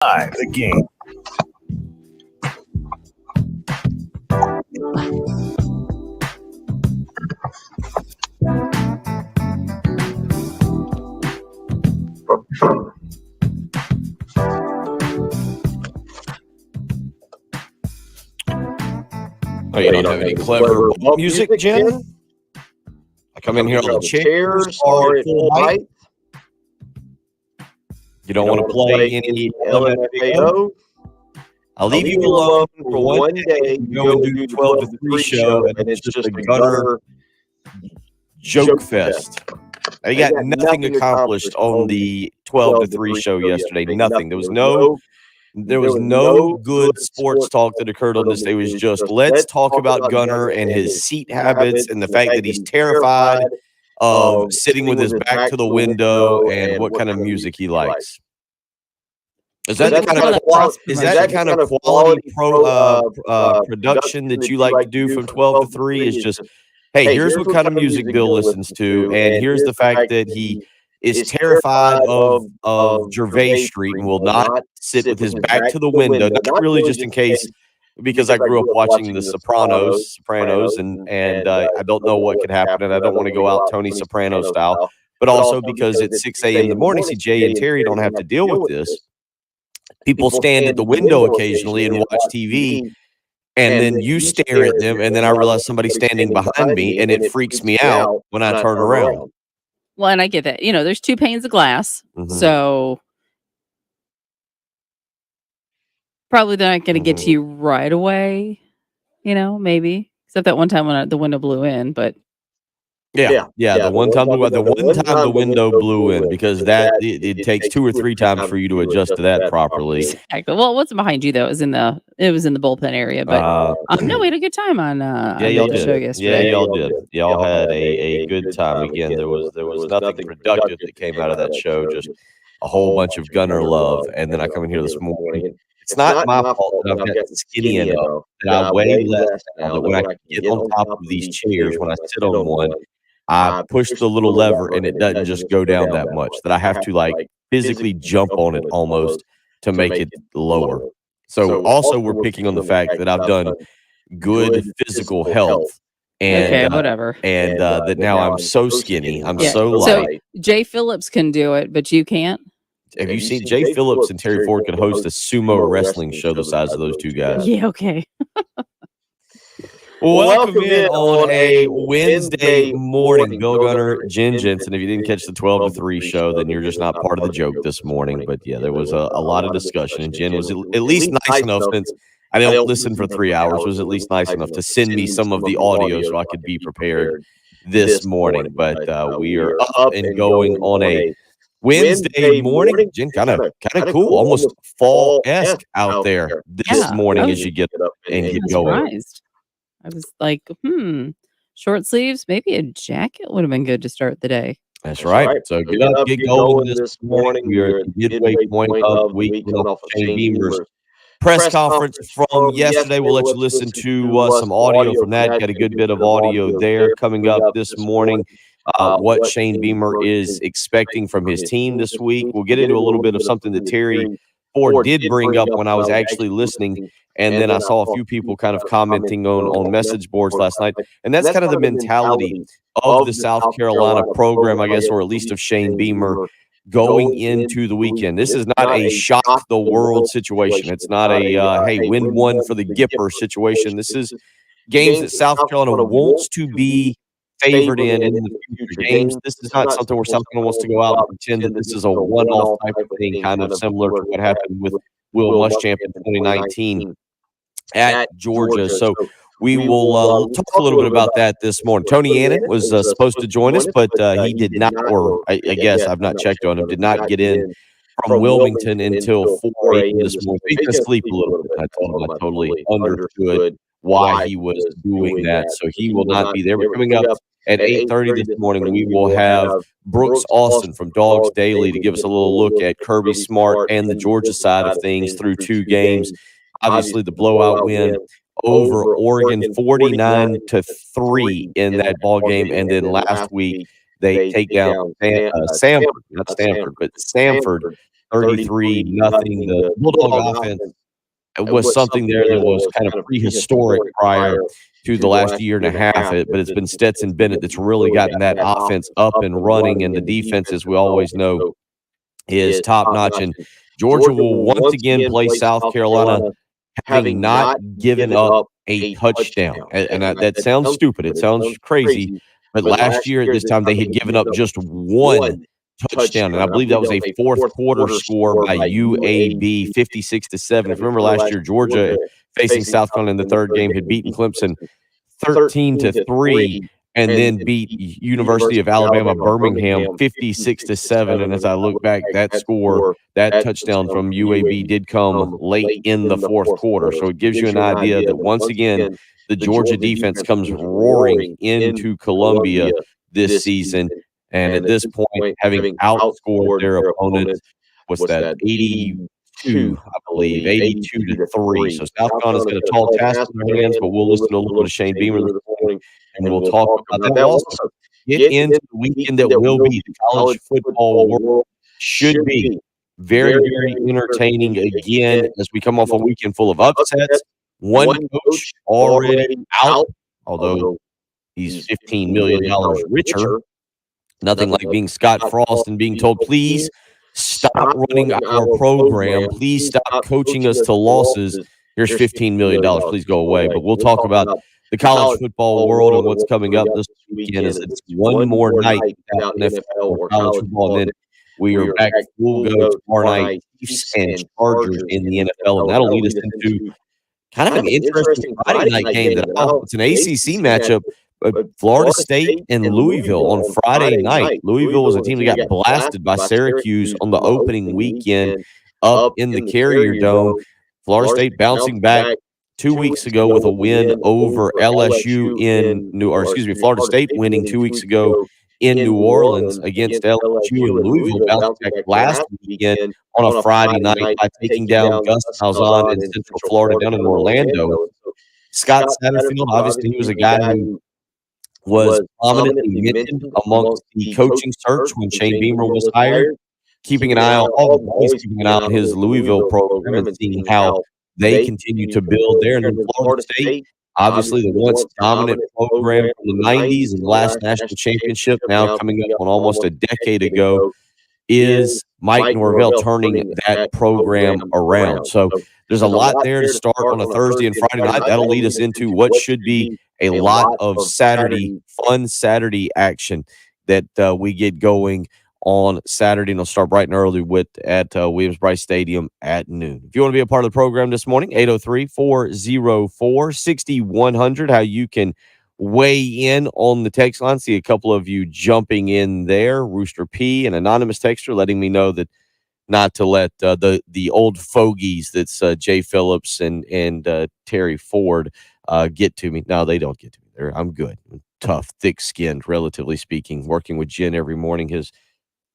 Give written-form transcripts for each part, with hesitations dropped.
The game. Oh, you don't have any clever music, Jen? I come in here on the chairs or at full height. You don't want to play any LMFAO? I'll leave you alone for one day. Go and do 12 to 3 show, and it's just a gutter joke fest. I got nothing accomplished on the 12 to 3 show yesterday. Nothing. There was no good sports talk that occurred on this day. It was just let's talk about Gunner and his seat habits and the fact that he's terrified of sitting with his back to the window and what kind of music he likes. Is that the kind of quality production that you like to do from 12 to 3? Is just, hey, here's what kind of music Bill listens to, and here's the fact that he is terrified of Gervais Street and will not sit with his back to the window, not really just in case, because I grew up watching The Sopranos, and I don't know what could happen, and I don't want to go out Tony Soprano style, but also because at 6 a.m. in the morning, see, Jay and Terry don't have to deal with this. People stand at the window occasionally and watch TV, and then you stare at them, and then I realize somebody's standing behind me, and it freaks me out when I turn around. Well, and I get that. There's 2 panes of glass, so probably they're not going to get to you right away, maybe. Except that one time when the window blew in, but... Yeah. The one time the window blew in, because it takes 2 or 3 times for you to adjust to that properly. Exactly. Well, it wasn't behind you though. It was in the bullpen area. But no, we had a good time on y'all the did. show yesterday. Yeah, y'all did. Y'all had a good time. Again, there was nothing productive that came out of that show. Just a whole bunch of Gunner love. And then I come in here this morning. It's not my fault that I've got skinny enough that I weigh less now, that when I get on top of these chairs, when I sit on one, I push the little lever and it doesn't just go down that much, that I have to physically jump on it almost to make it lower. So also we're picking on the fact that I've done good physical health and whatever. And that now I'm so skinny. I'm so light. So Jay Phillips can do it, but you can't? Have you seen Jay Phillips and Terry Ford could host a sumo wrestling show the size of those 2 guys? Yeah, okay. Welcome in on a Wednesday morning. Bill Gunner, Jen Jensen. If you didn't catch the 12 to 3 show, then you're just not part of the joke this morning. But yeah, there was a lot of discussion, and Jen was at least nice enough, since I don't listen for 3 hours, was at least nice enough to send me some of the audio so I could be prepared this morning. But we are up and going on a Wednesday morning. Jen, kind of cool, almost fall-esque out there this morning as you get up and get going. Surprised. I was like, short sleeves, maybe a jacket would have been good to start the day. That's right. So get up, get going this morning. We are at the midway point of the week off of Shane Beamer's press conference from yesterday. We'll let you listen to some audio from that. Got a good bit of audio there coming up this morning. What Shane Beamer is expecting from his team this week. We'll get into a little bit of something that Terry Ford did bring up when I was actually listening. And then I saw a few people kind of commenting on message boards last night. And that's kind of the mentality of the South Carolina program, I guess, or at least of Shane Beamer going into the weekend. This is not a shock the world situation. It's not a, hey, win one for the Gipper situation. This is games that South Carolina wants to be favored in the future games. This is not something where South Carolina wants to go out and pretend that this is a one-off type of thing, kind of similar to what happened with Will Muschamp in 2019 at Georgia. So we will talk a little bit about that this morning. Tony Annan was supposed to join us, but he did not, or I guess I've not checked on him, did not get in from Wilmington until 4 a.m. this morning. He's going to sleep a little bit. I told him I totally understood why he was doing that. So he will not be there. We're coming up at 8:30 this morning. We will have Brooks Austin from Dawgs Daily to give us a little look at Kirby Smart and the Georgia side of things through 2 games. Obviously, the blowout win over Oregon, 49-3 in that ball game, and then last week they take down Samford, not Stanford, but Samford 33-0. The Bulldog offense was something there that was kind of prehistoric prior to the last year and a half, but it's been Stetson Bennett that's really gotten that offense up and running, and the defense, as we always know, is top-notch. And Georgia will once again play South Carolina having not given up a touchdown. And that sounds stupid. It sounds crazy. But last year at this time, they had given up just one touchdown. And I believe that was a fourth quarter score by UAB, 56-7. If you remember last year, Georgia facing South Carolina in the third game had beaten Clemson 13-3. And then beat University of Alabama Birmingham 56-7. And as I look back, that touchdown from UAB did come late in the fourth quarter. So it gives you an idea that once again, the Georgia defense comes roaring into Columbia this season. And at this point, having outscored their opponents, what's that, 82, I believe, 82-3. So South Carolina's got a tall task in their hands, but we'll listen to a little bit of Shane Beamer this morning. And we'll talk about that. We'll also get into the weekend that will be. The college football world should be very, very entertaining again as we come off a weekend full of upsets. One coach already out, although he's $15 million richer. Nothing like being Scott Frost and being told, please stop running our program. Please stop coaching us to losses. Here's $15 million. Please go away. But we'll talk about the college football world and what's coming up this weekend. Is it's one more night without NFL or college football, and then we are back full go tomorrow night, Chiefs and Chargers in the NFL, and that'll lead us into kind of an interesting Friday night game. It's an ACC matchup. Florida State and Louisville on Friday night. Louisville was a team that got blasted by Syracuse on the opening weekend up in the Carrier Dome. Florida State bouncing back 2 weeks ago with a win over LSU Florida State winning 2 weeks ago in New Orleans against LSU, and Louisville bounced back last weekend on a Friday night by taking down Gus Malzahn in Central Florida down in Orlando. Scott Satterfield, obviously, he was a guy who was prominently mentioned amongst the coaching search when Shane Beamer was hired, keeping an eye on his Louisville program and seeing how they continue to build there. And then Florida State, obviously the once dominant program from the 90s and the last national championship, now coming up on almost a decade ago, is Mike Norvell turning that program around. So there's a lot there to start on a Thursday and Friday night. That'll lead us into what should be a lot of fun Saturday action that we get going on Saturday, and it'll start bright and early at Williams-Brice Stadium at noon. If you want to be a part of the program this morning, 803-404-6100, how you can weigh in on the text line. See a couple of you jumping in there. Rooster P, an anonymous texter, letting me know that not to let the old fogies that's Jay Phillips and Terry Ford get to me. No, they don't get to me. I'm good. I'm tough, thick-skinned, relatively speaking. Working with Jen every morning has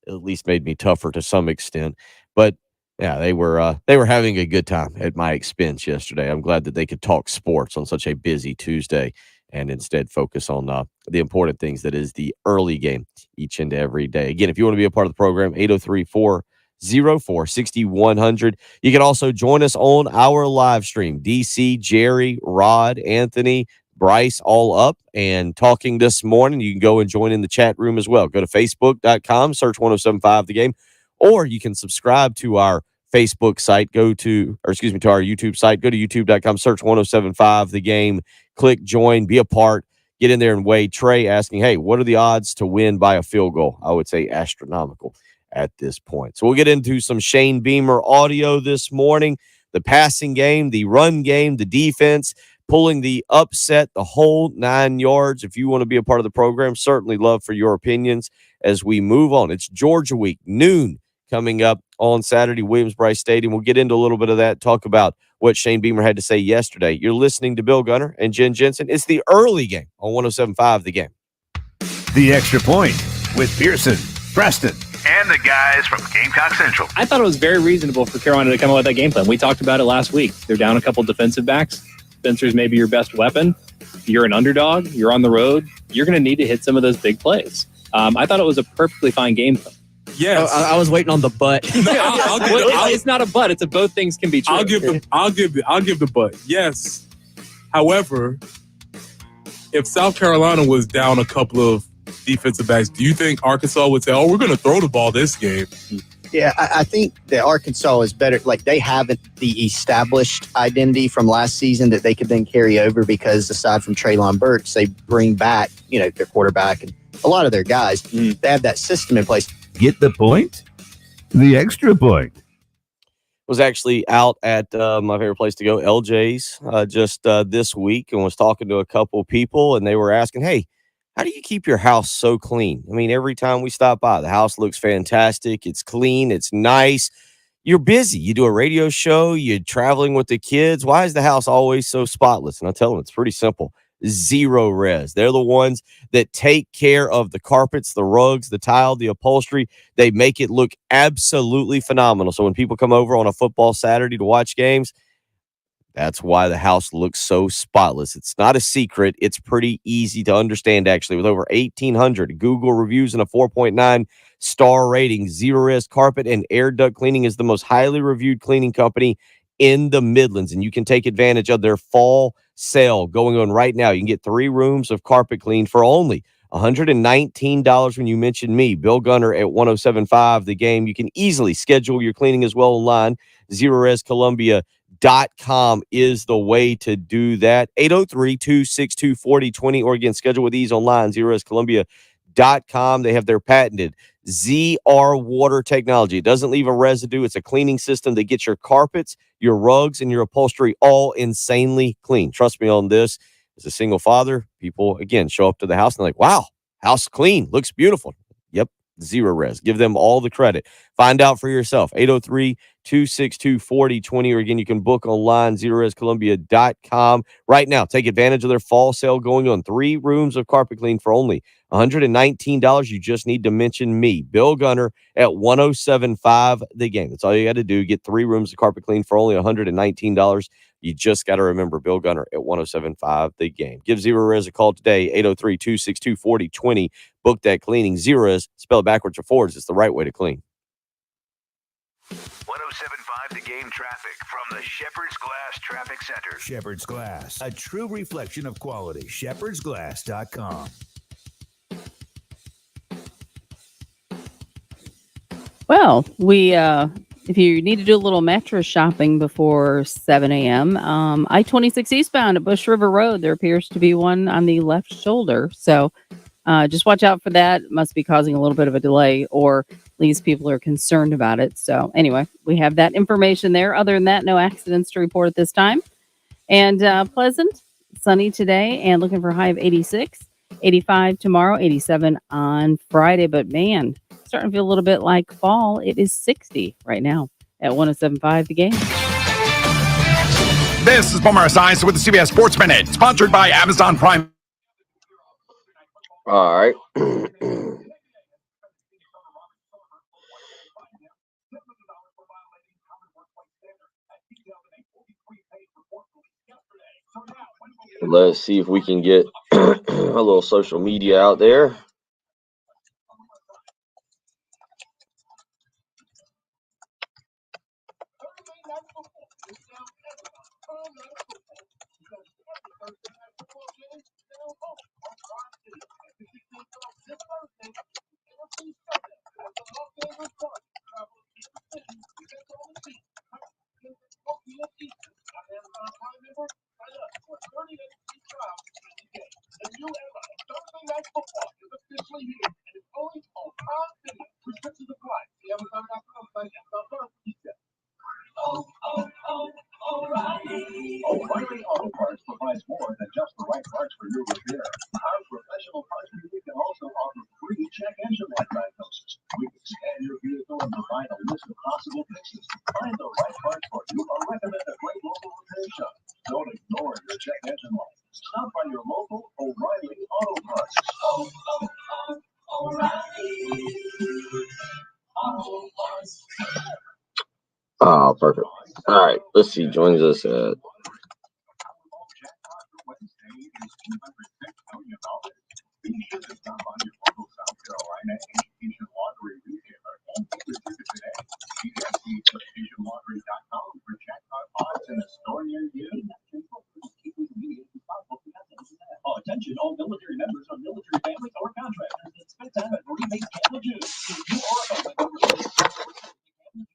at least made me tougher to some extent. But yeah, they were having a good time at my expense yesterday. I'm glad that they could talk sports on such a busy Tuesday and instead focus on the important things that is the early game each and every day. Again, if you want to be a part of the program, 803-404-6100. You can also join us on our live stream. DC, Jerry, Rod, Anthony, Bryce, all up and talking this morning. You can go and join in the chat room as well. Go to facebook.com, search 1075 The Game, or you can subscribe to our Facebook site. To our YouTube site. Go to youtube.com, search 1075 The Game, click join, be a part, get in there and weigh. Trey asking, hey, what are the odds to win by a field goal? I would say astronomical at this point. So we'll get into some Shane Beamer audio this morning. The passing game, the run game, the defense, pulling the upset, the whole 9 yards. If you want to be a part of the program, certainly love for your opinions as we move on. It's Georgia Week, noon, coming up on Saturday, Williams-Brice Stadium. We'll get into a little bit of that, talk about what Shane Beamer had to say yesterday. You're listening to Bill Gunner and Jen Jensen. It's the early game on 1075 The Game. The Extra Point with Pearson, Preston, and the guys from Gamecock Central. I thought it was very reasonable for Carolina to come up with that game plan. We talked about it last week. They're down a couple defensive backs. Spencer's maybe your best weapon. You're an underdog. You're on the road. You're going to need to hit some of those big plays. I thought it was a perfectly fine game plan. Yes. I was waiting on the but. It's not a but. It's a both things can be true. I'll give the but. Yes. However, if South Carolina was down a couple of defensive backs, do you think Arkansas would say, "Oh, we're going to throw the ball this game"? Yeah, I think that Arkansas is better. Like, they have the established identity from last season that they could then carry over because aside from Treylon Burks, they bring back, their quarterback and a lot of their guys. They have that system in place. Get the point? The extra point. Was actually out at my favorite place to go, LJ's, just this week, and was talking to a couple people, and they were asking, hey, how do you keep your house so clean? I mean, every time we stop by, the house looks fantastic. It's clean. It's nice. You're busy. You do a radio show. You're traveling with the kids. Why is the house always so spotless? And I tell them it's pretty simple. Zero Res. They're the ones that take care of the carpets, the rugs, the tile, the upholstery. They make it look absolutely phenomenal. So when people come over on a football Saturday to watch games, that's why the house looks so spotless. It's not a secret. It's pretty easy to understand, actually. With over 1,800 Google reviews and a 4.9 star rating, Zero Res Carpet and Air Duct Cleaning is the most highly reviewed cleaning company in the Midlands. And you can take advantage of their fall sale going on right now. You can get 3 rooms of carpet cleaned for only $119 when you mention me, Bill Gunner, at 107.5 The Game. You can easily schedule your cleaning as well online. ZeroResColumbia.com is the way to do that. 803-262-4020, or again, schedule with ease online, ZeroResColumbia.com. They have their patented ZR water technology. It doesn't leave a residue. It's a cleaning system that gets your carpets, your rugs, and your upholstery all insanely clean. Trust me on this. As a single father, people, again, show up to the house and they're like, wow, house clean, looks beautiful. Yep, Zero Res. Give them all the credit. Find out for yourself. 803-262-4020, or again, you can book online, ZeroResColumbia.com. Right now, take advantage of their fall sale going on. 3 rooms of carpet clean for only $119. You just need to mention me, Bill Gunner, at 107.5 The Game. That's all you got to do. Get 3 rooms of carpet clean for only $119. You just got to remember Bill Gunner at 107.5 The Game. Give Zero Res a call today, 803-262-4020. Book that cleaning. Zero Res, spell it backwards or forwards. It's the right way to clean. 107.5 The Game traffic from the Shepherd's Glass Traffic Center. Shepherd's Glass, a true reflection of quality. ShepherdsGlass.com. Well, if you need to do a little mattress shopping before 7 a.m., I-26 eastbound at Bush River Road, there appears to be one on the left shoulder. So just watch out for that. It must be causing a little bit of a delay, or at least people are concerned about it. So anyway, we have that information there. Other than that, no accidents to report at this time. And pleasant, sunny today, and looking for a high of 86, 85 tomorrow, 87 on Friday. But man, starting to feel a little bit like fall. It is 60 right now at 107.5 The Game. This is Boomer Esiason with the CBS Sports Minute, sponsored by Amazon Prime. All right. Let's see if we can get a little social media out there. O'Reilly Auto Parts provides more than just the right parts for your repair. Our professional parts review can also offer free check engine light diagnosis. We can scan your vehicle and provide a list of possible fixes. Find the right parts for you or recommend a great local repair shop. Don't ignore your check engine light. Stop by your local O'Reilly Auto Parts. Oh, perfect. All right, let's see. Joins us at what's in a store near you. Attention, all military members of military families or contractors that spend time at Marine Base Camp Lejeune. If you or a family member spends time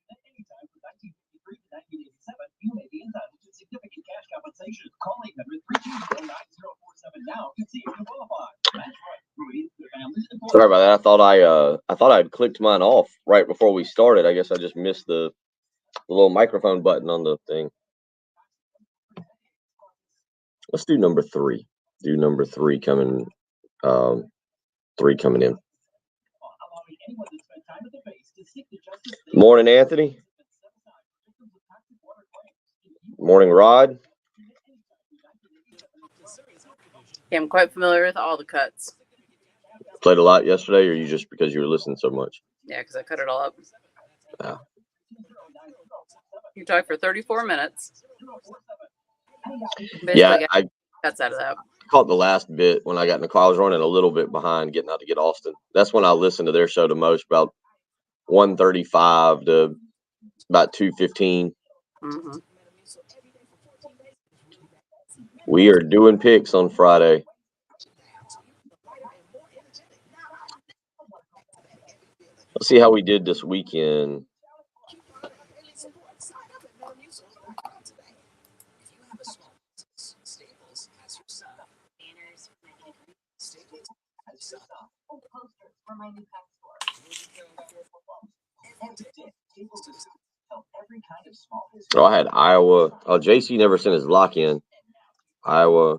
at anytime from 1953 to 1987, you may be entitled to significant cash compensation. Call 800-320-9047 now to see if you qualify. That's right, Marine families. Sorry about that. I thought I'd clicked mine off right before we started. I guess I just missed the little microphone button on the thing. Let's do number 3. Do number 3 coming. 3 coming in. Morning, Anthony. Morning, Rod. Yeah, I'm quite familiar with all the cuts. Played a lot yesterday, or you just because you were listening so much? Yeah, because I cut it all up. Wow. You talked for 34 minutes. Yeah, I cuts out of that. caught the last bit when I got in the car. I was running a little bit behind getting out to get Austin. That's when I listened to their show the most, about 1:35 to about 2:15. Mm-hmm. We are doing picks on Friday. Let's see how we did this weekend. Oh, I had Iowa. Oh, JC never sent his lock in. Iowa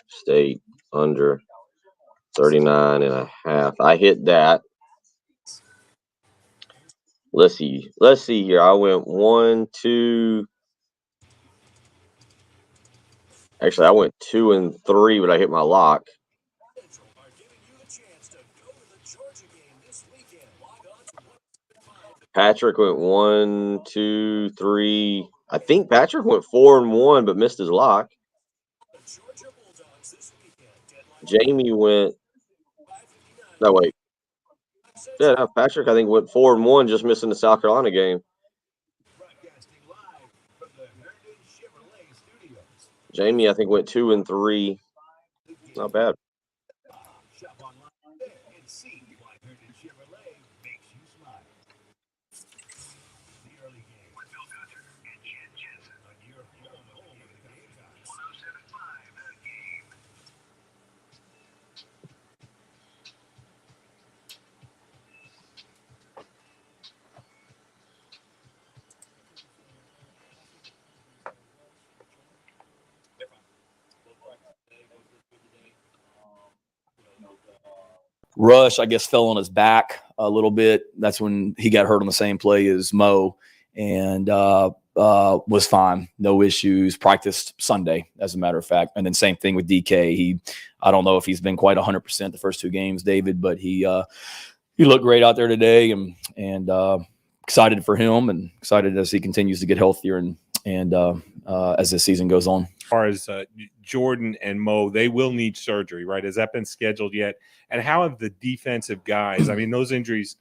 State under 39.5. I hit that. Let's see here. I went 1, 2. Actually, I went 2 and 3, but I hit my lock. Patrick went 1, 2, 3. I think Patrick went 4 and 1, but missed his lock. Jamie went. No, wait. Yeah, no, Patrick, I think, went 4 and 1, just missing the South Carolina game. Jamie, I think, went 2 and 3. Not bad. Rush, I guess, fell on his back a little bit. That's when he got hurt on the same play as Mo, and was fine, no issues. Practiced Sunday, as a matter of fact. And then same thing with DK. I don't know if he's been quite 100% the first 2 games, David, but he looked great out there today, and excited for him, and excited as he continues to get healthier and as the season goes on. As far as Jordan and Mo, they will need surgery, right? Has that been scheduled yet? And how have the defensive guys, I mean, those injuries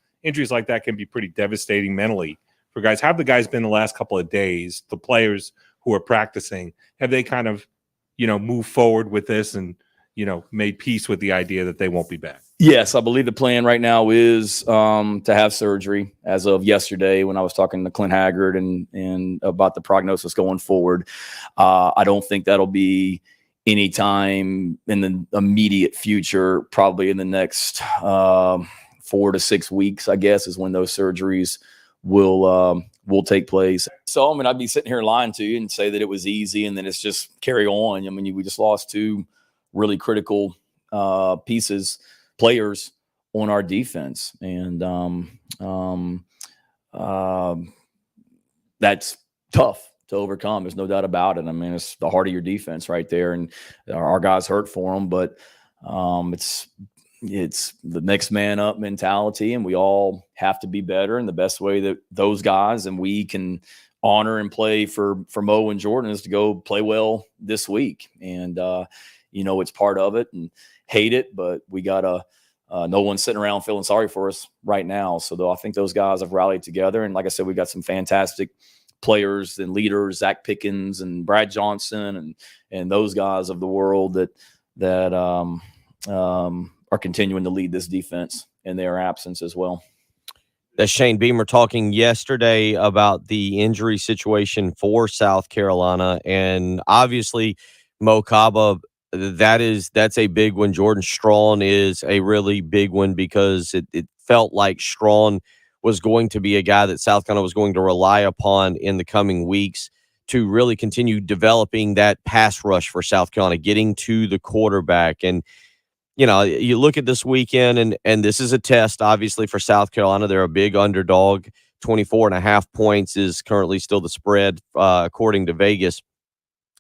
like that can be pretty devastating mentally for guys. How have the guys been the last couple of days, the players who are practicing? Have they kind of, moved forward with this and, made peace with the idea that they won't be back? Yes, I believe the plan right now is to have surgery as of yesterday when I was talking to Clint Haggard and about the prognosis going forward. I don't think that'll be any time in the immediate future, probably in the next 4 to 6 weeks, I guess, is when those surgeries will take place. So, I mean, I'd be sitting here lying to you and say that it was easy and then it's just carry on. I mean, we just lost 2 really critical players on our defense. And that's tough to overcome. There's no doubt about it. I mean, it's the heart of your defense right there. And our guys hurt for them, but it's the next man up mentality, and we all have to be better. And the best way that those guys and we can honor and play for Mo and Jordan is to go play well this week. And, it's part of it, and hate it, but we got to, no one's sitting around feeling sorry for us right now. So I think those guys have rallied together. And like I said, we got some fantastic players and leaders, Zach Pickens and Brad Johnson and those guys of the world that are continuing to lead this defense in their absence as well. That's Shane Beamer talking yesterday about the injury situation for South Carolina. And obviously, Mo Kaba, that's a big one. Jordan Strawn is a really big one because it felt like Strawn was going to be a guy that South Carolina was going to rely upon in the coming weeks to really continue developing that pass rush for South Carolina, getting to the quarterback. And you know, you look at this weekend, and this is a test, obviously, for South Carolina. They're a big underdog. 24.5 points is currently still the spread, according to Vegas.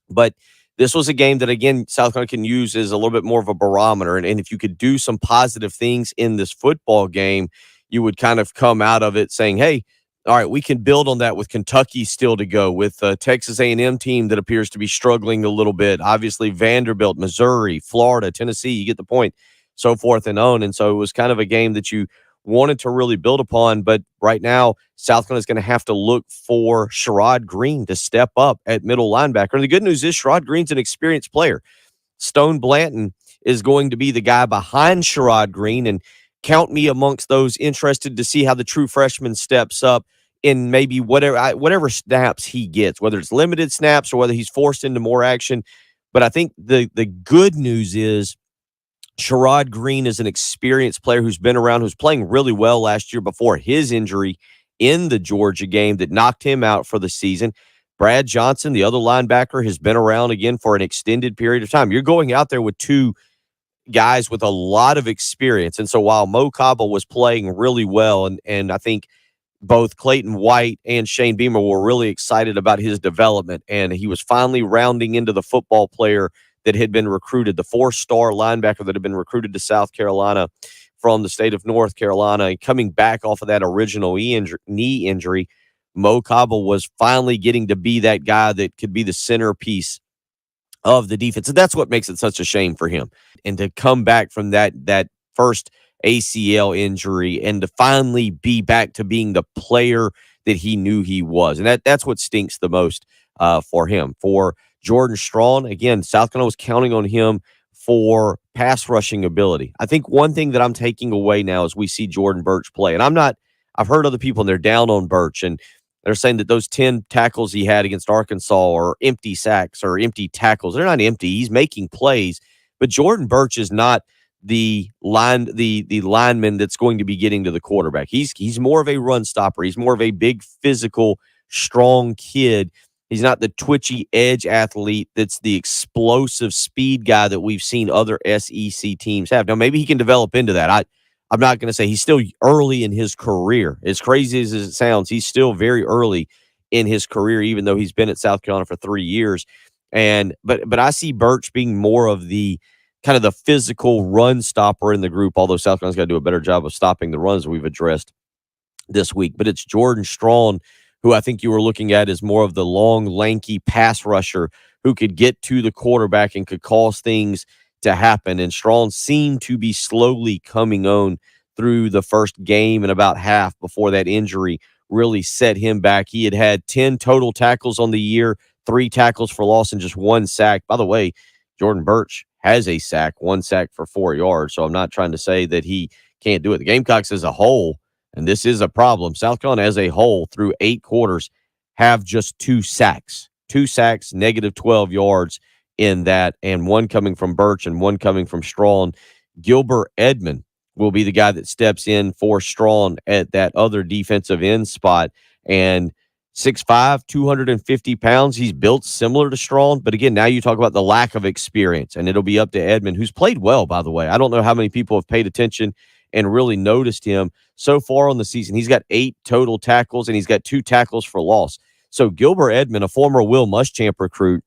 But this was a game that, again, South Carolina can use as a little bit more of a barometer. And if you could do some positive things in this football game, you would kind of come out of it saying, hey, all right, we can build on that with Kentucky still to go, with a Texas A&M team that appears to be struggling a little bit. Obviously, Vanderbilt, Missouri, Florida, Tennessee, you get the point, so forth and on. And so it was kind of a game that you wanted to really build upon. But right now, South Carolina is going to have to look for Sherrod Green to step up at middle linebacker. And the good news is Sherrod Green's an experienced player. Stone Blanton is going to be the guy behind Sherrod Green, and count me amongst those interested to see how the true freshman steps up in maybe whatever snaps he gets, whether it's limited snaps or whether he's forced into more action. But I think the good news is Sherrod Green is an experienced player who's been around, who's playing really well last year before his injury in the Georgia game that knocked him out for the season. Brad Johnson, the other linebacker, has been around again for an extended period of time. You're going out there with two guys with a lot of experience. And so while Mo Kaba was playing really well, and I think both Clayton White and Shane Beamer were really excited about his development, and he was finally rounding into the football player that had been recruited, the 4-star linebacker that had been recruited to South Carolina from the state of North Carolina, and coming back off of that original knee injury. Mo Kaba was finally getting to be that guy that could be the centerpiece of the defense. And that's what makes it such a shame for him. And to come back from that first ACL injury and to finally be back to being the player that he knew he was. And that's what stinks the most for him. For Jordan Strawn, again, South Carolina was counting on him for pass rushing ability. I think one thing that I'm taking away now is we see Jordan Birch play. And I've heard other people, and they're down on Birch, and they're saying that those 10 tackles he had against Arkansas are empty sacks or empty tackles. They're not empty. He's making plays. But Jordan Birch is not the lineman that's going to be getting to the quarterback. He's more of a run stopper. He's more of a big, physical, strong kid. He's not the twitchy edge athlete that's the explosive speed guy that we've seen other SEC teams have. Now, maybe he can develop into that. I'm not going to say he's still early in his career. As crazy as it sounds, he's still very early in his career, even though he's been at South Carolina for 3 years. But I see Birch being more of the kind of the physical run stopper in the group, although South Carolina's got to do a better job of stopping the runs we've addressed this week. But it's Jordan Strawn, who I think you were looking at as more of the long, lanky pass rusher who could get to the quarterback and could cause things to happen. And Strawn seemed to be slowly coming on through the first game and about half before that injury really set him back. He had 10 total tackles on the year, 3 tackles for loss, and just 1 sack. By the way, Jordan Birch has a sack, 1 sack for 4 yards. So I'm not trying to say that he can't do it. The Gamecocks as a whole, and this is a problem, South Carolina as a whole through 8 quarters have just 2 sacks. 2 sacks, negative 12 yards in that, and 1 coming from Birch and 1 coming from Strawn. Gilbert Edmond will be the guy that steps in for Strawn at that other defensive end spot. And 6'5", 250 pounds. He's built similar to Strawn. But again, now you talk about the lack of experience, and it'll be up to Edmond, who's played well, by the way. I don't know how many people have paid attention and really noticed him so far on the season. He's got 8 total tackles, and he's got 2 tackles for loss. So Gilbert Edmond, a former Will Muschamp recruit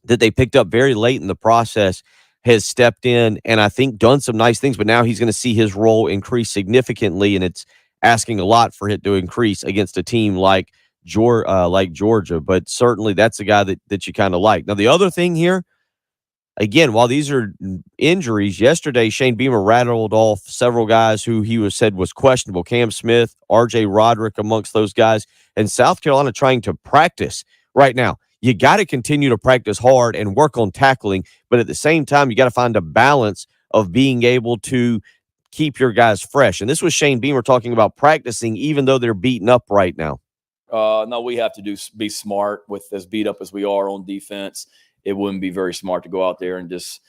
that they picked up very late in the process, has stepped in and I think done some nice things, but now he's going to see his role increase significantly, and it's asking a lot for it to increase against a team like Georgia. But certainly that's a guy that you kind of like. Now, the other thing here, again, while these are injuries, yesterday Shane Beamer rattled off several guys who he said was questionable. Cam Smith, R.J. Roderick amongst those guys, and South Carolina trying to practice right now. You got to continue to practice hard and work on tackling, but at the same time, you got to find a balance of being able to keep your guys fresh. And this was Shane Beamer talking about practicing, even though they're beaten up right now. No, we have to be smart with as beat up as we are on defense. It wouldn't be very smart to go out there and just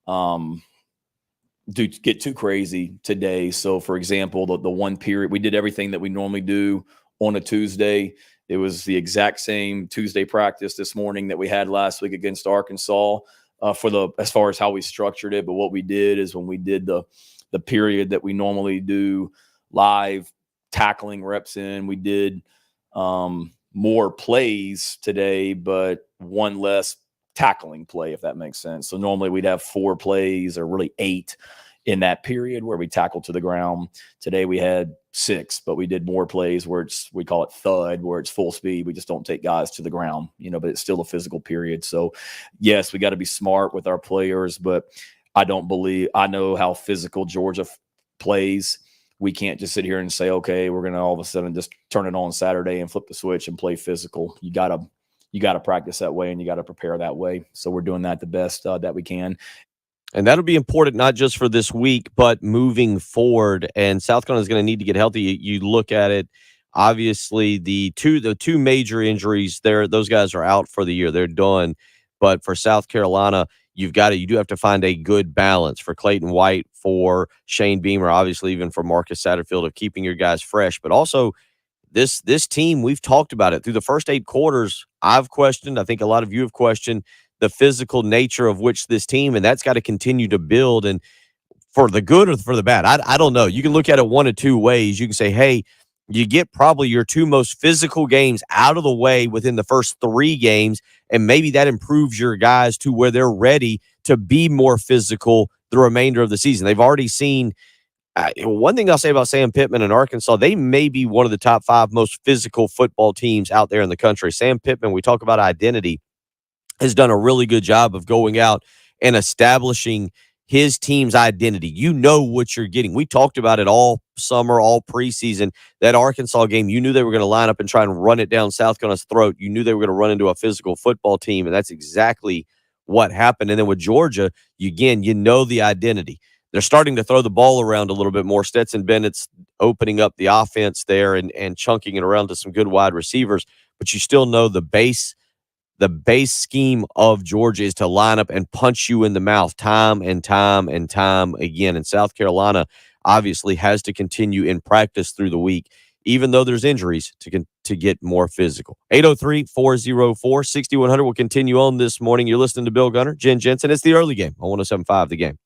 get too crazy today. So, for example, the one period we did everything that we normally do on a Tuesday. It was the exact same Tuesday practice this morning that we had last week against Arkansas as far as how we structured it. But what we did is when we did the period that we normally do live tackling reps in, we did more plays today, but one less tackling play, if that makes sense. So normally we'd have 4 plays or really 8 in that period where we tackled to the ground. Today we had 6, but we did more plays where we call it thud, where it's full speed. We just don't take guys to the ground, but it's still a physical period. So yes, we got to be smart with our players, but I know how physical Georgia plays. We can't just sit here and say, okay, we're going to all of a sudden just turn it on Saturday and flip the switch and play physical. You got to practice that way and you got to prepare that way. So we're doing that the best that we can. And that'll be important, not just for this week, but moving forward. And South Carolina is going to need to get healthy. You look at it, obviously, the two major injuries there, those guys are out for the year. They're done. But for South Carolina, you do have to find a good balance for Clayton White, for Shane Beamer, obviously, even for Marcus Satterfield, of keeping your guys fresh. But also, this team, we've talked about it through the first 8 quarters. I've questioned, I think a lot of you have questioned the physical nature of which this team, and that's got to continue to build. And for the good or for the bad, I don't know. You can look at it one of two ways. You can say, hey, you get probably your 2 most physical games out of the way within the first 3 games, and maybe that improves your guys to where they're ready to be more physical the remainder of the season. They've already seen one thing I'll say about Sam Pittman and Arkansas, they may be one of the top 5 most physical football teams out there in the country. Sam Pittman, we talk about identity, has done a really good job of going out and establishing his team's identity. You know what you're getting. We talked about it all summer, all preseason. That Arkansas game, you knew they were going to line up and try and run it down South Carolina's throat. You knew they were going to run into a physical football team, and that's exactly what happened. And then with Georgia, you know the identity. They're starting to throw the ball around a little bit more. Stetson Bennett's opening up the offense there and chunking it around to some good wide receivers, but you still know the base scheme of Georgia is to line up and punch you in the mouth time and time and time again. And South Carolina obviously has to continue in practice through the week, even though there's injuries, to get more physical. 803-404-6100 will continue on this morning. You're listening to Bill Gunner, Jen Jensen. It's the early game on 107.5 The Game.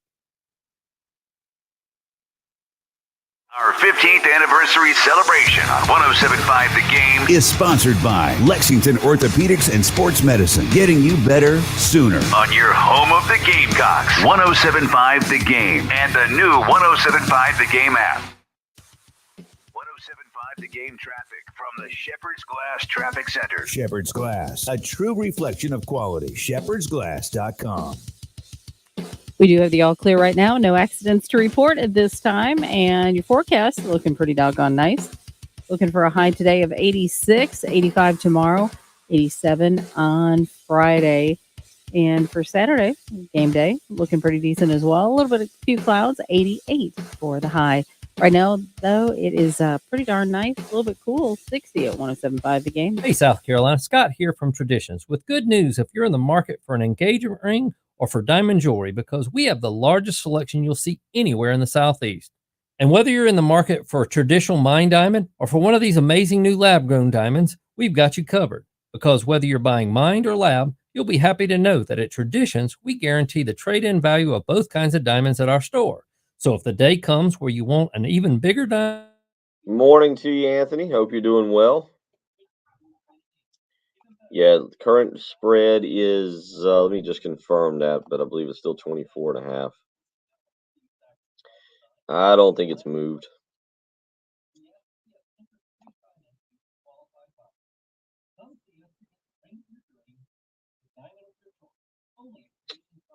Our 15th anniversary celebration on 107.5 The Game is sponsored by Lexington Orthopedics and Sports Medicine, getting you better sooner. On your home of the Gamecocks, 107.5 The Game and the new 107.5 The Game app. 107.5 The Game traffic from the Shepherd's Glass Traffic Center. Shepherd's Glass, a true reflection of quality. shepherdsglass.com. We do have the all clear right now. No accidents to report at this time. And your forecast looking pretty doggone nice. Looking for a high today of 86, 85 tomorrow, 87 on Friday. And for Saturday, game day, looking pretty decent as well. A little bit of few clouds, 88 for the high. Right now, though, it is pretty darn nice. A little bit cool, 60 at 107.5 The Game. Hey, South Carolina. Scott here from Traditions with good news if you're in the market for an engagement ring or for diamond jewelry, because we have the largest selection you'll see anywhere in the Southeast. And whether you're in the market for a traditional mine diamond or for one of these amazing new lab-grown diamonds, we've got you covered. Because whether you're buying mined or lab, you'll be happy to know that at Traditions, we guarantee the trade-in value of both kinds of diamonds at our store. So if the day comes where you want an even bigger diamond... Morning to you, Anthony. Hope you're doing well. Yeah, the current spread is, let me just confirm that, but I believe it's still 24.5. I don't think it's moved.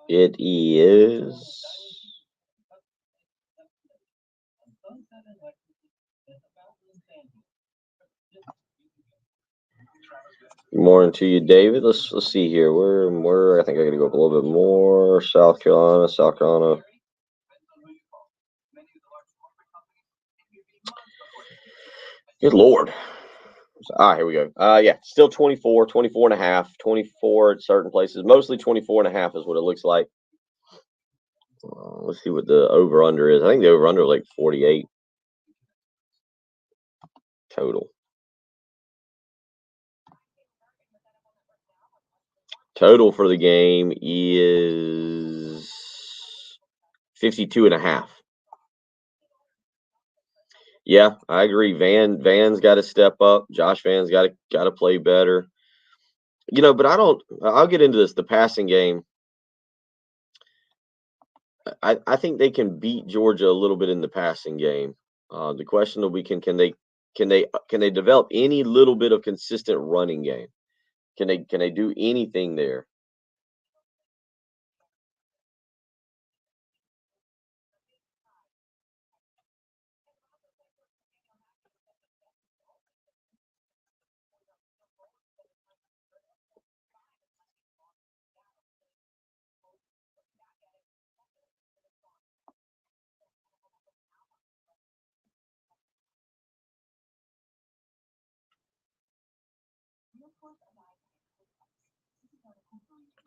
It is good morning to you, David. Let's see here. Where I think I got to go up a little bit more. South Carolina. Good Lord. Here we go. Yeah, still 24 and a half, 24 at certain places. Mostly 24 and a half is what it looks like. Let's see what the over-under is. I think the over-under is like 48 total. Total for the game is 52 and a half. Yeah, I agree. Van's got to step up. Josh Van's got to play better. But I'll get into this. The passing game, I think they can beat Georgia a little bit in the passing game. The question will be, can they develop any little bit of consistent running game? Can they do anything there?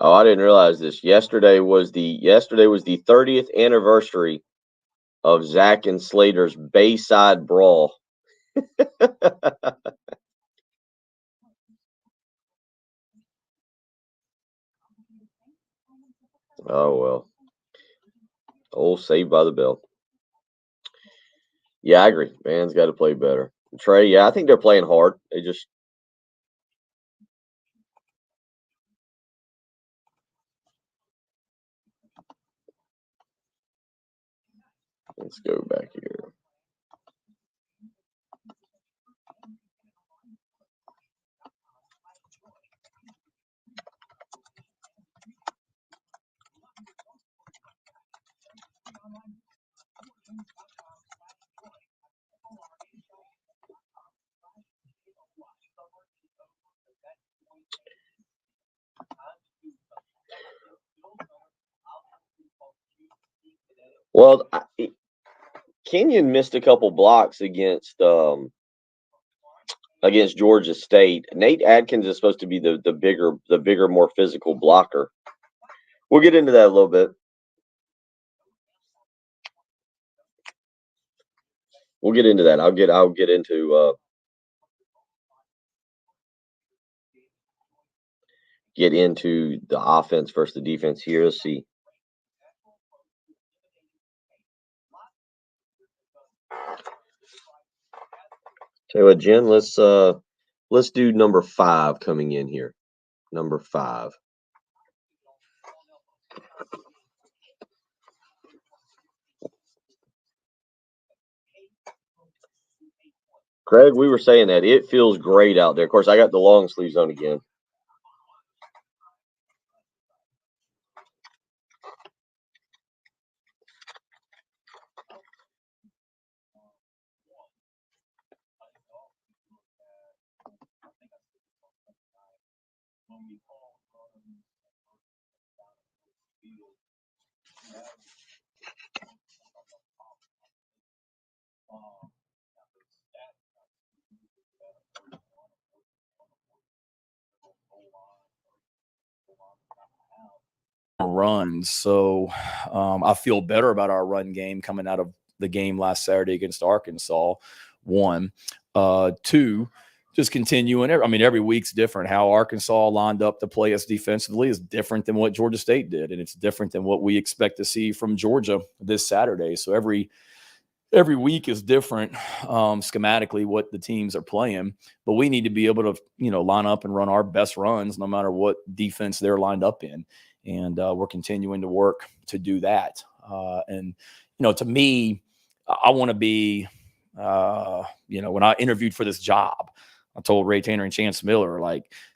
Oh, I didn't realize this. Yesterday was the 30th anniversary of Zach and Slater's Bayside Brawl. Oh well. Old Saved by the Bell. Yeah, I agree. Van's got to play better. Trey, yeah, I think they're playing hard. They just let's go back here. Well, Kenyon missed a couple blocks against Georgia State. Nate Adkins is supposed to be the bigger, more physical blocker. We'll get into that a little bit. We'll get into that. I'll get into the offense versus the defense here. Let's see. Tell you what, Jen, let's do number 5 coming in here. Number 5. Craig, we were saying that it feels great out there. Of course, I got the long sleeves on again. Runs. So I feel better about our run game coming out of the game last Saturday against Arkansas. 1, 2, just continuing. Every week's different. How Arkansas lined up to play us defensively is different than what Georgia State did, and it's different than what we expect to see from Georgia this Saturday. So every week is different schematically what the teams are playing, but we need to be able to line up and run our best runs no matter what defense they're lined up in. And we're continuing to work to do that. And to me, I want to be, when I interviewed for this job, I told Ray Tanner and Chance Miller,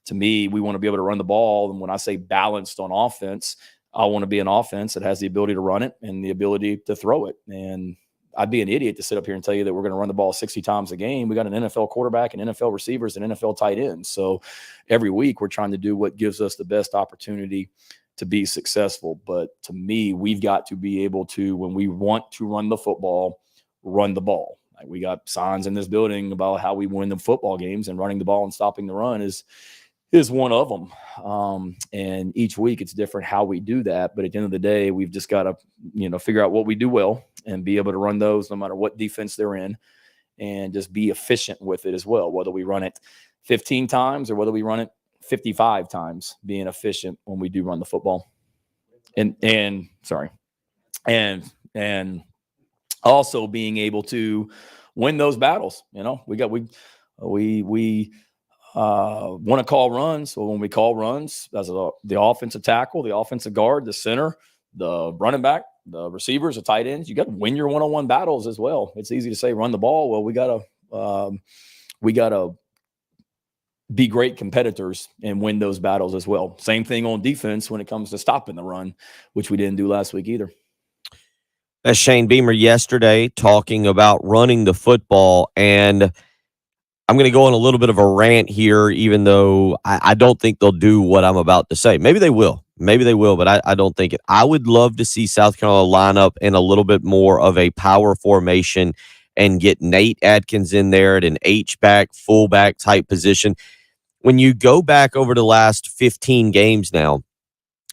to me, we want to be able to run the ball. And when I say balanced on offense, I want to be an offense that has the ability to run it and the ability to throw it. And I'd be an idiot to sit up here and tell you that we're going to run the ball 60 times a game. We got an NFL quarterback and NFL receivers and NFL tight ends. So every week we're trying to do what gives us the best opportunity to be successful. But to me, we've got to be able to, when we want to run the football, run the ball. Like, we got signs in this building about how we win the football games, and running the ball and stopping the run is one of them. And each week it's different how we do that. But at the end of the day, we've just got to, figure out what we do well and be able to run those no matter what defense they're in, and just be efficient with it as well. Whether we run it 15 times or whether we run it 55 times, being efficient when we do run the football. And also being able to win those battles. We want to call runs. So when we call runs, as the offensive tackle, the offensive guard, the center, the running back, the receivers, the tight ends, you got to win your one-on-one battles as well. It's easy to say run the ball. Well, we gotta be great competitors and win those battles as well. Same thing on defense when it comes to stopping the run, which we didn't do last week either. That's Shane Beamer yesterday talking about running the football, and I'm going to go on a little bit of a rant here, even though I don't think they'll do what I'm about to say. Maybe they will, but I don't think it. I would love to see South Carolina line up in a little bit more of a power formation and get Nate Atkins in there at an H-back, fullback type position. When you go back over the last 15 games now,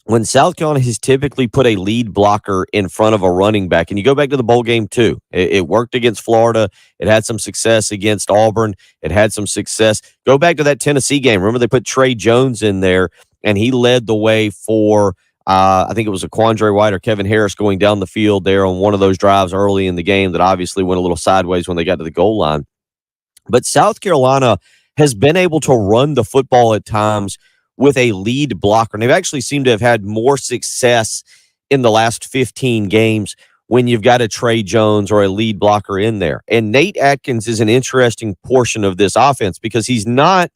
when South Carolina has typically put a lead blocker in front of a running back, and you go back to the bowl game too, it worked against Florida. It had some success against Auburn. It had some success. Go back to that Tennessee game. Remember, they put Trey Jones in there, and he led the way for, I think it was a Quandre White or Kevin Harris going down the field there on one of those drives early in the game that obviously went a little sideways when they got to the goal line. But South Carolina has been able to run the football at times with a lead blocker. And they've actually seemed to have had more success in the last 15 games when you've got a Trey Jones or a lead blocker in there. And Nate Atkins is an interesting portion of this offense because he's not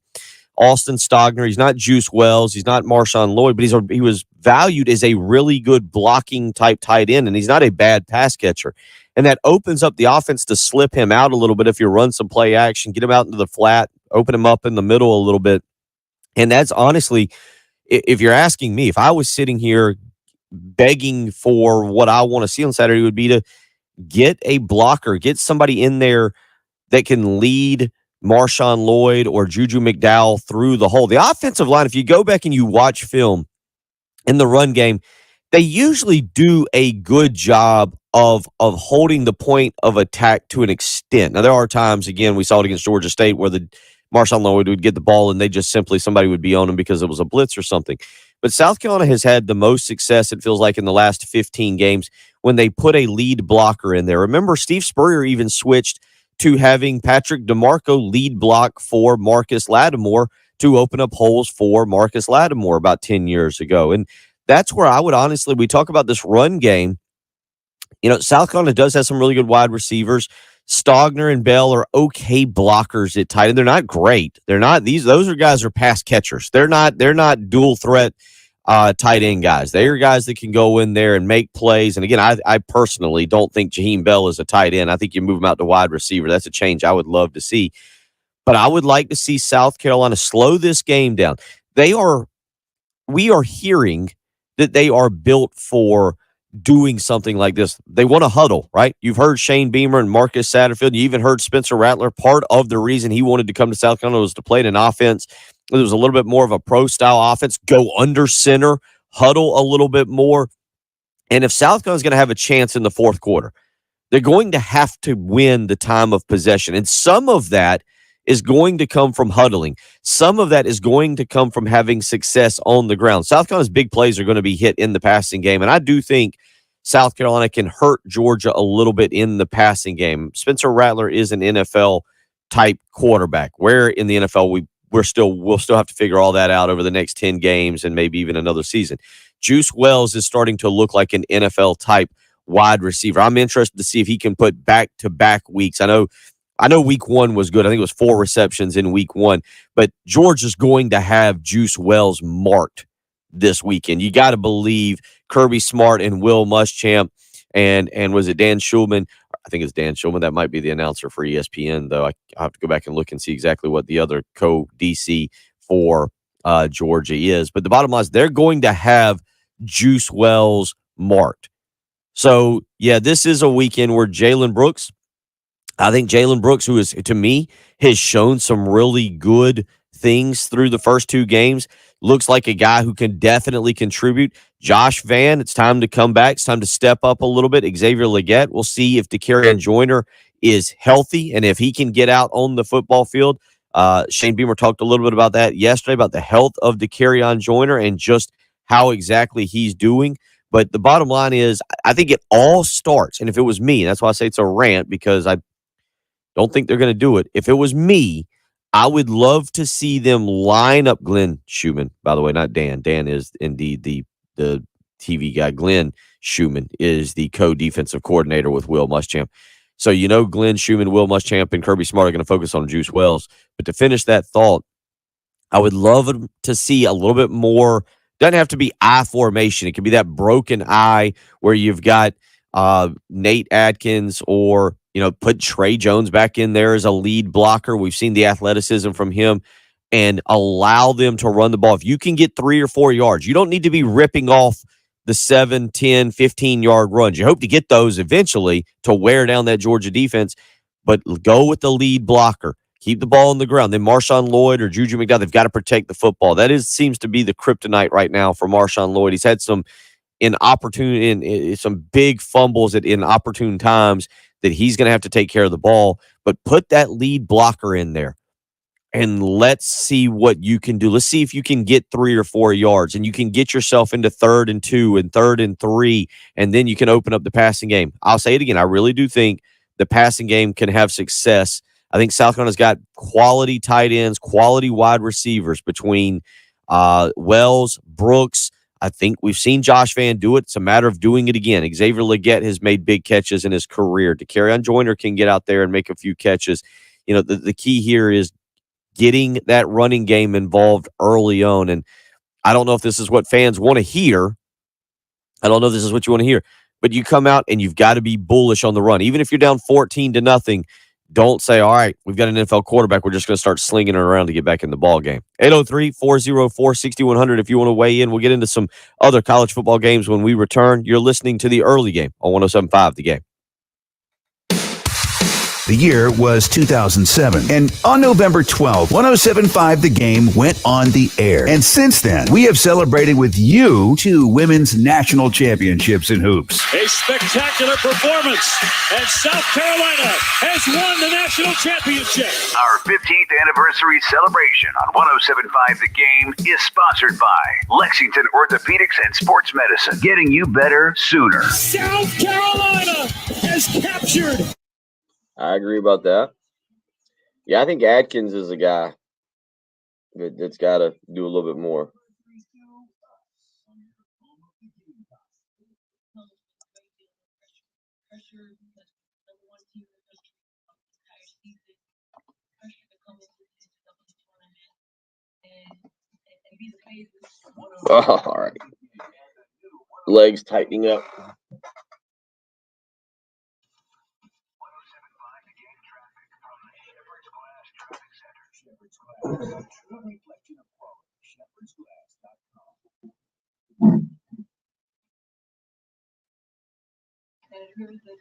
Austin Stogner, he's not Juice Wells, he's not Marshawn Lloyd, but he was valued as a really good blocking type tight end, and he's not a bad pass catcher. And that opens up the offense to slip him out a little bit if you run some play action, get him out into the flat, open him up in the middle a little bit. And that's honestly, if you're asking me, if I was sitting here begging for what I want to see on Saturday, would be to get a blocker, get somebody in there that can lead Marshawn Lloyd or Juju McDowell through the hole. The offensive line, if you go back and you watch film in the run game, they usually do a good job of holding the point of attack to an extent. Now, there are times, again, we saw it against Georgia State where the Marshawn Lloyd would get the ball and they just simply, somebody would be on him because it was a blitz or something. But South Carolina has had the most success, it feels like, in the last 15 games when they put a lead blocker in there. Remember, Steve Spurrier even switched to having Patrick DeMarco lead block for Marcus Lattimore to open up holes for Marcus Lattimore about 10 years ago. And that's where I would honestly, we talk about this run game. South Carolina does have some really good wide receivers. Stogner and Bell are okay blockers at tight end. They're not great. They're not those are guys who are pass catchers. They're not dual threat tight end guys. They are guys that can go in there and make plays. And again, I personally don't think Jaheim Bell is a tight end. I think you move him out to wide receiver. That's a change I would love to see. But I would like to see South Carolina slow this game down. We are hearing that they are built for doing something like this. They want to huddle, right? You've heard Shane Beamer and Marcus Satterfield. You even heard Spencer Rattler. Part of the reason he wanted to come to South Carolina was to play in an offense. It was a little bit more of a pro-style offense. Go under center, huddle a little bit more. And if South Carolina is going to have a chance in the fourth quarter, they're going to have to win the time of possession. And some of that is going to come from huddling. Some of that is going to come from having success on the ground. South Carolina's big plays are going to be hit in the passing game, and I do think South Carolina can hurt Georgia a little bit in the passing game. Spencer Rattler is an NFL-type quarterback. Where in the NFL we'll still have to figure all that out over the next 10 games and maybe even another season. Juice Wells is starting to look like an NFL-type wide receiver. I'm interested to see if he can put back-to-back weeks. I know week one was good. I think it was 4 receptions in week one. But Georgia's going to have Juice Wells marked this weekend. You got to believe Kirby Smart and Will Muschamp. And was it Dan Schulman? I think it's Dan Schulman. That might be the announcer for ESPN, though. I'll have to go back and look and see exactly what the other co-DC for Georgia is. But the bottom line is they're going to have Juice Wells marked. So, yeah, this is a weekend where I think Jalen Brooks, who is, to me, has shown some really good things through the first two games, looks like a guy who can definitely contribute. Josh Vann, it's time to come back. It's time to step up a little bit. Xavier Legette, we'll see if DeCarrion Joyner is healthy and if he can get out on the football field. Shane Beamer talked a little bit about that yesterday, about the health of DeCarrion Joyner and just how exactly he's doing. But the bottom line is, I think it all starts, and if it was me, that's why I say it's a rant, because I don't think they're going to do it. If it was me, I would love to see them line up Glenn Schumann, by the way, not Dan. Dan is indeed the TV guy. Glenn Schumann is the co-defensive coordinator with Will Muschamp. So, Glenn Schumann, Will Muschamp, and Kirby Smart are going to focus on Juice Wells. But to finish that thought, I would love to see a little bit more. Doesn't have to be I formation. It could be that broken I where you've got Nate Adkins, or put Trey Jones back in there as a lead blocker. We've seen the athleticism from him, and allow them to run the ball. If you can get 3 or 4 yards, you don't need to be ripping off the 7, 10, 15-yard runs. You hope to get those eventually to wear down that Georgia defense, but go with the lead blocker. Keep the ball on the ground. Then Marshawn Lloyd or Juju McDowell, they've got to protect the football. That seems to be the kryptonite right now for Marshawn Lloyd. He's had some some big fumbles at inopportune times that he's going to have to take care of the ball. But put that lead blocker in there, and let's see what you can do. Let's see if you can get 3 or 4 yards, and you can get yourself into 3rd and 2 and 3rd and 3, and then you can open up the passing game. I'll say it again. I really do think the passing game can have success. I think South Carolina's got quality tight ends, quality wide receivers between Wells, Brooks. I think we've seen Josh Vann do it. It's a matter of doing it again. Xavier Legette has made big catches in his career. DeCarrion Joyner can get out there and make a few catches. The key here is getting that running game involved early on. And I don't know if this is what fans want to hear. I don't know if this is what you want to hear. But you come out and you've got to be bullish on the run. Even if you're down 14-0, don't say, all right, we've got an NFL quarterback, we're just going to start slinging it around to get back in the ball game. 803-404-6100 if you want to weigh in. We'll get into some other college football games when we return. You're listening to the early game on 107.5 The Game. The year was 2007. And on November 12, 107.5 The Game went on the air. And since then, we have celebrated with you 2 women's national championships in hoops. A spectacular performance, and South Carolina has won the national championship. Our 15th anniversary celebration on 107.5 The Game is sponsored by Lexington Orthopedics and Sports Medicine, getting you better sooner. South Carolina has captured. I agree about that. Yeah, I think Adkins is a guy that's got to do a little bit more. Oh, all right. Legs tightening up.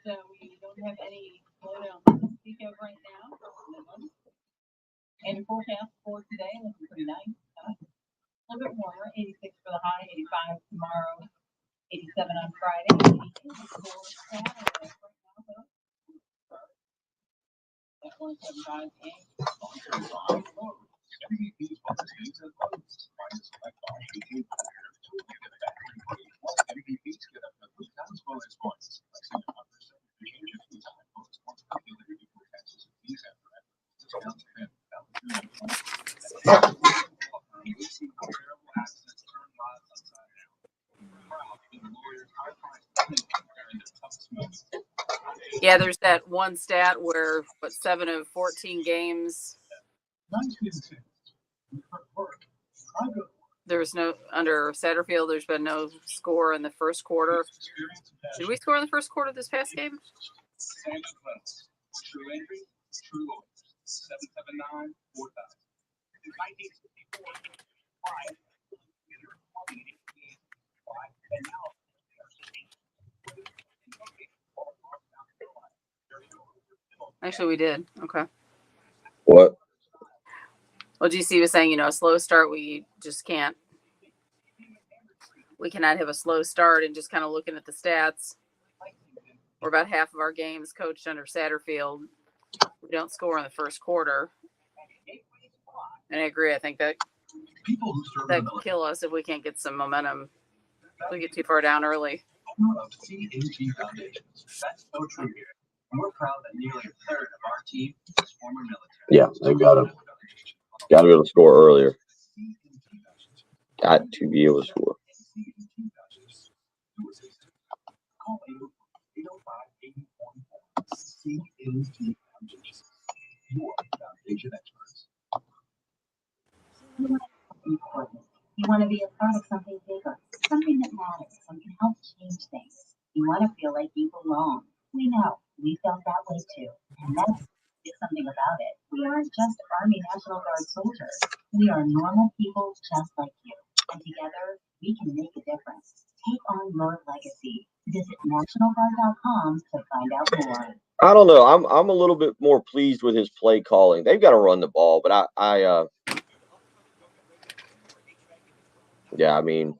That we don't have any blowdown to speak of right now. And your forecast for today looking pretty nice. A little bit warmer, 86 for the high, 85 tomorrow, 87 on Friday. 88 for Saturday. That 175 game. Yeah, there's that one stat where 7 of 14 games there was no under Satterfield. There's been no score in the first quarter. Did we score in the first quarter of this past game? Actually, we did. Okay. What? Well, GC was saying, a slow start. We just can't. We cannot have a slow start, and just kind of looking at the stats. We're about half of our games coached under Satterfield. We don't score in the first quarter. And I agree. I think that could kill us if we can't get some momentum. If we get too far down early. We're proud that nearly a third of our team is former military. Yeah, they got to be able to score earlier. Got to be able to score. You want to be a part of something bigger, something that matters, something that helps change things. You want to feel like you belong. We know. We felt that way too. And that's something about it. We aren't just Army National Guard soldiers. We are normal people just like you. And together, we can make a difference. Take on your legacy. Visit nationalguard.com to find out more. I don't know. I'm a little bit more pleased with his play calling. They've got to run the ball, but yeah, I mean,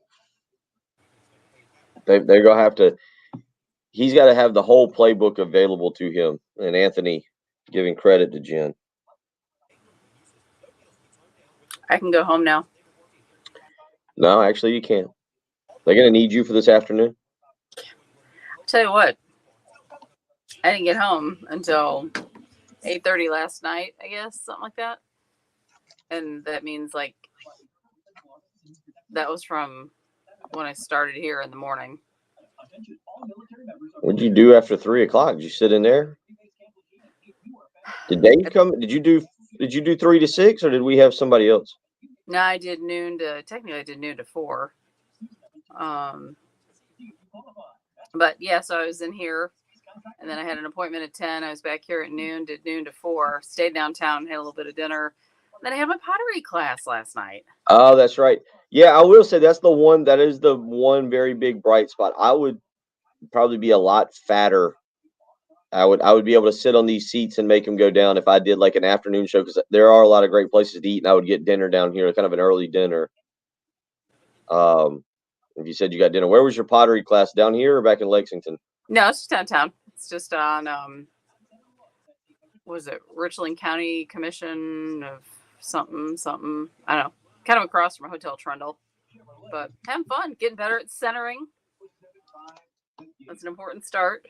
they're going to have to. He's got to have the whole playbook available to him. And Anthony giving credit to Jen. I can go home now. No, actually, you can't. They're going to need you for this afternoon. I'll tell you what. I didn't get home until 8:30 last night, I guess, something like that. And that means that was from when I started here in the morning. What did you do after 3 o'clock? Did you sit in there? Did Dave come? Did you do 3 to 6, or did we have somebody else? No, I did noon to 4. But yeah, so I was in here, and then I had an appointment at 10. I was back here at noon, did noon to 4, stayed downtown, had a little bit of dinner. Then I had my pottery class last night. Oh, that's right. Yeah, I will say that is the one very big bright spot. I would probably be a lot fatter. I would be able to sit on these seats and make them go down if I did like an afternoon show, because there are a lot of great places to eat, and I would get dinner down here, kind of an early dinner. If you said you got dinner, where was your pottery class, down here or back in Lexington? No, it's just downtown. It's just on what was it, Richland County Commission of something. I don't know. Kind of across from Hotel Trundle. But having fun, getting better at centering. That's an important start.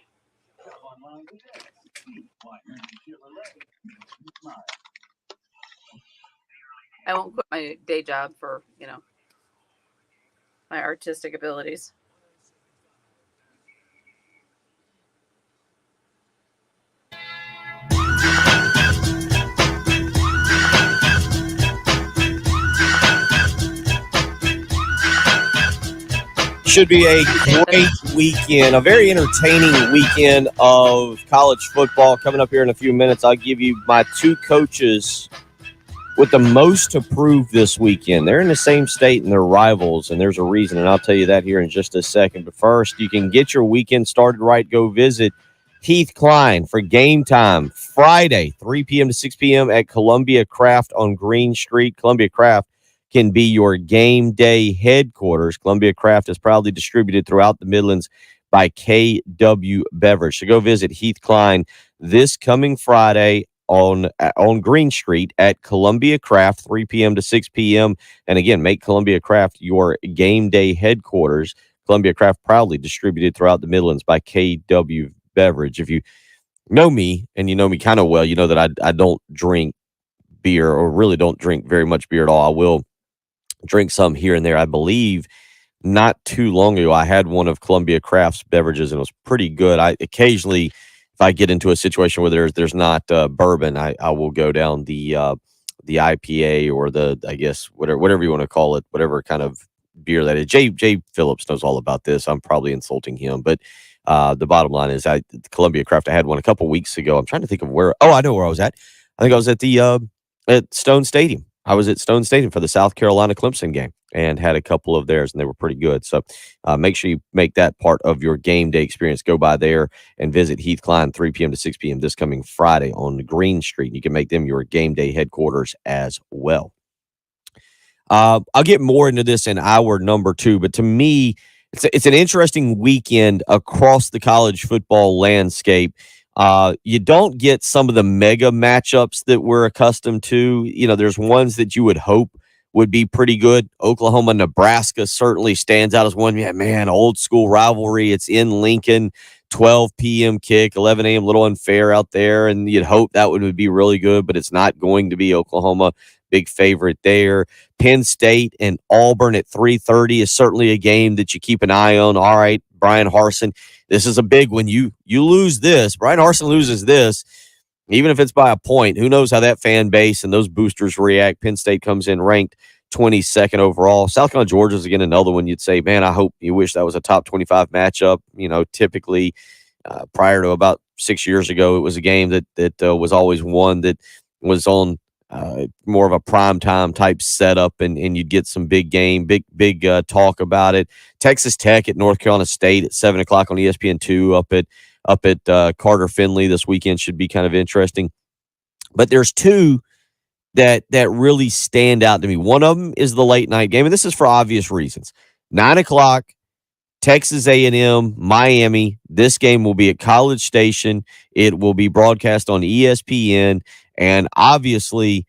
I won't quit my day job for, my artistic abilities. Should be a great weekend, a very entertaining weekend of college football coming up here in a few minutes. I'll give you my two coaches with the most to prove this weekend. They're in the same state and they're rivals, and there's a reason, and I'll tell you that here in just a second. But first, you can get your weekend started right. Go visit Heath Klein for game time Friday, 3 p.m. to 6 p.m. at Columbia Craft on Green Street. Columbia Craft can be your game day headquarters. Columbia Craft is proudly distributed throughout the Midlands by KW Beverage. So go visit Heath Klein this coming Friday on Green Street at Columbia Craft, 3 p.m. to 6 p.m. And again, make Columbia Craft your game day headquarters. Columbia Craft proudly distributed throughout the Midlands by KW Beverage. If you know me, and you know me kind of well, you know that I don't drink beer, or really don't drink very much beer at all. I will drink some here and there. I believe not too long ago, I had one of Columbia Craft's beverages, and it was pretty good. I occasionally, if I get into a situation where there's not bourbon, I will go down the IPA or I guess whatever you want to call it, whatever kind of beer that is. Jay Phillips knows all about this. I'm probably insulting him, but the bottom line is Columbia Craft. I had one a couple weeks ago. I'm trying to think of where. Oh, I know where I was at. I think I was at at Stone Stadium. I was at Stone Stadium for the South Carolina Clemson game and had a couple of theirs, and they were pretty good. So make sure you make that part of your game day experience. Go by there and visit Heath Klein 3 p.m. to 6 p.m. this coming Friday on Green Street. You can make them your game day headquarters as well. I'll get more into this in hour number 2, but to me, it's an interesting weekend across the college football landscape. You don't get some of the mega matchups that we're accustomed to. There's ones that you would hope would be pretty good. Oklahoma, Nebraska certainly stands out as one. Yeah, man, old school rivalry. It's in Lincoln, 12 p.m. kick, 11 a.m. Little unfair out there, and you'd hope that would be really good, but it's not going to be. Oklahoma, big favorite there. Penn State and Auburn at 3:30 is certainly a game that you keep an eye on. All right, Brian Harsin, this is a big one. You lose this. Brian Harsin loses this, even if it's by a point. Who knows how that fan base and those boosters react. Penn State comes in ranked 22nd overall. South Carolina, Georgia is again another one you'd say, man, I hope you wish that was a top 25 matchup. Typically prior to about 6 years ago, it was a game that was always one that was on more of a primetime type setup, and you'd get some big game, big talk about it. Texas Tech at North Carolina State at 7:00 on ESPN2 up at Carter Finley this weekend should be kind of interesting. But there's two that really stand out to me. One of them is the late night game, and this is for obvious reasons. 9:00, Texas A&M, Miami. This game will be at College Station. It will be broadcast on ESPN. And obviously,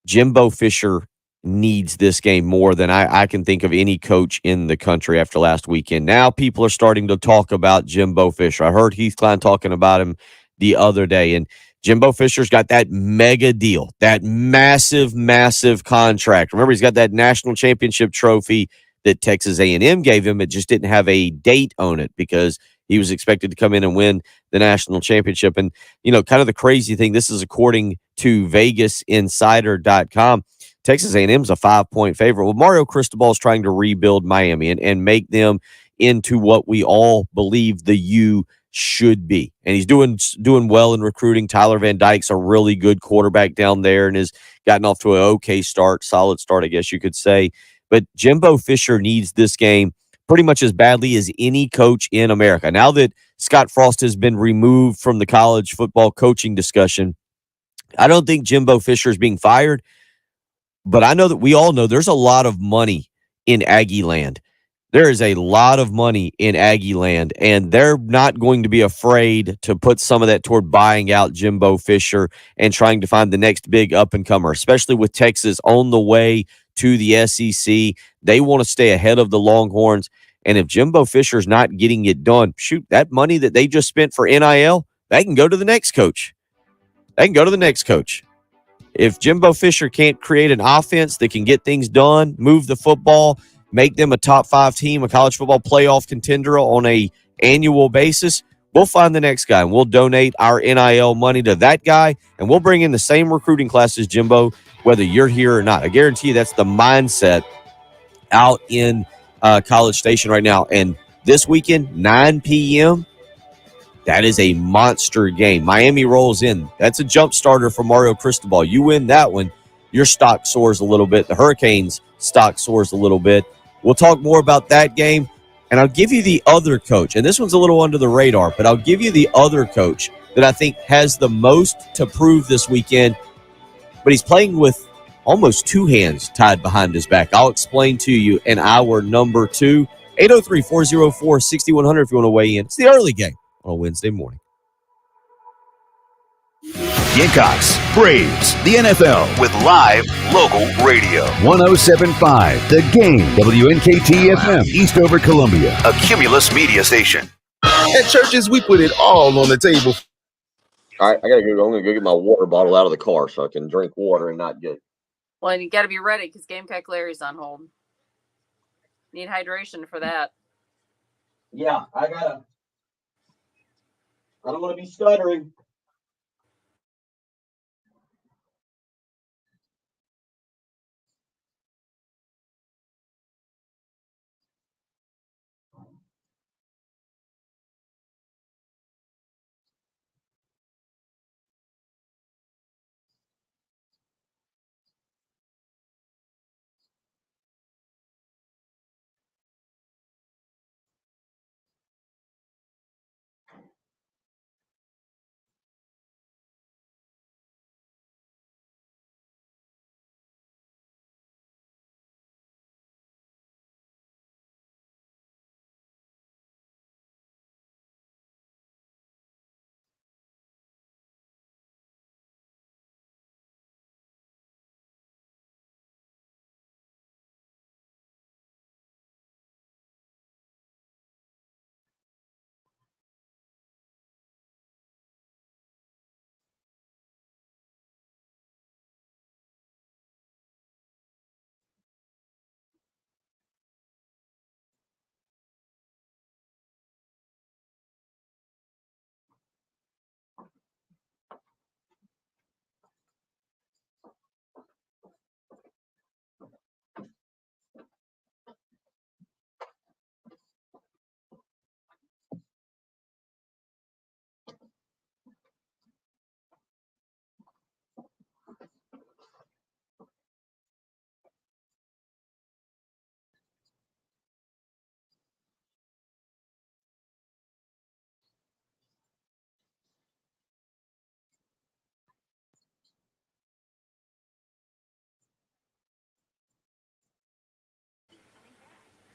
Jimbo Fisher needs this game more than I can think of any coach in the country after last weekend. Now people are starting to talk about Jimbo Fisher. I heard Heath Klein talking about him the other day, and Jimbo Fisher's got that mega deal, that massive, massive contract. Remember, he's got that national championship trophy that Texas A&M gave him. It just didn't have a date on it because he was expected to come in and win the national championship. And, kind of the crazy thing, this is according to VegasInsider.com. Texas A&M's a 5-point favorite. Well, Mario Cristobal is trying to rebuild Miami and make them into what we all believe the U should be. And he's doing well in recruiting. Tyler Van Dyke's a really good quarterback down there and has gotten off to an okay start, solid start, I guess you could say. But Jimbo Fisher needs this game pretty much as badly as any coach in America. Now that Scott Frost has been removed from the college football coaching discussion, I don't think Jimbo Fisher is being fired, but I know that we all know there's a lot of money in Aggie land. There is a lot of money in Aggie land, and they're not going to be afraid to put some of that toward buying out Jimbo Fisher and trying to find the next big up-and-comer, especially with Texas on the way to the SEC. They want to stay ahead of the Longhorns. And if Jimbo Fisher's not getting it done, shoot, that money that they just spent for NIL, that can go to the next coach. If Jimbo Fisher can't create an offense that can get things done, move the football, make them a top 5 team, a college football playoff contender on a annual basis, we'll find the next guy and we'll donate our NIL money to that guy, and we'll bring in the same recruiting class as Jimbo, whether you're here or not. I guarantee you that's the mindset out in College Station right now. And this weekend, 9 p.m., that is a monster game. Miami rolls in. That's a jump starter for Mario Cristobal. You win that one, your stock soars a little bit. The Hurricanes' stock soars a little bit. We'll talk more about that game, and I'll give you the other coach. And this one's a little under the radar, but I'll give you the other coach that I think has the most to prove this weekend, but he's playing with almost 2 hands tied behind his back. I'll explain to you in hour number 2. 803-404-6100 if you want to weigh in. It's the early game on a Wednesday morning. Gamecocks, Braves, the NFL with live local radio. 107.5 The Game, WNKT FM, Eastover, Columbia, a Cumulus media station. At churches, we put it all on the table. All right, I'm gonna go get my water bottle out of the car so I can drink water and not get. Well, and you got to be ready because Gamecock Larry's on hold. Need hydration for that. Yeah, I don't want to be stuttering.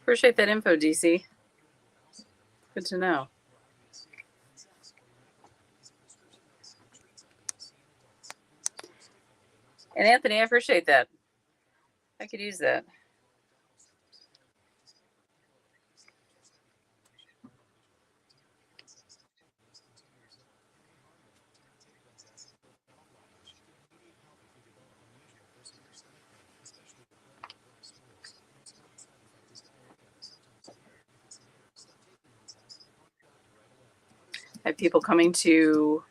Appreciate that info, DC. Good to know. And Anthony, I appreciate that. I could use that. I have people coming to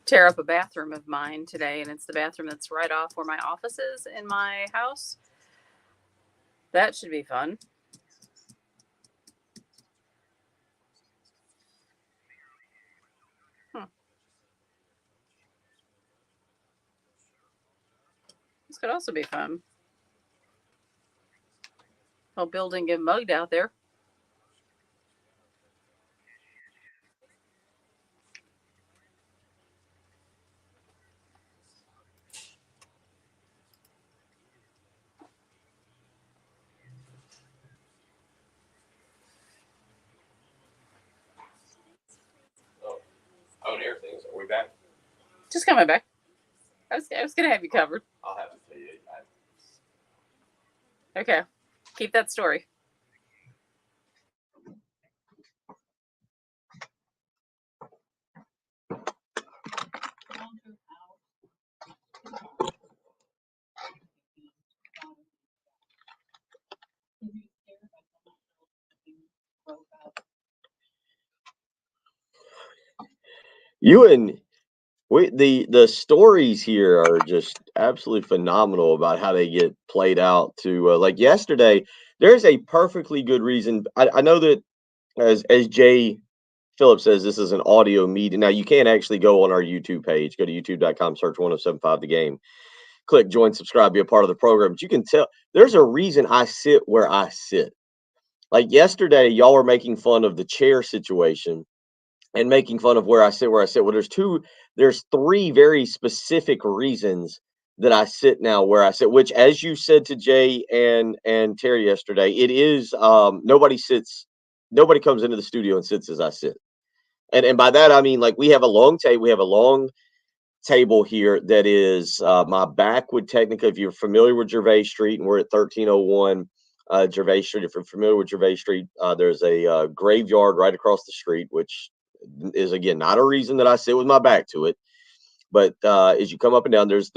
tear up a bathroom of mine today, and it's the bathroom that's right off where my office is in my house. That should be fun. This could also be fun. Whole building get mugged out there. On air things. Are we back? Just coming back. I was gonna have you covered. I'll have to tell you. Okay. Keep that story. The stories here are just absolutely phenomenal about how they get played out. To like yesterday, there's a perfectly good reason. I know that as Jay Phillips says, this is an audio meeting. Now you can't actually go on our YouTube page. Go to youtube.com, search 1075 The Game, click join, subscribe, be a part of the program. But you can tell there's a reason I sit where I sit. Like yesterday, y'all were making fun of the chair situation and making fun of where I sit. Well, there's three very specific reasons that I sit now where I sit, which, as you said to Jay and Terry yesterday, it is nobody comes into the studio and sits as I sit. And by that I mean, like, we have a long table here that is my back would technically, if you're familiar with Gervais Street, and we're at 1301 Gervais Street. If you're familiar with Gervais Street, there's a graveyard right across the street, which is, again, not a reason that I sit with my back to it. But as you come up and down, there's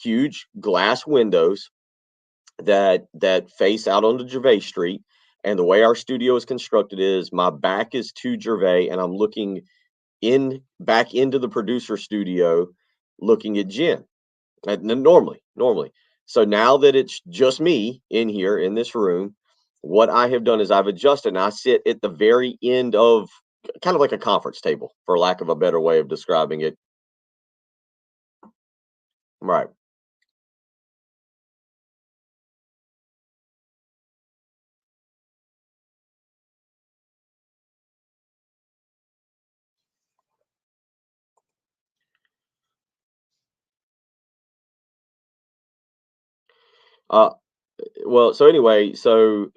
huge glass windows that face out onto Gervais Street. And the way our studio is constructed is my back is to Gervais, and I'm looking back into the producer studio, looking at Jen. And normally. So now that it's just me in here in this room, what I have done is I've adjusted, and I sit at the very end of kind of like a conference table, for lack of a better way of describing it. Right. Well, so anyway, to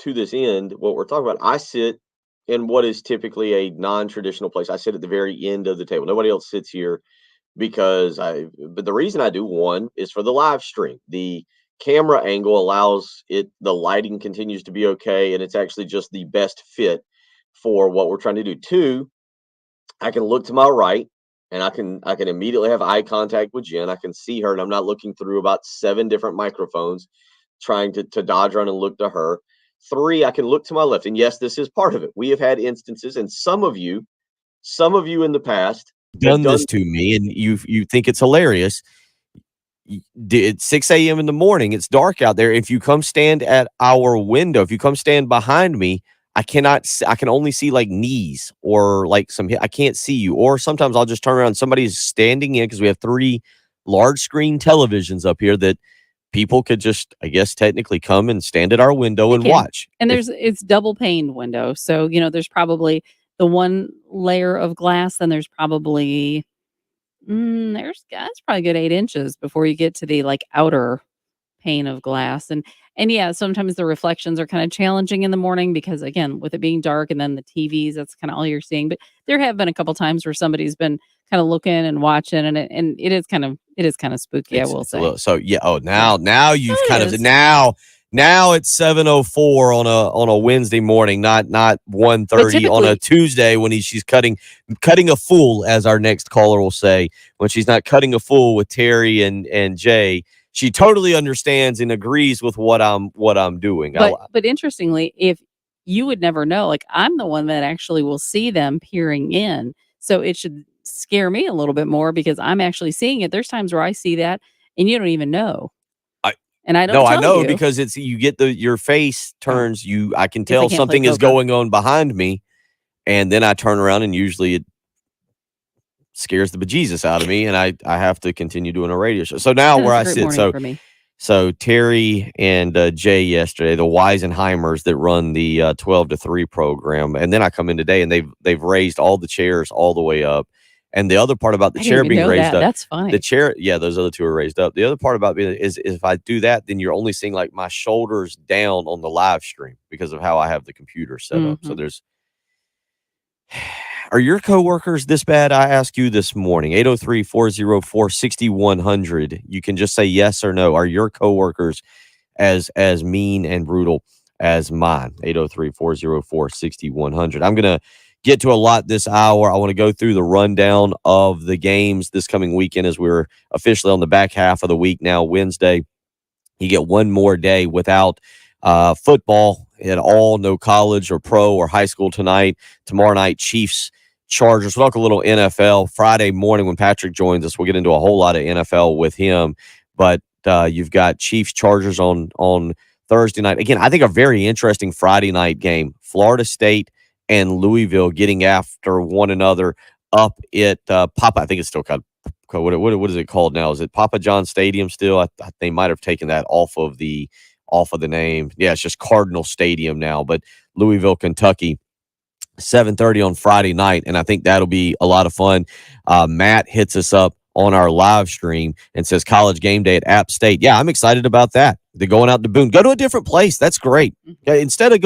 this end, what we're talking about, I sit in what is typically a non-traditional place. I sit at the very end of the table. Nobody else sits here but the reason I do, one, is for the live stream. The camera angle allows the lighting continues to be okay, and it's actually just the best fit for what we're trying to do. Two, I can look to my right, and I can immediately have eye contact with Jen. I can see her, and I'm not looking through about 7 different microphones trying to dodge around and look to her. Three, I can look to my left, and yes, this is part of it. We have had instances, and some of you in the past done this to me, and you think it's hilarious. It's 6 a.m. in the morning. It's dark out there. If you come stand at our window, if you come stand behind me, I can only see like knees or like I can't see you. Or sometimes I'll just turn around. Somebody's standing in, because we have 3 large screen televisions up here that people could just, I guess, technically come and stand at our window and watch. And it's double paned window. So, there's probably the one layer of glass, and there's probably that's probably a good 8 inches before you get to the like outer pane of glass. And And yeah, sometimes the reflections are kind of challenging in the morning because again, with it being dark and then the TVs, that's kind of all you're seeing. But there have been a couple times where somebody's been kind of looking and watching, and it is kind of spooky. I will It's a say. little, so yeah. Oh, now you've It kind is. of now it's 7:04 on a Wednesday morning, not 1:30 on a Tuesday when she's cutting a fool, as our next caller will say, when she's not cutting a fool with Terry and Jay. She totally understands and agrees with what I'm doing. But interestingly, if you would never know, like I'm the one that actually will see them peering in. So it should scare me a little bit more because I'm actually seeing it. There's times where I see that and you don't even know. And I don't I tell know you. because you get your face turns. I can Guess I tell can't play something is poker. going on behind me, and then I turn around and usually it scares the bejesus out of me, and I have to continue doing a radio show. So now Yeah, where I that's a great sit, morning for me. so Terry and Jay yesterday, the Weisenheimers that run the 12 to 3 program, and then I come in today and they've raised all the chairs all the way up. And the other part about the I didn't chair even being know raised that. up, That's funny. the chair, yeah, those other two are raised up. The other part about being is if I do that, then you're only seeing like my shoulders down on the live stream because of how I have the computer set up. So are your coworkers this bad? I ask you this morning, 803-404-6100. You can just say yes or no. Are your coworkers as mean and brutal as mine? 803-404-6100. I'm going to get to a lot this hour. I want to go through the rundown of the games this coming weekend as we're officially on the back half of the week now. Wednesday, you get one more day without football at all. No college or pro or high school tonight. Tomorrow night, Chiefs, Chargers. We'll talk a little NFL. Friday morning when Patrick joins us, we'll get into a whole lot of NFL with him. But you've got Chiefs, Chargers on Thursday night. Again, I think a very interesting Friday night game. Florida State and Louisville getting after one another up at Papa. I think it's still called. What is it called now? Is it Papa John Stadium still? They might have taken that off of the name. Yeah, it's just Cardinal Stadium now. But Louisville, Kentucky, 7:30 on Friday night, and I think that'll be a lot of fun. Matt hits us up on our live stream and says College Game Day at App State. Yeah, I'm excited about that. They're going out to Boone. Go to a different place. That's great. Instead of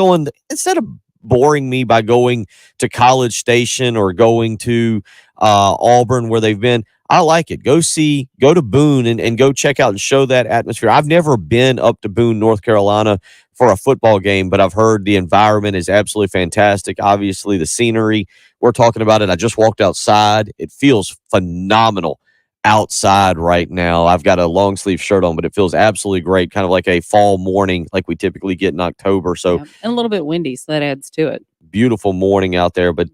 boring me by going to College Station or going to Auburn where they've been, I like it. Go to Boone and go check out and show that atmosphere. I've never been up to Boone, North Carolina for a football game, but I've heard the environment is absolutely fantastic. Obviously, the scenery, we're talking about it. I just walked outside. It feels phenomenal outside right now. I've got a long sleeve shirt on, but it feels absolutely great, kind of like a fall morning like we typically get in October. So and a little bit windy, so that adds to it. Beautiful morning out there, but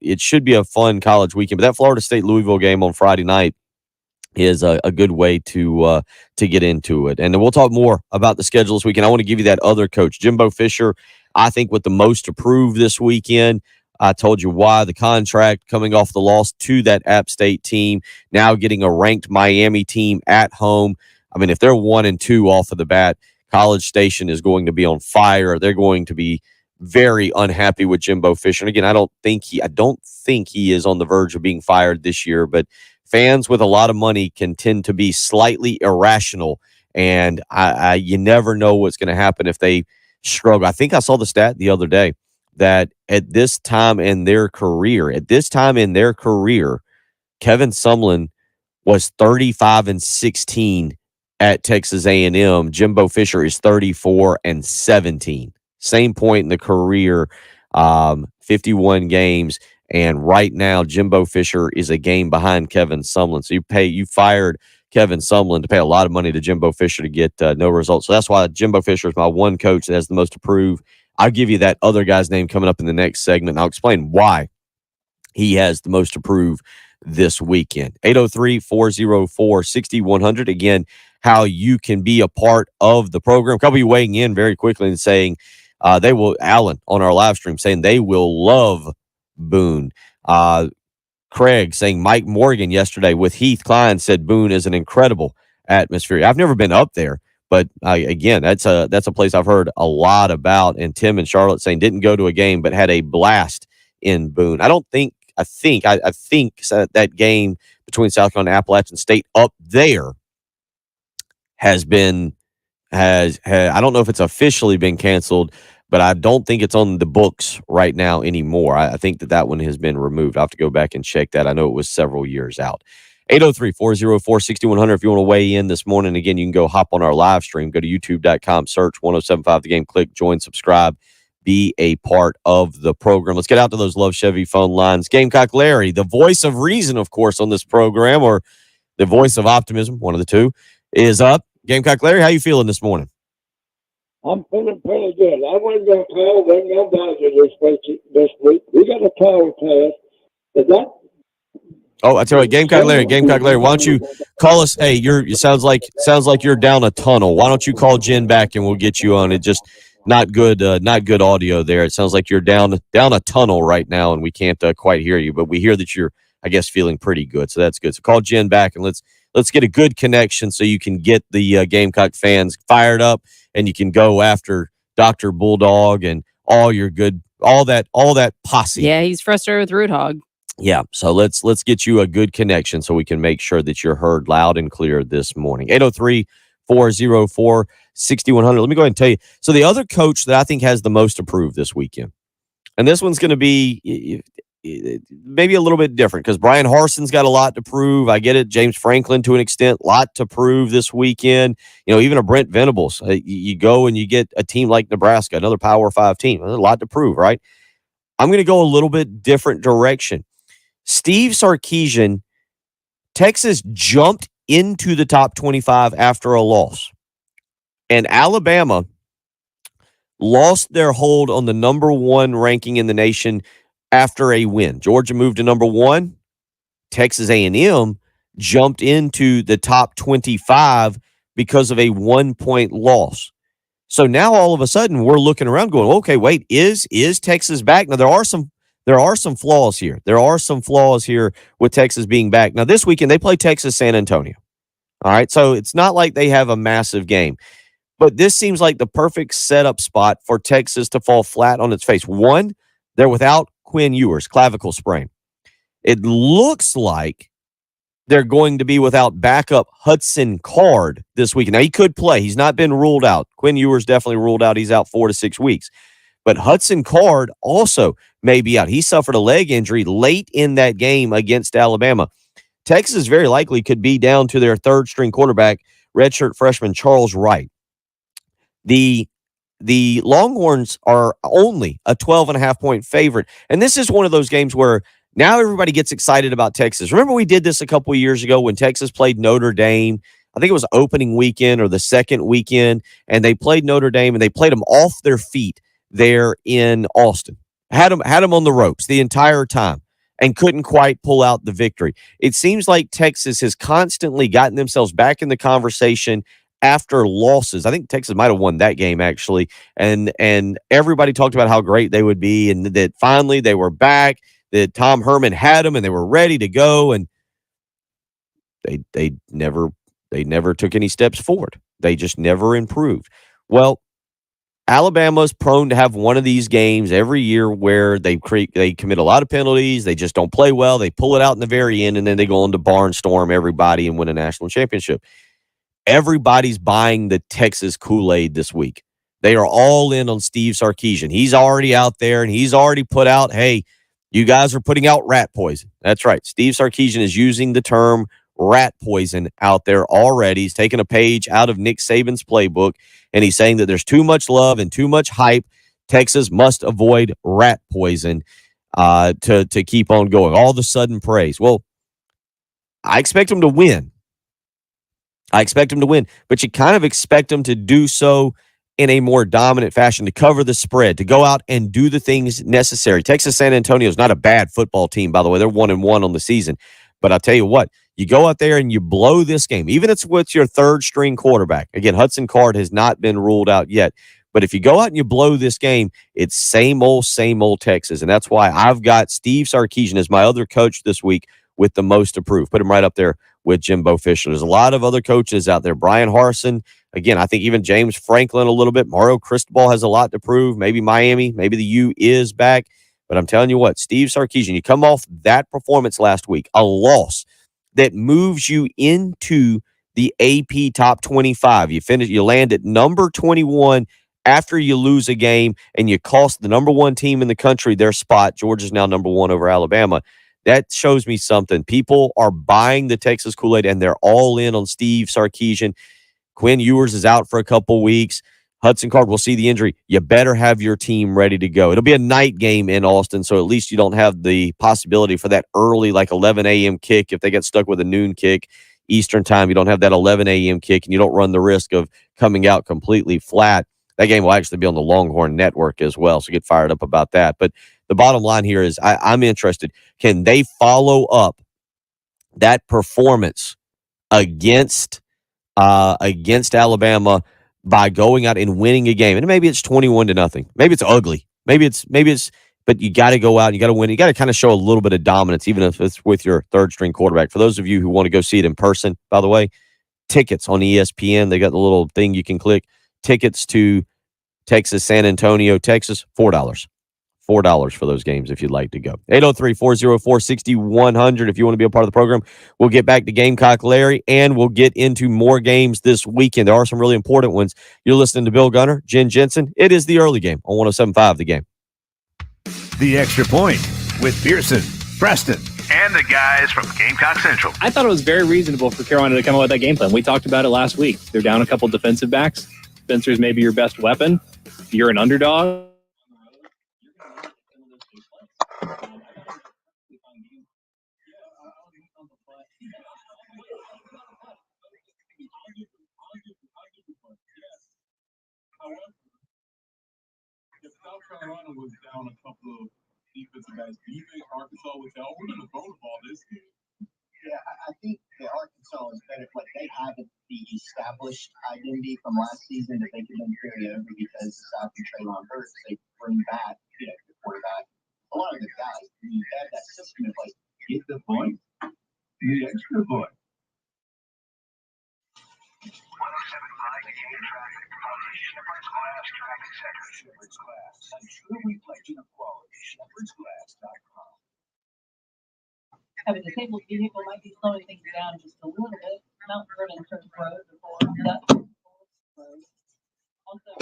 it should be a fun college weekend. But that Florida State Louisville game on Friday night is a good way to get into it. And then we'll talk more about the schedule this weekend. I want to give you that other coach, Jimbo Fisher, I think with the most to prove this weekend. I told you why. The contract coming off the loss to that App State team, now getting a ranked Miami team at home. I mean, if they're 1-2 off of the bat, College Station is going to be on fire. They're going to be very unhappy with Jimbo Fisher. And again, I don't think he is on the verge of being fired this year, but fans with a lot of money can tend to be slightly irrational, and you never know what's going to happen if they struggle. I think I saw the stat the other day that at this time in their career, Kevin Sumlin was 35-16 at Texas A&M. Jimbo Fisher is 34-17. Same point in the career, 51 games. And right now, Jimbo Fisher is a game behind Kevin Sumlin. So you fired Kevin Sumlin to pay a lot of money to Jimbo Fisher to get no results. So that's why Jimbo Fisher is my one coach that has the most to prove. I'll give you that other guy's name coming up in the next segment, and I'll explain why he has the most to prove this weekend. 803-404-6100. Again, how you can be a part of the program. A couple of you weighing in very quickly and saying Alan on our live stream saying they will love Boone. Craig saying Mike Morgan yesterday with Heath Klein said Boone is an incredible atmosphere. I've never been up there, but again, that's a place I've heard a lot about. And Tim and Charlotte saying didn't go to a game but had a blast in Boone. I think that game between South Carolina and Appalachian State up there has been I don't know if it's officially been canceled, but I don't think it's on the books right now anymore. I think that one has been removed. I'll have to go back and check that. I know it was several years out. 803-404-6100 if you want to weigh in this morning. Again, you can go hop on our live stream. Go to youtube.com, search 1075 The Game, click join, subscribe, be a part of the program. Let's get out to those Love Chevy phone lines. Gamecock Larry, the voice of reason, of course, on this program, or the voice of optimism, one of the two, is up. Gamecock Larry, how you feeling this morning? I'm feeling pretty good. I wasn't going to call, wasn't going to bother this week. We got a power class. Is that? Oh, I tell you what, Gamecock Larry, why don't you call us? Hey, it sounds like you're down a tunnel. Why don't you call Jen back and we'll get you on? It just not good audio there. It sounds like you're down a tunnel right now and we can't quite hear you, but we hear that you're, I guess, feeling pretty good. So that's good. So call Jen back and let's get a good connection so you can get the Gamecock fans fired up and you can go after Dr. Bulldog and all that posse. Yeah, he's frustrated with Root Hog. Yeah, so let's get you a good connection so we can make sure that you're heard loud and clear this morning. 803-404-6100. Let me go ahead and tell you. So the other coach that I think has the most approved this weekend, and this one's going to be maybe a little bit different because Brian Harson's got a lot to prove. I get it. James Franklin, to an extent, a lot to prove this weekend. Even a Brent Venables. You go and you get a team like Nebraska, another Power 5 team. There's a lot to prove, right? I'm going to go a little bit different direction. Steve Sarkisian, Texas jumped into the top 25 after a loss. And Alabama lost their hold on the number one ranking in the nation after a win. Georgia moved to number one. Texas A&M jumped into the top 25 because of a 1-point loss. So now all of a sudden we're looking around going, okay, wait, is Texas back? Now there are some flaws here. There are some flaws here with Texas being back. Now this weekend they play Texas San Antonio. All right, so it's not like they have a massive game. But this seems like the perfect setup spot for Texas to fall flat on its face. One, they're without Quinn Ewers, clavicle sprain. It looks like they're going to be without backup Hudson Card this weekend. Now, he could play. He's not been ruled out. Quinn Ewers definitely ruled out. He's out 4 to 6 weeks. But Hudson Card also may be out. He suffered a leg injury late in that game against Alabama. Texas very likely could be down to their third-string quarterback, redshirt freshman Charles Wright. The Longhorns are only a 12.5-point favorite. And this is one of those games where now everybody gets excited about Texas. Remember we did this a couple of years ago when Texas played Notre Dame. I think it was opening weekend or the second weekend, and they played Notre Dame, and they played them off their feet there in Austin. Had them on the ropes the entire time and couldn't quite pull out the victory. It seems like Texas has constantly gotten themselves back in the conversation after losses. I think Texas might have won that game, actually. And everybody talked about how great they would be and that finally they were back, that Tom Herman had them and they were ready to go. And they never took any steps forward. They just never improved. Well, Alabama's prone to have one of these games every year where they commit a lot of penalties. They just don't play well. They pull it out in the very end, and then they go on to barnstorm everybody and win a national championship. Everybody's buying the Texas Kool-Aid this week. They are all in on Steve Sarkisian. He's already out there, and he's already put out, hey, you guys are putting out rat poison. That's right. Steve Sarkisian is using the term rat poison out there already. He's taken a page out of Nick Saban's playbook, and he's saying that there's too much love and too much hype. Texas must avoid rat poison to keep on going. All of a sudden praise. Well, I expect him to win. But you kind of expect him to do so in a more dominant fashion, to cover the spread, to go out and do the things necessary. Texas San Antonio is not a bad football team, by the way. They're 1-1 on the season. But I'll tell you what, you go out there and you blow this game, even if it's with your third-string quarterback. Again, Hudson Card has not been ruled out yet. But if you go out and you blow this game, it's same old Texas. And that's why I've got Steve Sarkisian as my other coach this week with the most approved. Put him right up there with Jimbo Fisher. There's a lot of other coaches out there. Brian Harsin, again, I think even James Franklin a little bit. Mario Cristobal has a lot to prove. Maybe Miami, maybe the U is back. But I'm telling you what, Steve Sarkisian, you come off that performance last week, a loss that moves you into the AP top 25. You land at number 21 after you lose a game and you cost the number one team in the country their spot. Georgia's now number one over Alabama. That shows me something. People are buying the Texas Kool-Aid, and they're all in on Steve Sarkisian. Quinn Ewers is out for a couple weeks. Hudson Card will see the injury. You better have your team ready to go. It'll be a night game in Austin, so at least you don't have the possibility for that early, like 11 a.m. kick. If they get stuck with a noon kick Eastern time, you don't have that 11 a.m. kick, and you don't run the risk of coming out completely flat. That game will actually be on the Longhorn Network as well, so get fired up about that. But the bottom line here is I'm interested. Can they follow up that performance against Alabama by going out and winning a game? And maybe it's 21-0. Maybe it's ugly. Maybe it's, but you got to go out and you got to win. You got to kind of show a little bit of dominance, even if it's with your third string quarterback. For those of you who want to go see it in person, by the way, tickets on ESPN, they got the little thing you can click. Tickets to Texas, San Antonio, Texas, $4. $4 for those games if you'd like to go. 803-404-6100 if you want to be a part of the program. We'll get back to Gamecock Larry, and we'll get into more games this weekend. There are some really important ones. You're listening to Bill Gunner, Jen Jensen. It is the early game on 107.5 The Game. The Extra Point with Pearson, Preston, and the guys from Gamecock Central. I thought it was very reasonable for Carolina to come up with that game plan. We talked about it last week. They're down a couple defensive backs. Spencer's maybe your best weapon. You're an underdog. If South Carolina was down a couple of defensive backs, do you think Arkansas would tell we're going to throw the ball this game? Yeah, I think that Arkansas is better. Like they have the established identity from last season that they can then carry over because aside from Traylon Burks, they bring back, the quarterback. A lot of the guys, you have that system of like get the point, The Extra Point. 107.5 The Game traffic from the Shepherd's Glass Traffic Center. Shepherd's Glass, a true reflection of quality. ShepherdsGlass.com. Having a disabled vehicle might be slowing things down just a little bit. Mount Vernon Church Road before that road. Also,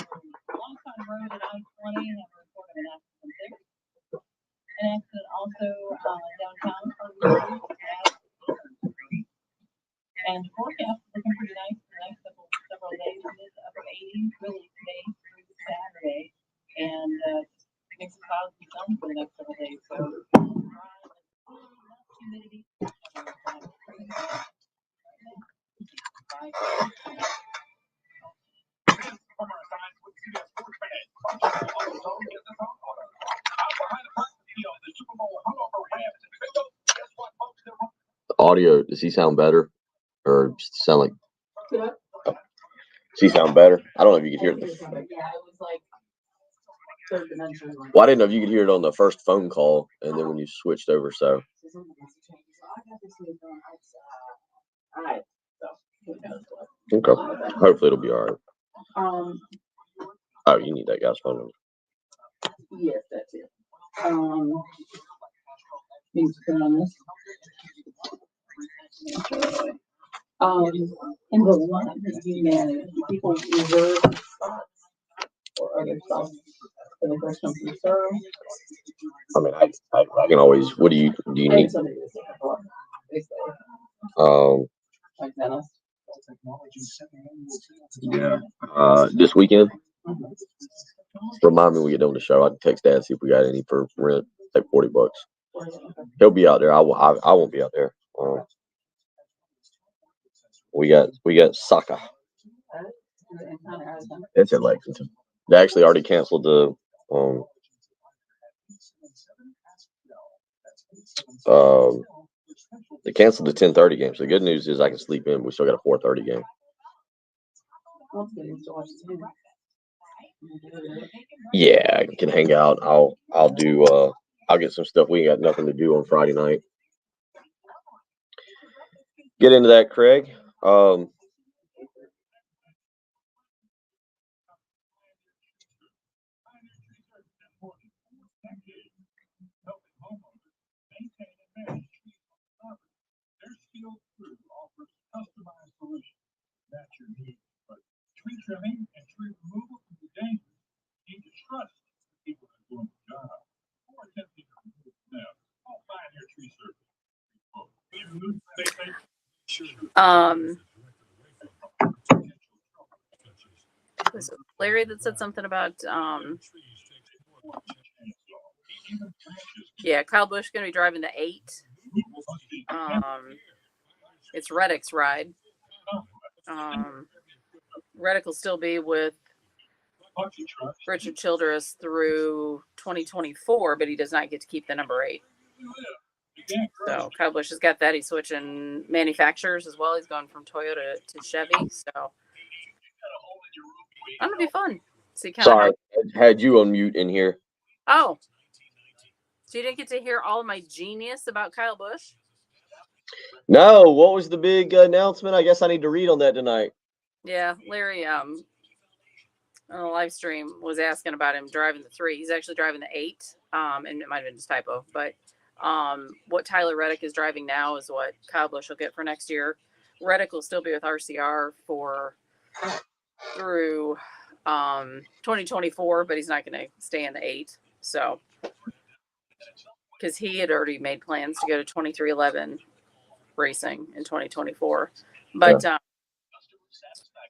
Longtime Road at I-20 have reported an accident there. An accident also downtown on Road at and forecast looking pretty nice for the next several days. It is upper 80s really today through Saturday, and mix of clouds and sun for the next several days. So humidity. Audio, does he sound better? Or sound like... Does he sound better? I don't know if you could hear it. Yeah, it was like third dimension. Well, I didn't know if you could hear it on the first phone call and then when you switched over, so... Alright. Okay. Hopefully it'll be all right. Oh, you need that guy's phone number. Yes, that's it. Needs to turn on this. In the one that you manage, people reserve spots or other spots for the first come first serve. I mean, I can always... What do you need? Like Dennis. Yeah. This weekend? Remind me when we get done the show. I can text Dad, see if we got any for rent. Like $40. He'll be out there. I won't be out there. We got soccer. It's in Lexington. They actually already canceled the they canceled the 10:30 game. So the good news is I can sleep in. We still got a 4:30 game. Yeah, I can hang out. I'll do I'll get some stuff. We ain't got nothing to do on Friday night. Get into that, Craig. trimming and tree removal can be dangerous. You need to trust the people that are doing the job. Before attempting to remove them, I'll find your tree surface. Was it Larry that said something about yeah, Kyle Busch going to be driving the 8. It's Reddick's ride. Reddick will still be with Richard Childress through 2024, but he does not get to keep the number 8. So Kyle Busch has got that. He's switching manufacturers as well. He's going from Toyota to Chevy. So that'll be fun. See, Sorry, I had you on mute in here. Oh, so you didn't get to hear all of my genius about Kyle Busch? No, what was the big announcement? I guess I need to read on that tonight. Yeah, Larry on the live stream was asking about him driving the 3. He's actually driving the 8. And it might have been just typo, but what Tyler Reddick is driving now is what Kyle Busch will get for next year. Reddick will still be with RCR through 2024, but he's not going to stay in the 8. So, because he had already made plans to go to 2311 racing in 2024. But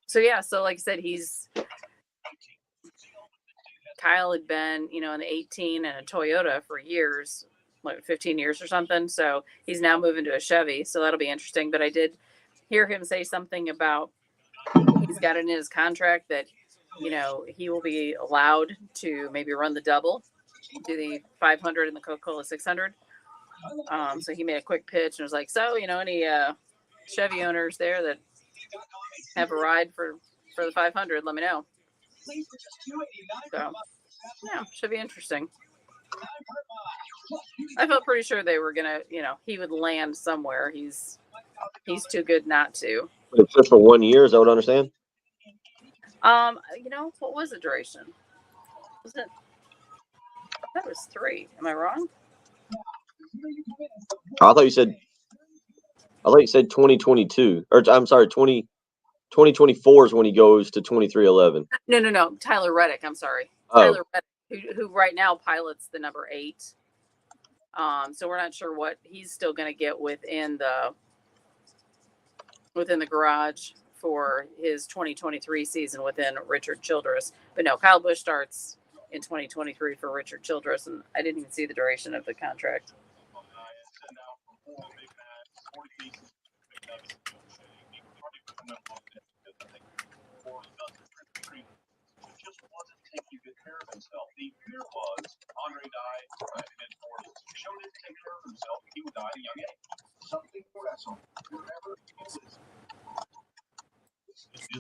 so like I said, Kyle had been, in the 18 and a Toyota for years, like 15 years or something. So he's now moving to a Chevy. So that'll be interesting. But I did hear him say something about he's got it in his contract that, he will be allowed to maybe run the double, do the 500 and the Coca-Cola 600. So he made a quick pitch and was like, so, any Chevy owners there that have a ride for the 500, let me know. So, yeah, should be interesting. I felt pretty sure they were gonna, he would land somewhere. He's too good not to. It's just for 1 year, is that what I understand? What was the duration? Was it? That was 3. Am I wrong? I thought you said 2022, or I'm sorry, 2024 is when he goes to 2311. No. Tyler Reddick. I'm sorry. Oh. Tyler Reddick, who right now pilots the number 8. So we're not sure what he's still going to get within the garage for his 2023 season within Richard Childress. But no, Kyle Busch starts in 2023 for Richard Childress, and I didn't even see the duration of the contract. Taking good care of himself. The fear was Andre died in mid-40s. Joe didn't take care of himself. He would die at a young age. Something to wrestle. Wherever it is.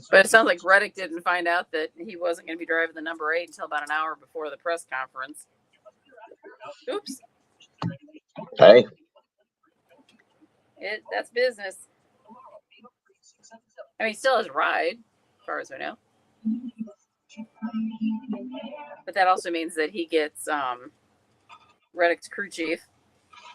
But it sounds like Reddick didn't find out that he wasn't going to be driving the number 8 until about an hour before the press conference. Oops. Hey. That's business. I mean, he still has a ride, as far as we know. But that also means that he gets Reddick's crew chief.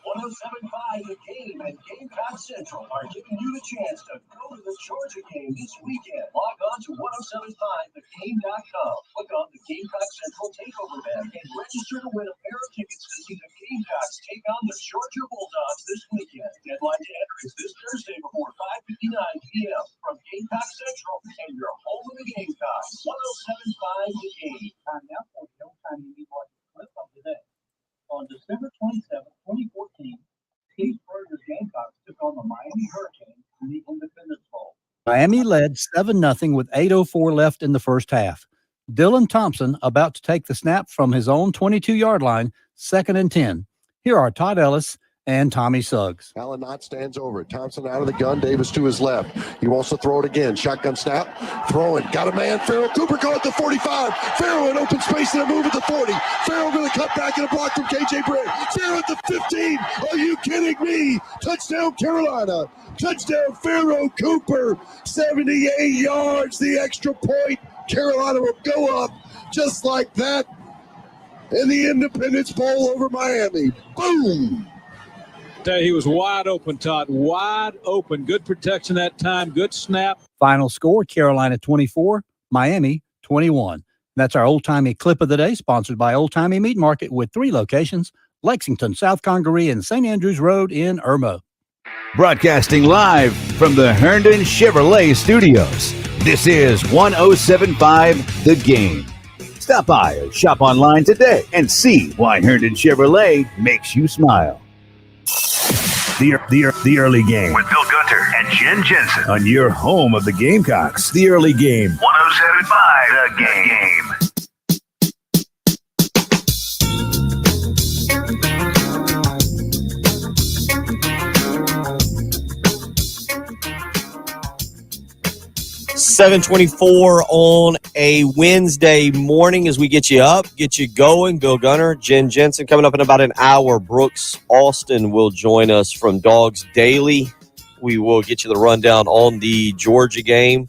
107.5 The Game and Gamecock Central are giving you the chance to go to the Georgia game this weekend. Log on to 107.5thegame.com. Click on the Gamecock Central Takeover banner and register to win a pair of tickets to see the Gamecocks take on the Georgia Bulldogs this weekend. Deadline to enter is this Thursday before 5:59 p.m. from Gamecock Central and your home of the Gamecocks. 107.5 The Game. Time now for the old-time Indy clip of the day. On December 27, 2014, Steve Spurrier's Gamecocks took on the Miami Hurricanes in the Independence Bowl. Miami led 7-0 with 8:04 left in the first half. Dylan Thompson about to take the snap from his own 22-yard line, 2nd and 10. Here are Todd Ellis and Tommy Suggs. Alan Knott stands over it. Thompson out of the gun. Davis to his left. He wants to throw it again. Shotgun snap. Throwing. Got a man. Farrell Cooper caught at the 45. Farrell in open space and a move at the 40. Farrell going to cut back and a block from KJ Britt. Farrell at the 15. Are you kidding me? Touchdown Carolina. Touchdown Farrell Cooper. 78 yards. The extra point. Carolina will go up just like that in the Independence Bowl over Miami. Boom. He was wide open, Todd. Wide open. Good protection that time. Good snap. Final score, Carolina 24, Miami 21. That's our Old Timey Clip of the Day, sponsored by Old Timey Meat Market with 3 locations, Lexington, South Congaree, and St. Andrews Road in Irmo. Broadcasting live from the Herndon Chevrolet Studios. This is 1075 The Game. Stop by or shop online today and see why Herndon Chevrolet makes you smile. The early game With Bill Gunter and Jen Jensen. on your home of the Gamecocks. The early game. 1075 The Game. 7:24 on a Wednesday morning as we get you up, get you going. Bill Gunner, Jen Jensen. Coming up in about an hour, Brooks Austin will join us from Dawgs Daily. We will get you the rundown on the Georgia game.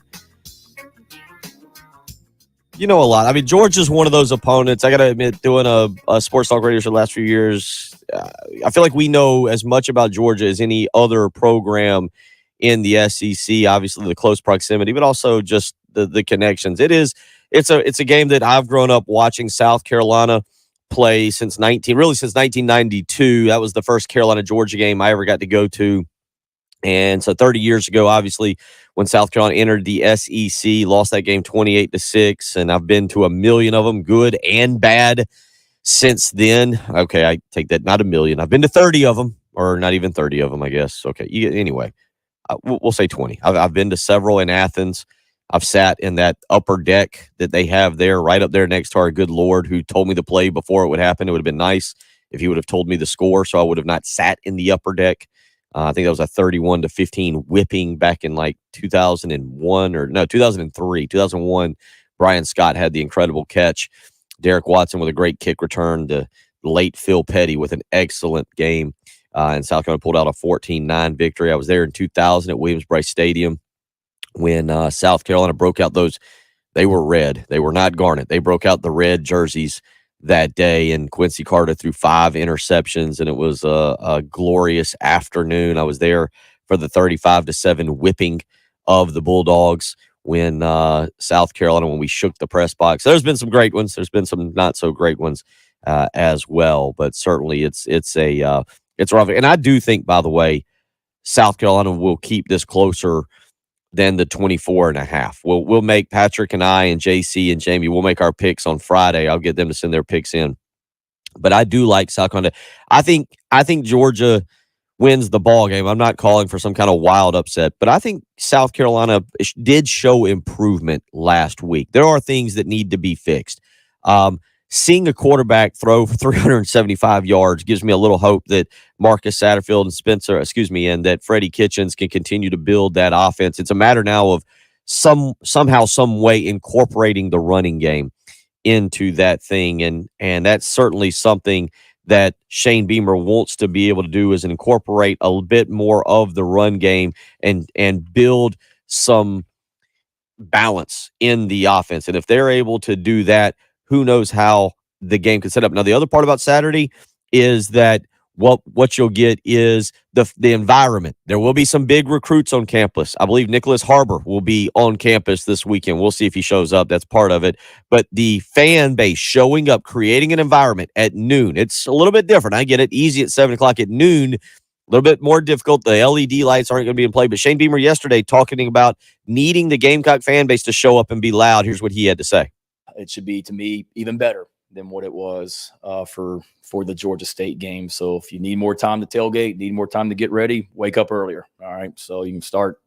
You know a lot. I mean, Georgia's one of those opponents. I got to admit, doing a sports talk radio for the last few years, I feel like we know as much about Georgia as any other program in the SEC. Obviously, the close proximity, but also just the connections. It's a game that I've grown up watching South Carolina play since 1992. That was the first Carolina Georgia game I ever got to go to. And so 30 years ago, obviously, when South Carolina entered the SEC, lost that game 28-6, and I've been to a million of them, good and bad, since then. Okay, I take that, not a million. I've been to 30 of them, or not even 30 of them, I guess. Okay, anyway, we'll say 20. I've been to several in Athens. I've sat in that upper deck that they have there, right up there next to our good Lord, who told me the play before it would happen. It would have been nice if he would have told me the score, so I would have not sat in the upper deck. I think that was a 31-15 whipping back in like 2003. 2001, Brian Scott had the incredible catch. Derek Watson with a great kick return. The late Phil Petty with an excellent game. And South Carolina pulled out a 14-9 victory. I was there in 2000 at Williams-Brice Stadium when South Carolina broke out those. They were red. They were not garnet. They broke out the red jerseys that day, and Quincy Carter threw 5 interceptions, and it was a glorious afternoon. I was there for the 35-7 whipping of the Bulldogs when South Carolina, when we shook the press box. There's been some great ones. There's been some not so great ones as well, but certainly it's rough. And I do think, by the way, South Carolina will keep this closer than the 24.5. We'll make Patrick and I and JC and Jamie, we'll make our picks on Friday. I'll get them to send their picks in. But I do like South Carolina. I think Georgia wins the ball game. I'm not calling for some kind of wild upset, but I think South Carolina did show improvement last week. There are things that need to be fixed. Seeing a quarterback throw for 375 yards gives me a little hope that Marcus Satterfield and that Freddie Kitchens can continue to build that offense. It's a matter now of somehow, some way incorporating the running game into that thing. And that's certainly something that Shane Beamer wants to be able to do, is incorporate a bit more of the run game and build some balance in the offense. And if they're able to do that, who knows how the game could set up. Now, the other part about Saturday is that what you'll get is the environment. There will be some big recruits on campus. I believe Nicholas Harbor will be on campus this weekend. We'll see if he shows up. That's part of it. But the fan base showing up, creating an environment at noon. It's a little bit different. I get it. Easy at 7 o'clock. At noon, a little bit more difficult. The LED lights aren't going to be in play. But Shane Beamer yesterday talking about needing the Gamecock fan base to show up and be loud. Here's what he had to say. It should be, to me, even better than what it was for the Georgia State game. So if you need more time to tailgate, need more time to get ready, wake up earlier. All right. So you can start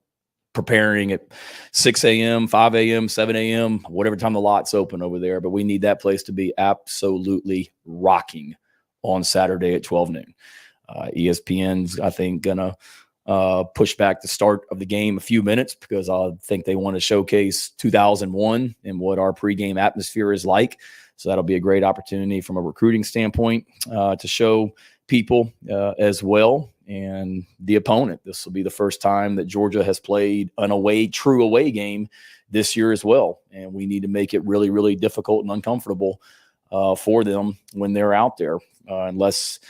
preparing at 6 a.m., 5 a.m., 7 a.m., whatever time the lot's open over there. But we need that place to be absolutely rocking on Saturday at 12 noon. ESPN's, I think, going to push back the start of the game a few minutes because I think they want to showcase 2001 and what our pregame atmosphere is like. So that'll be a great opportunity from a recruiting standpoint to show people as well. And the opponent, this will be the first time that Georgia has played an true away game this year as well. And we need to make it really, really difficult and uncomfortable for them when they're out there, unless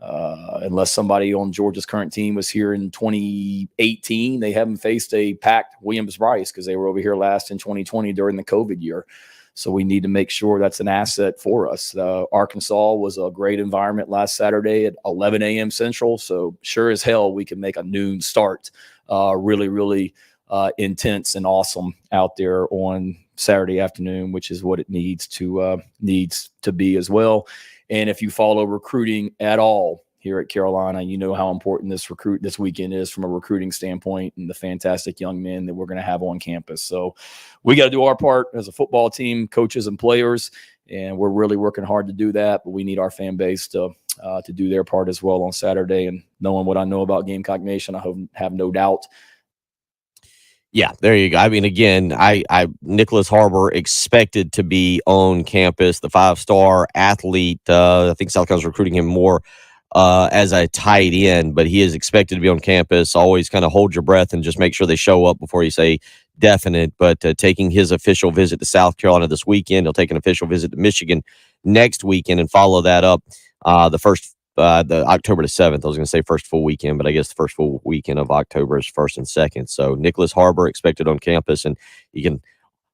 Unless somebody on Georgia's current team was here in 2018, they haven't faced a packed Williams-Brice because they were over here last in 2020 during the COVID year. So we need to make sure that's an asset for us. Arkansas was a great environment last Saturday at 11 a.m. Central. So sure as hell we can make a noon start. Really, really intense and awesome out there on Saturday afternoon, which is what it needs to be as well. And if you follow recruiting at all here at Carolina, you know how important this weekend is from a recruiting standpoint and the fantastic young men that we're going to have on campus. So we got to do our part as a football team, coaches and players, and we're really working hard to do that. But we need our fan base to do their part as well on Saturday. And knowing what I know about Gamecock Nation, I have no doubt. Yeah, there you go. I mean, again, Nicholas Harbor expected to be on campus, the 5-star athlete. I think South Carolina's recruiting him more as a tight end, but he is expected to be on campus. Always kind of hold your breath and just make sure they show up before you say definite. But taking his official visit to South Carolina this weekend, he'll take an official visit to Michigan next weekend and follow that up the October the 7th. I was going to say first full weekend, but I guess the first full weekend of October is 1st and 2nd. So Nicholas Harbor expected on campus, and you can,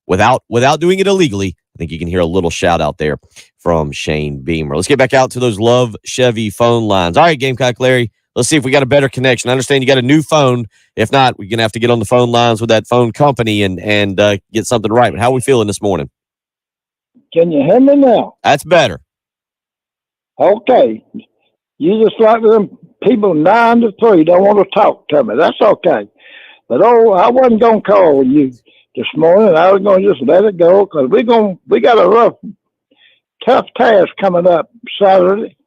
without doing it illegally, I think you can hear a little shout out there from Shane Beamer. Let's get back out to those Love Chevy phone lines. All right, Gamecock Larry, let's see if we got a better connection. I understand you got a new phone. If not, we're going to have to get on the phone lines with that phone company and get something right. But how are we feeling this morning? Can you hear me now? That's better. Okay. You just like them people 9 to 3 don't want to talk to me. That's okay. But I wasn't gonna call you this morning. I was gonna just let it go because we got a tough task coming up Saturday,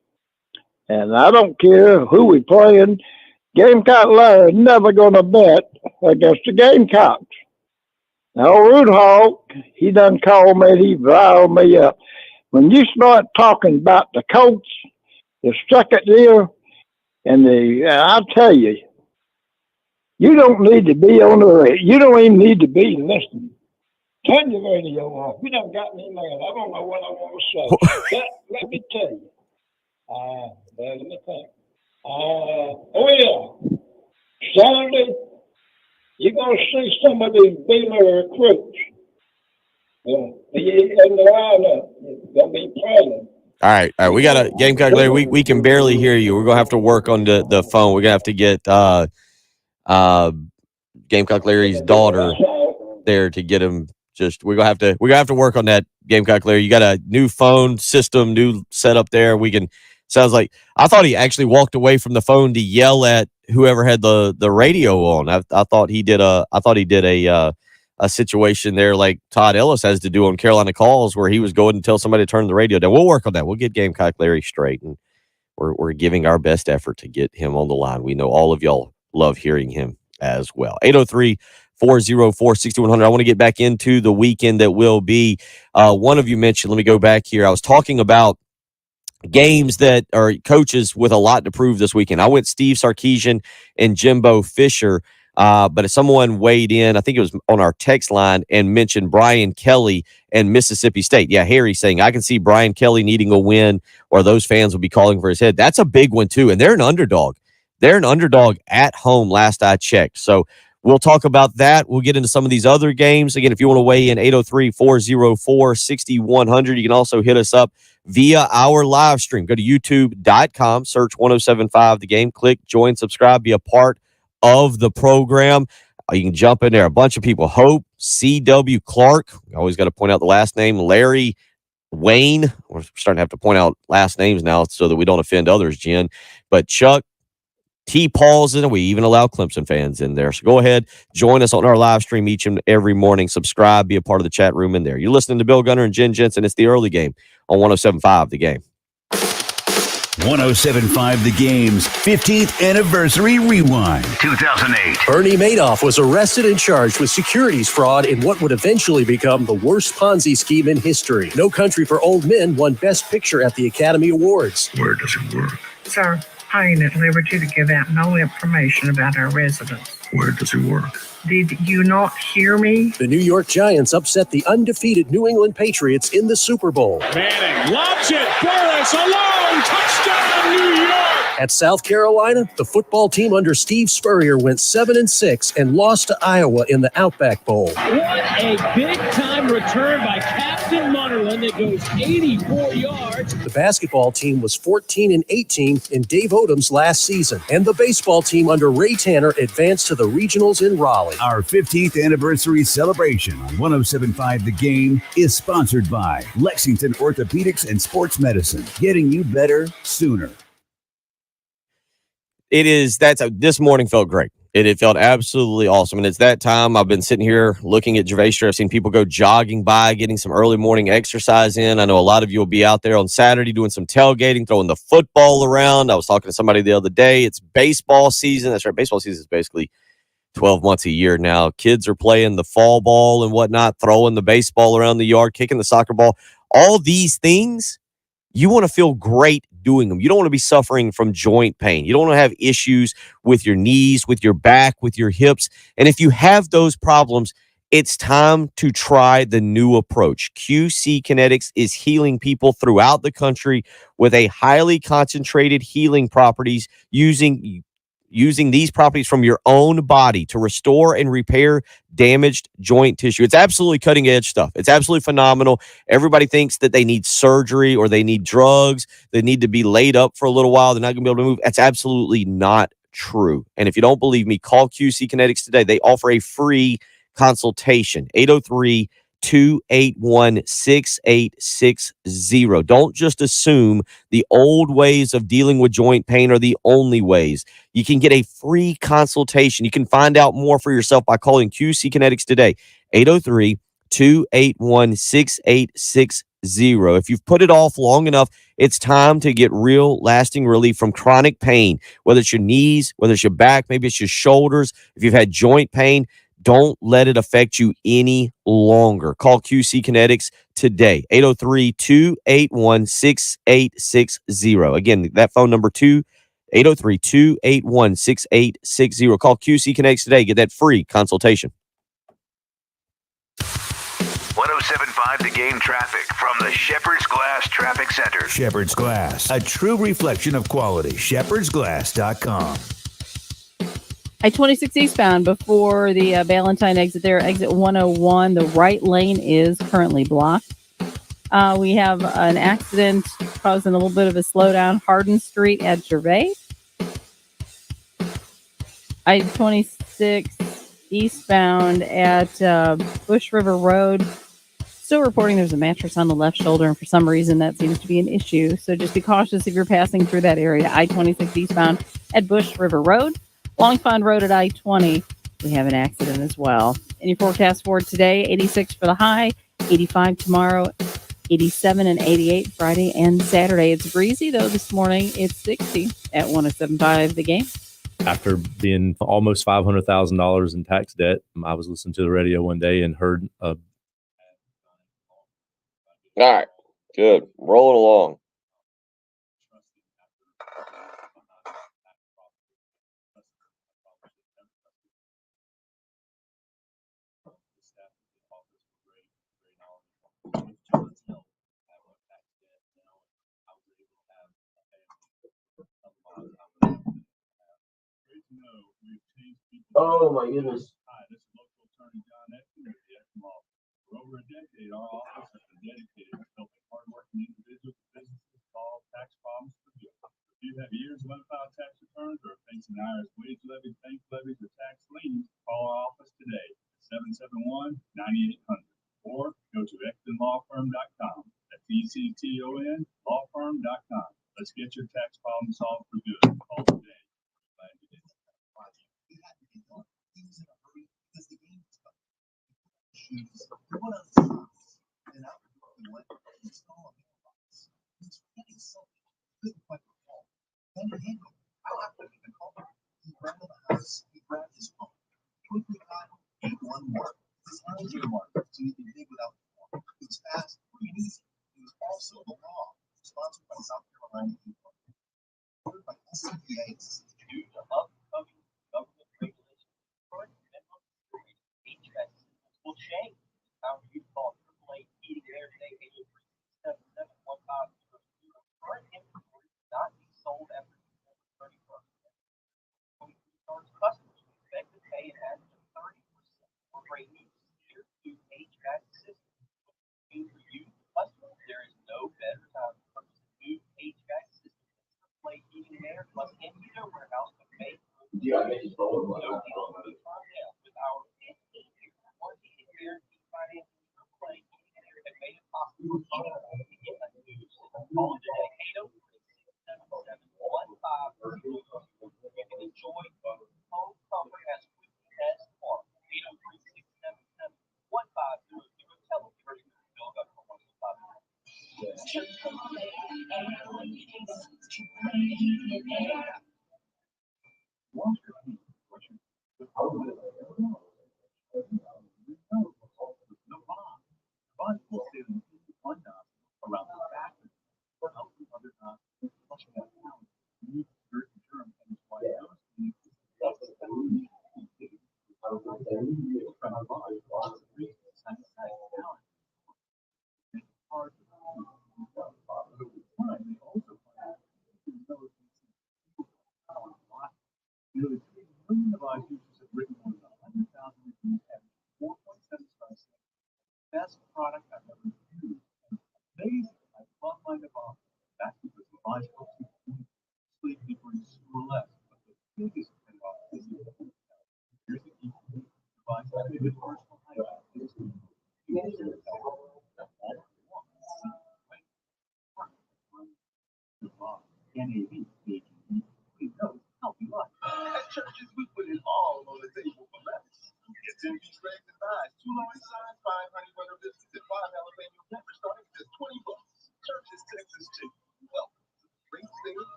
and I don't care who we playing. Gamecock Larry never gonna bet against the Gamecocks. Now Root Hawk, he done called me. He riled me up. When you start talking about the coach, the second year, and I'll tell you, you don't need to be on the radio. You don't even need to be listening. Turn your radio off. You done got me mad. I don't know what I want to say. Let me tell you. Let me think. Saturday, you're going to see some of these Baylor recruits. In the lineup, they'll be playing. All right. We got a Gamecock Larry. We can barely hear you. We're gonna have to work on the phone. We're gonna have to get Gamecock Larry's daughter there to get him. We're gonna have to work on that, Gamecock Larry. You got a new phone system, new setup there. Sounds like I thought he actually walked away from the phone to yell at whoever had the radio on. I thought he did a situation there like Todd Ellis has to do on Carolina Calls, where he was going to tell somebody to turn the radio down. We'll work on that. We'll get Gamecock Larry straight, and we're giving our best effort to get him on the line. We know all of y'all love hearing him as well. 803-404-6100. I want to get back into the weekend that will be. One of you mentioned, let me go back here. I was talking about games that are coaches with a lot to prove this weekend. I went Steve Sarkisian and Jimbo Fisher. But if someone weighed in, I think it was on our text line, and mentioned Brian Kelly and Mississippi State. Yeah, Harry saying, I can see Brian Kelly needing a win, or those fans will be calling for his head. That's a big one, too. And they're an underdog. They're an underdog at home, last I checked. So we'll talk about that. We'll get into some of these other games. Again, if you want to weigh in, 803-404-6100. You can also hit us up via our live stream. Go to youtube.com, search 1075 The Game, click join, subscribe, be a part of the program. You can jump in there. A bunch of people. Hope, C.W. Clark. Always got to point out the last name. Larry Wayne. We're starting to have to point out last names now so that we don't offend others, Jen. But Chuck, T. Paul's in. We even allow Clemson fans in there. So go ahead, join us on our live stream each and every morning. Subscribe, be a part of the chat room in there. You're listening to Bill Gunner and Jen Jensen. It's the early game on 107.5 The Game. 107.5 The Game's 15th Anniversary Rewind, 2008. Bernie Madoff was arrested and charged with securities fraud in what would eventually become the worst Ponzi scheme in history. No Country for Old Men won Best Picture at the Academy Awards. Where does it work? Sir, I am at liberty to give out no information about our residents. Where does it work? Did you not hear me? The New York Giants upset the undefeated New England Patriots in the Super Bowl. Manning lobs it. Burris alone. Touchdown, New York. At South Carolina, the football team under Steve Spurrier went 7-6 and lost to Iowa in the Outback Bowl. What a big-time return by Captain Munnerlyn that goes 84 yards. The basketball team was 14-18 in Dave Odom's last season, and the baseball team under Ray Tanner advanced to the regionals in Raleigh. Our 15th anniversary celebration on 107.5 The Game is sponsored by Lexington Orthopedics and Sports Medicine, getting you better sooner. This morning felt great. It felt absolutely awesome. And it's that time. I've been sitting here looking at Gervais Street. I've seen people go jogging by, getting some early morning exercise in. I know a lot of you will be out there on Saturday doing some tailgating, throwing the football around. I was talking to somebody the other day. It's baseball season. That's right. Baseball season is basically 12 months a year now. Kids are playing the fall ball and whatnot, throwing the baseball around the yard, kicking the soccer ball. All these things, you want to feel great doing them. You don't want to be suffering from joint pain. You don't want to have issues with your knees, with your back, with your hips. And if you have those problems, it's time to try the new approach. QC Kinetics is healing people throughout the country with a highly concentrated healing properties using these properties from your own body to restore and repair damaged joint tissue. It's absolutely cutting edge stuff. It's absolutely phenomenal. Everybody thinks that they need surgery or they need drugs. They need to be laid up for a little while. They're not going to be able to move. That's absolutely not true. And if you don't believe me, call QC Kinetics today. They offer a free consultation. 803-281-6860. Don't just assume the old ways of dealing with joint pain are the only ways. You can get a free consultation. You can find out more for yourself by calling QC Kinetics today. 803-281-6860. If you've put it off long enough, it's time to get real lasting relief from chronic pain, whether it's your knees, whether it's your back, maybe it's your shoulders. If you've had joint pain, don't let it affect you any longer. Call QC Kinetics today, 803-281-6860. Again, that phone number 803-281-6860. Call QC Kinetics today. Get that free consultation. 107.5 The Game traffic from the Shepherd's Glass Traffic Center. Shepherd's Glass, a true reflection of quality. shepherdsglass.com. I-26 eastbound before the Valentine exit there, exit 101. The right lane is currently blocked. We have an accident causing a little bit of a slowdown. Hardin Street at Gervais. I-26 eastbound at Bush River Road. Still reporting there's a mattress on the left shoulder, and for some reason that seems to be an issue. So just be cautious if you're passing through that area. I-26 eastbound at Bush River Road. Long Pond Road at I-20, we have an accident as well. Any forecast for today, 86 for the high, 85 tomorrow, 87 and 88 Friday and Saturday. It's breezy, though, this morning. It's 60 at 107.5 The Game. After being almost $500,000 in tax debt, I was listening to the radio one day and heard All right, good. Rolling along. Oh my goodness. For over a decade, our office has been dedicated to helping hardworking individuals and businesses solve tax problems for good. If you have years of unfiled tax returns or are facing IRS wage levies, bank levies, or tax liens, call our office today at 771-9800 or go to extonlawfirm.com. That's ECTON lawfirm.com. Let's get your tax problem solved for good. Call today. Glad you did. Will change. How you call AAA heating and air today, 803-777-1500. Current inventory not be sold after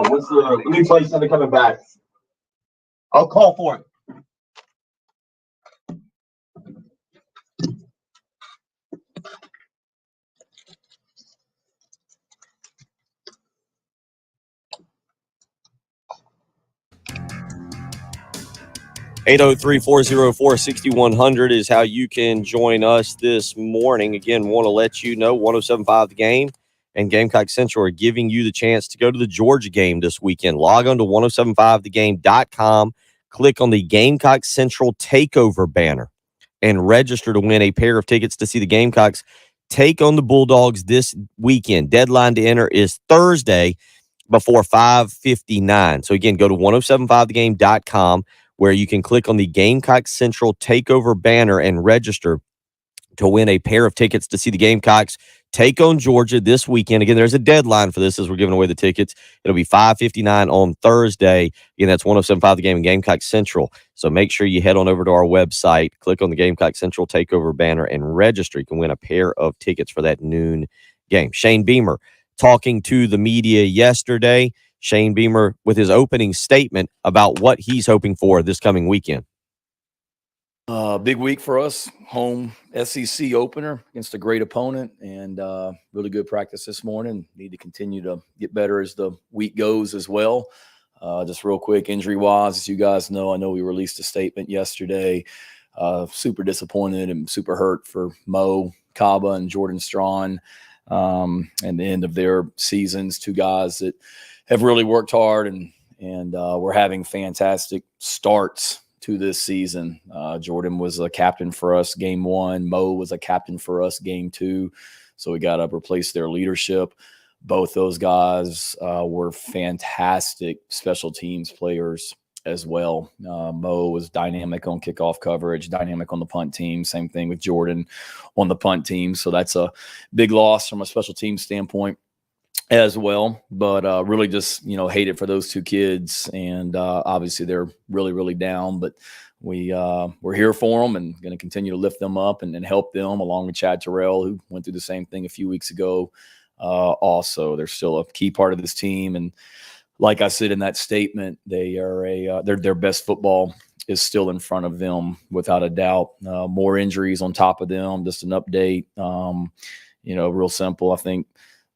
What's the? Let me play something coming back. I'll call for it. (803-404-6100) is how you can join us this morning. Again, want to let you know 107.5 The Game and Gamecock Central are giving you the chance to go to the Georgia game this weekend. Log on to 1075thegame.com, click on the Gamecock Central Takeover banner, and register to win a pair of tickets to see the Gamecocks take on the Bulldogs this weekend. Deadline to enter is Thursday before 5:59. So again, go to 1075thegame.com, where you can click on the Gamecock Central Takeover banner and register to win a pair of tickets to see the Gamecocks take on Georgia this weekend. Again, there's a deadline for this as we're giving away the tickets. It'll be 5:59 on Thursday. Again, that's 1075 The Game and Gamecock Central. So make sure you head on over to our website, click on the Gamecock Central Takeover banner, and register. You can win a pair of tickets for that noon game. Shane Beamer talking to the media yesterday. Shane Beamer with his opening statement about what he's hoping for this coming weekend. Big week for us. Home SEC opener against a great opponent, and really good practice this morning. Need to continue to get better as the week goes as well. Just real quick, injury-wise, as you guys know, I know we released a statement yesterday. Super disappointed and super hurt for Mo Kaba and Jordan Strawn and the end of their seasons. Two guys that have really worked hard and we're having fantastic starts to this season. Jordan was a captain for us game one. Mo was a captain for us game two. So we got to replace their leadership. Both those guys were fantastic special teams players as well. Mo was dynamic on kickoff coverage, dynamic on the punt team. Same thing with Jordan on the punt team. So that's a big loss from a special team standpoint as well, but really just, hate it for those two kids. And obviously they're really, really down, but we're here for them and going to continue to lift them up and help them, along with Chad Terrell, who went through the same thing a few weeks ago. Also, they're still a key part of this team. And like I said in that statement, they are their best football is still in front of them without a doubt. More injuries on top of them. Just an update, real simple. I think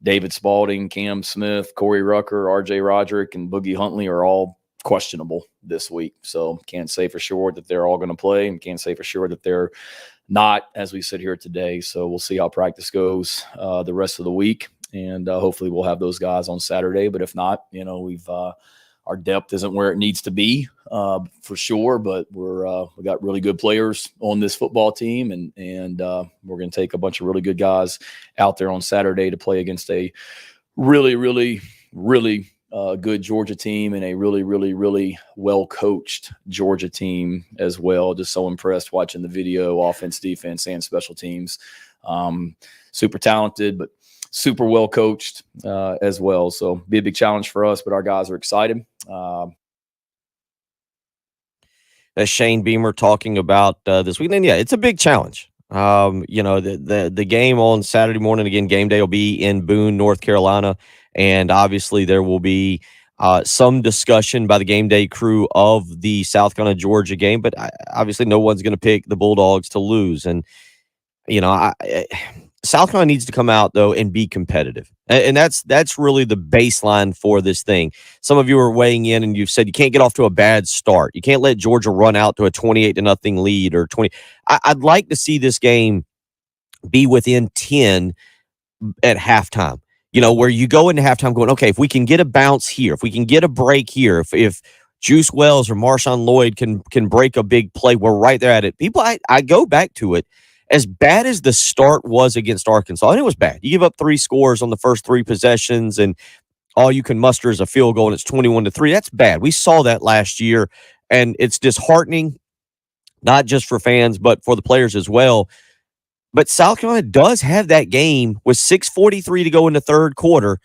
David Spalding, Cam Smith, Corey Rucker, RJ Roderick, and Boogie Huntley are all questionable this week. So can't say for sure that they're all going to play, and can't say for sure that they're not as we sit here today. So we'll see how practice goes the rest of the week. And hopefully we'll have those guys on Saturday. But if not, we've Our depth isn't where it needs to be for sure, but we got really good players on this football team, and we're going to take a bunch of really good guys out there on Saturday to play against a really, really, really good Georgia team and a really, really, really well-coached Georgia team as well. Just so impressed watching the video, offense, defense, and special teams. Super talented, but super well-coached as well. So be a big challenge for us, but our guys are excited. That's Shane Beamer talking about this weekend. Yeah, it's a big challenge. The game on Saturday morning, again, game day will be in Boone, North Carolina. And obviously there will be some discussion by the game day crew of the South Carolina, Georgia game, but obviously no one's going to pick the Bulldogs to lose. And, South Carolina needs to come out, though, and be competitive. And that's really the baseline for this thing. Some of you are weighing in and you've said you can't get off to a bad start. You can't let Georgia run out to a 28-0 lead or 20. I'd like to see this game be within 10 at halftime. Where you go into halftime going, okay, if we can get a bounce here, if we can get a break here, if Juice Wells or Marshawn Lloyd can break a big play, we're right there at it. People, I go back to it. As bad as the start was against Arkansas, and it was bad. You give up 3 scores on the first 3 possessions, and all you can muster is a field goal, and it's 21-3. That's bad. We saw that last year, and it's disheartening, not just for fans, but for the players as well. But South Carolina does have that game with 6:43 to go in the third quarter.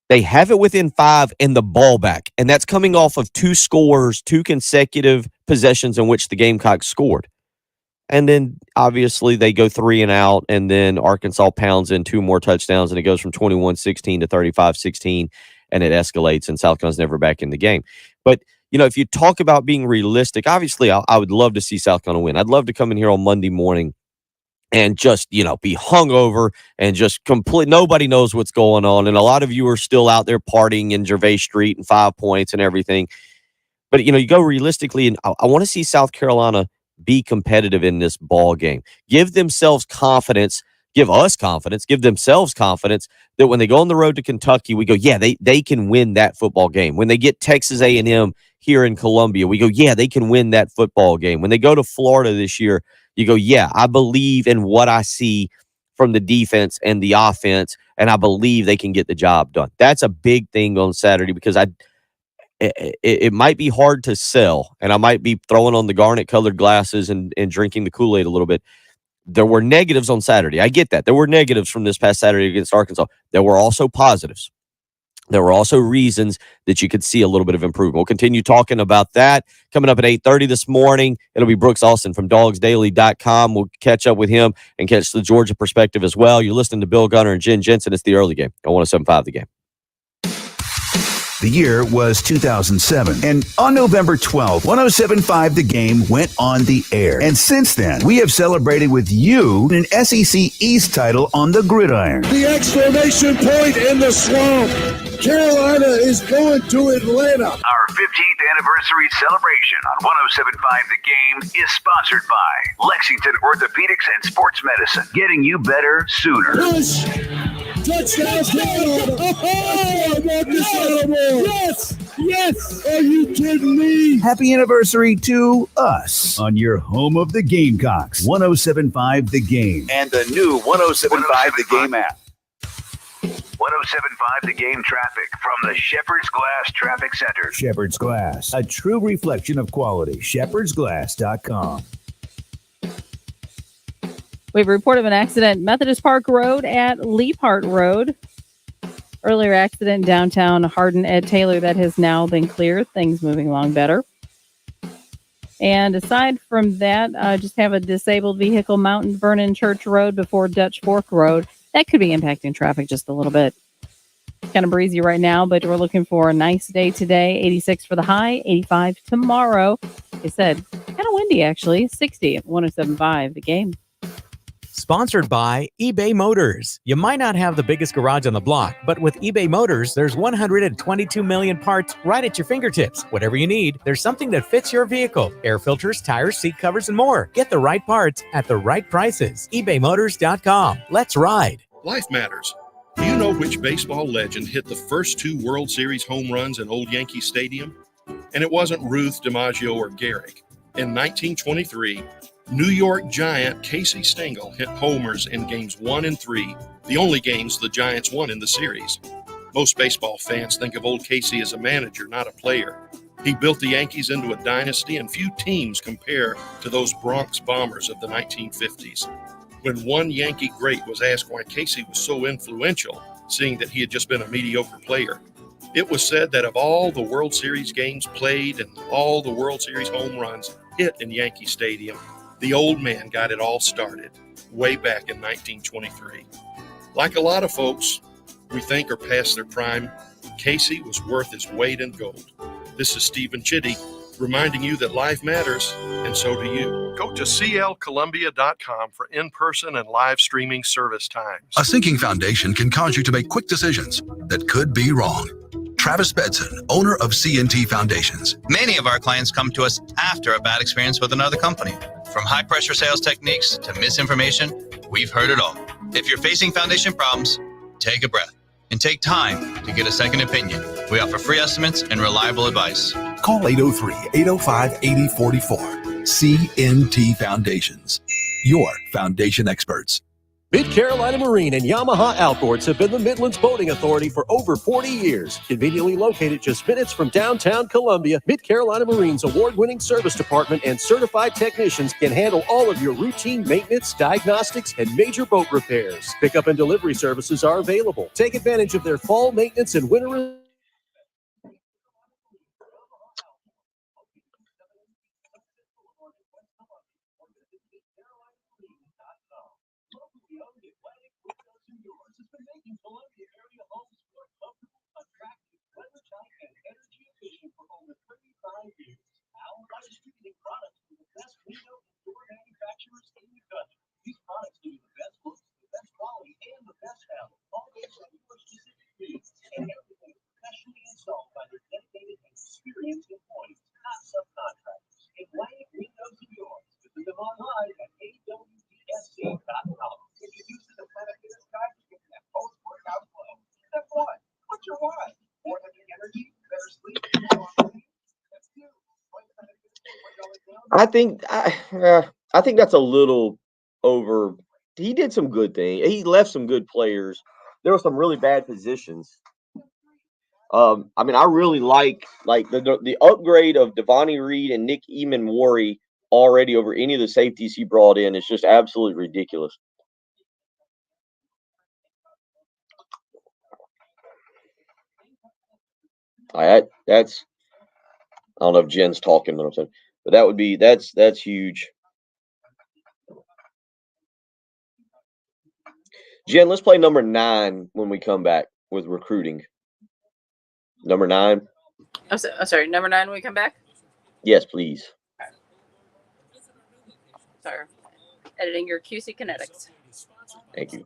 They have it within 5 and the ball back. And that's coming off of 2 scores, 2 consecutive possessions in which the Gamecocks scored. And then obviously they go 3 and out, and then Arkansas pounds in 2 more touchdowns, and it goes from 21-16 to 35-16, and it escalates, and South Carolina's never back in the game. But, if you talk about being realistic, obviously I would love to see South Carolina win. I'd love to come in here on Monday morning and just, be hungover and just nobody knows what's going on. And a lot of you are still out there partying in Gervais Street and 5 Points and everything. But, you go realistically, and I want to see South Carolina be competitive in this ball game. Give themselves confidence, give us confidence, give themselves confidence that when they go on the road to Kentucky, we go, yeah, they can win that football game. When they get Texas A&M here in Columbia, we go, yeah, they can win that football game. When they go to Florida this year, you go, yeah, I believe in what I see from the defense and the offense, and I believe they can get the job done. That's a big thing on Saturday because it might be hard to sell, and I might be throwing on the garnet-colored glasses and drinking the Kool-Aid a little bit. There were negatives on Saturday. I get that. There were negatives from this past Saturday against Arkansas. There were also positives. There were also reasons that you could see a little bit of improvement. We'll continue talking about that coming up at 8:30 this morning. It'll be Brooks Austin from DawgsDaily.com. We'll catch up with him and catch the Georgia perspective as well. You're listening to Bill Gunner and Jen Jensen. It's the early game on 107.5 The Game. The year was 2007, and on November 12, 107.5 The Game went on the air. And since then, we have celebrated with you an SEC East title on the gridiron. The exclamation point in the swamp. Carolina is going to Atlanta. Our 15th anniversary celebration on 107.5 The Game is sponsored by Lexington Orthopedics and Sports Medicine, getting you better sooner. Push. Touchdown, Carolina. Oh, I want this animal. Yes. Yes. Are you kidding me? Happy anniversary to us on your home of the Gamecocks, 107.5 The Game, and the new 107.5 The Game app. 107.5 The Game traffic from the Shepherd's Glass Traffic Center. Shepherd's Glass, a true reflection of quality. shepherdsglass.com. We have a report of an accident, Methodist Park Road at Leapart Road. Earlier accident downtown Hardin Ed Taylor that has now been cleared. Things moving along better. And aside from that, just have a disabled vehicle, Mountain Vernon Church Road before Dutch Fork Road. That could be impacting traffic just a little bit. Kind of breezy right now, but we're looking for a nice day today. 86 for the high, 85 tomorrow. Like I said, kind of windy actually. 60 at 107.5 The Game. Sponsored by eBay Motors. You might not have the biggest garage on the block, but with eBay Motors, there's 122 million parts right at your fingertips. Whatever you need, there's something that fits your vehicle. Air filters, tires, seat covers, and more. Get the right parts at the right prices. ebaymotors.com. Let's ride. Life matters. Do you know which baseball legend hit the first 2 World Series home runs in Old Yankee Stadium? And it wasn't Ruth, DiMaggio, or Gehrig. In 1923, New York Giant Casey Stengel hit homers in games 1 and 3, the only games the Giants won in the series. Most baseball fans think of old Casey as a manager, not a player. He built the Yankees into a dynasty, and few teams compare to those Bronx Bombers of the 1950s. When one Yankee great was asked why Casey was so influential, seeing that he had just been a mediocre player, it was said that of all the World Series games played and all the World Series home runs hit in Yankee Stadium, the old man got it all started way back in 1923. Like a lot of folks we think are past their prime, Casey was worth his weight in gold. This is Stephen Chitty reminding you that life matters, and so do you. Go to clcolumbia.com for in-person and live streaming service times. A sinking foundation can cause you to make quick decisions that could be wrong. Travis Bedson, owner of C&T Foundations. Many of our clients come to us after a bad experience with another company. From high-pressure sales techniques to misinformation, we've heard it all. If you're facing foundation problems, take a breath and take time to get a second opinion. We offer free estimates and reliable advice. Call 803-805-8044. C&T Foundations, your foundation experts. Mid-Carolina Marine and Yamaha Outboards have been the Midlands Boating Authority for over 40 years. Conveniently located just minutes from downtown Columbia, Mid-Carolina Marine's award-winning service department and certified technicians can handle all of your routine maintenance, diagnostics, and major boat repairs. Pickup and delivery services are available. Take advantage of their fall maintenance and winter. I think that's a little over. He did some good things. He left some good players. There were some really bad positions. I really like the upgrade of Devontae Reed and Nick Eamon-Worry already over any of the safeties he brought in. It's just absolutely ridiculous. That's I don't know if Jen's talking, but I'm saying, but that's huge. Jen, let's play number 9 when we come back with recruiting. Number 9. I'm sorry, number 9 when we come back? Yes, please. Sorry. Editing your QC Kinetics. Thank you.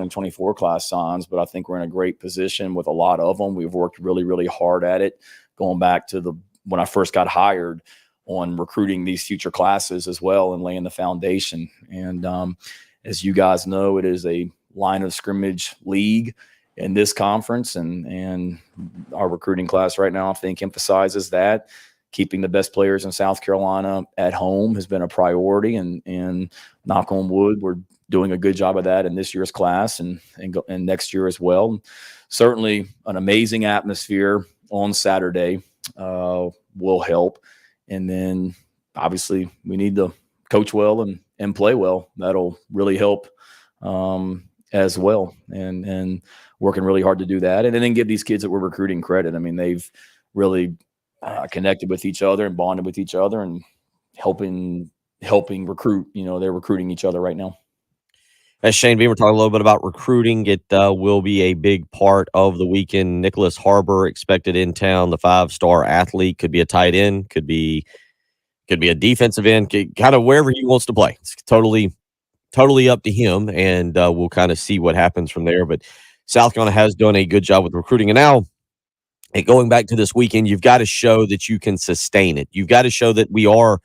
'24 class signs, but I think we're in a great position with a lot of them. We've worked really, really hard at it, going back to when I first got hired on recruiting these future classes as well and laying the foundation. And as you guys know, it is a line of scrimmage league in this conference, and our recruiting class right now, I think, emphasizes that. Keeping the best players in South Carolina at home has been a priority, and knock on wood, we're doing a good job of that in this year's class and next year as well. Certainly an amazing atmosphere on Saturday will help. And then obviously we need to coach well and play well. That'll really help as well. And working really hard to do that. And then give these kids that we're recruiting credit. I mean, they've really connected with each other and bonded with each other and helping recruit. They're recruiting each other right now. As Shane Beamer talked a little bit about recruiting, it will be a big part of the weekend. Nicholas Harbor expected in town, the 5-star athlete, could be a tight end, could be a defensive end, kind of wherever he wants to play. It's totally up to him, and we'll kind of see what happens from there. But South Carolina has done a good job with recruiting. And now, going back to this weekend, you've got to show that you can sustain it. You've got to show that we are,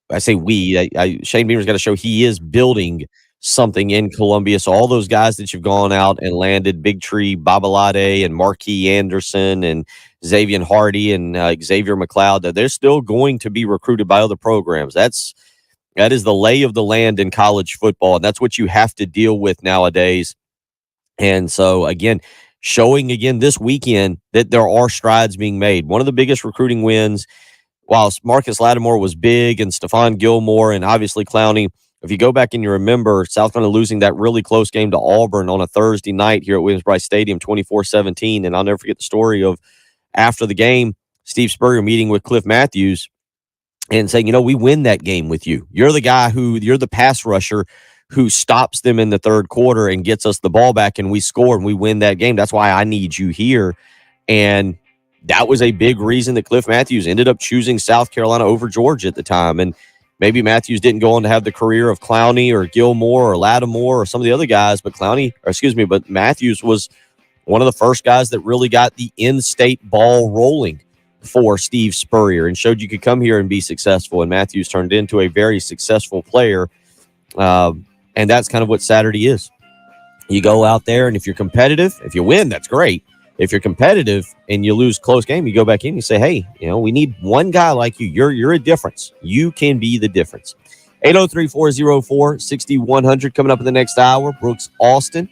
I say we, Shane Beamer's got to show he is building something in Columbia. So all those guys that you've gone out and landed, Big Tree Babalade and Marquis Anderson and Xavier Hardy and Xavier McLeod, that they're still going to be recruited by other programs. That is the lay of the land in college football, and that's what you have to deal with nowadays. And so, again, showing again this weekend that there are strides being made. One of the biggest recruiting wins, while Marcus Lattimore was big and Stephon Gilmore and obviously Clowney, if you go back and you remember South Carolina losing that really close game to Auburn on a Thursday night here at Williams-Brice Stadium, 24-17, and I'll never forget the story of after the game, Steve Spurrier meeting with Cliff Matthews and saying, we win that game with you. You're the pass rusher who stops them in the third quarter and gets us the ball back, and we score and we win that game. That's why I need you here. And that was a big reason that Cliff Matthews ended up choosing South Carolina over Georgia at the time. And maybe Matthews didn't go on to have the career of Clowney or Gilmore or Lattimore or some of the other guys, but but Matthews was one of the first guys that really got the in-state ball rolling for Steve Spurrier and showed you could come here and be successful. And Matthews turned into a very successful player. And that's kind of what Saturday is. You go out there, and if you're competitive, if you win, that's great. If you're competitive and you lose close game, you go back in and you say, hey, we need one guy like you. You're a difference. You can be the difference. 803-404-6100 coming up in the next hour. Brooks Austin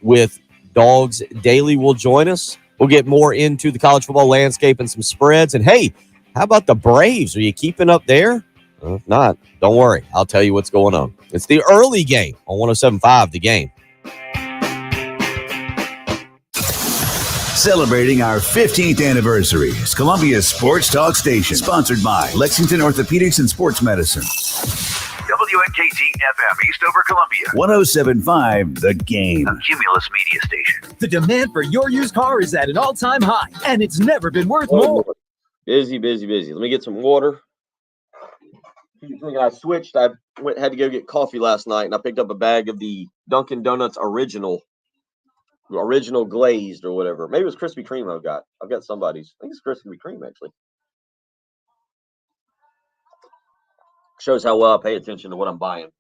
with Dawgs Daily will join us. We'll get more into the college football landscape and some spreads. And, hey, how about the Braves? Are you keeping up there? If not, don't worry. I'll tell you what's going on. It's the early game on 107.5 The Game. Celebrating our 15th anniversary is Columbia's Sports Talk Station, sponsored by Lexington Orthopedics and Sports Medicine. WNKT-FM, Eastover, Columbia. 107.5 The Game. A Cumulus media station. The demand for your used car is at an all-time high, and it's never been worth more. Busy. Let me get some water. I switched. I had to go get coffee last night, and I picked up a bag of the Dunkin' Donuts original glazed or whatever. Maybe it was Krispy Kreme I've got somebody's. I think it's Krispy Kreme, actually. Shows how well I pay attention to what I'm buying.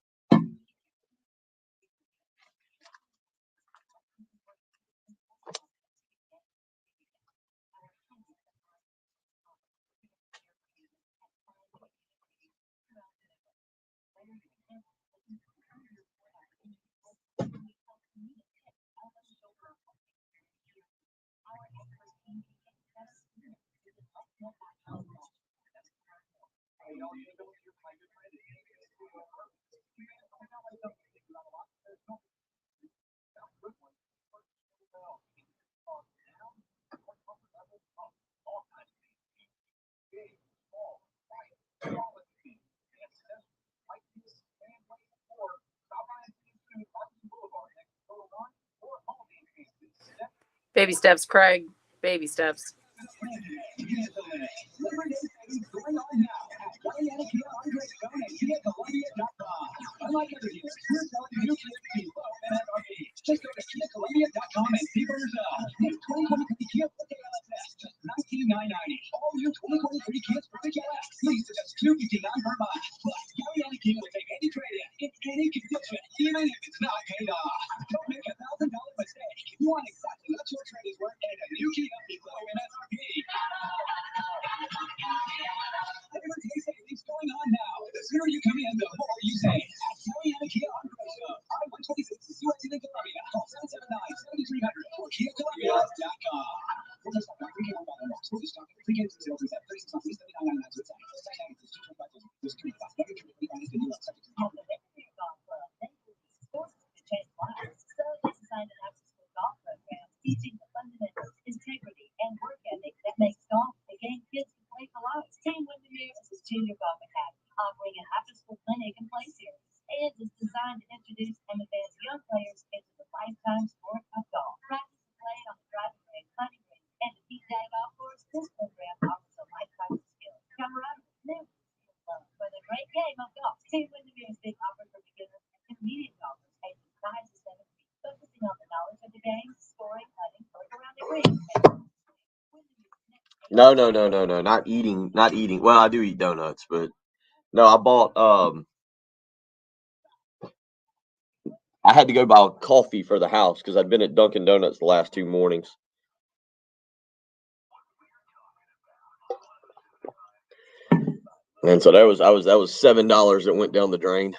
Baby steps, Craig. Baby steps. Unlike other dealers, we're selling new Kia below MSRP. Just go to KiaColumbia.com and see for yourself. New 2023 Kia Forte LSS, just $19,990. All new 2023 Kia Sportage LS, lease to just $259 per month. Plus, Galliani Kia will take any trade-in in any condition, even if it's not paid off. Don't make a $1,000 mistake. You want exactly what your trade is worth and a new Kia below MSRP. Everyone's Kia savings going on now. The sooner you come in, the more you save. Galliani Kia on Grove. series, and is designed to introduce and advance young players into the lifetime sport of golf. Practice and play on the driving range, putting green, and the Pete Data Golf Course. This program offers a lifetime of skills, camaraderie, memories, and love. For the great game of golf, Team Windermere is being offered for beginners and intermediate golfers ages 5 to 7 feet, focusing on the knowledge of the game, scoring, putting, work around the green. No, not eating. Well, I do eat donuts, but no, I bought. I had to go buy coffee for the house because I'd been at Dunkin' Donuts the last 2 mornings. And so that was $7 that went down the drain.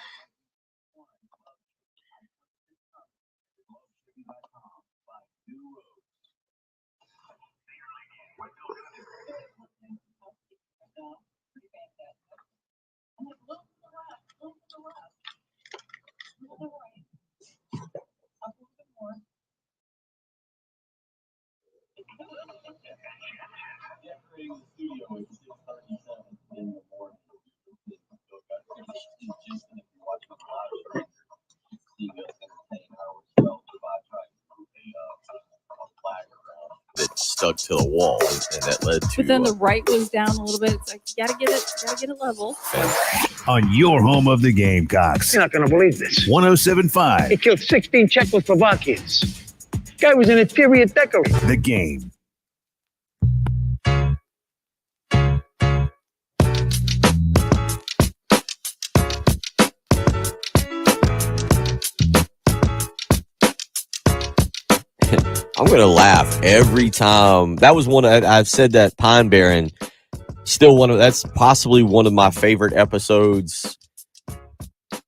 That stuck to the wall, and that led to. But then the right was down a little bit. It's like you gotta get it level. On your home of the Gamecocks. You're not going to believe this. 107.5. He killed 16 Czechoslovakians. Guy was an interior decorator. The Game. I'm going to laugh every time. That was one I've said that Pine Barren, that's possibly one of my favorite episodes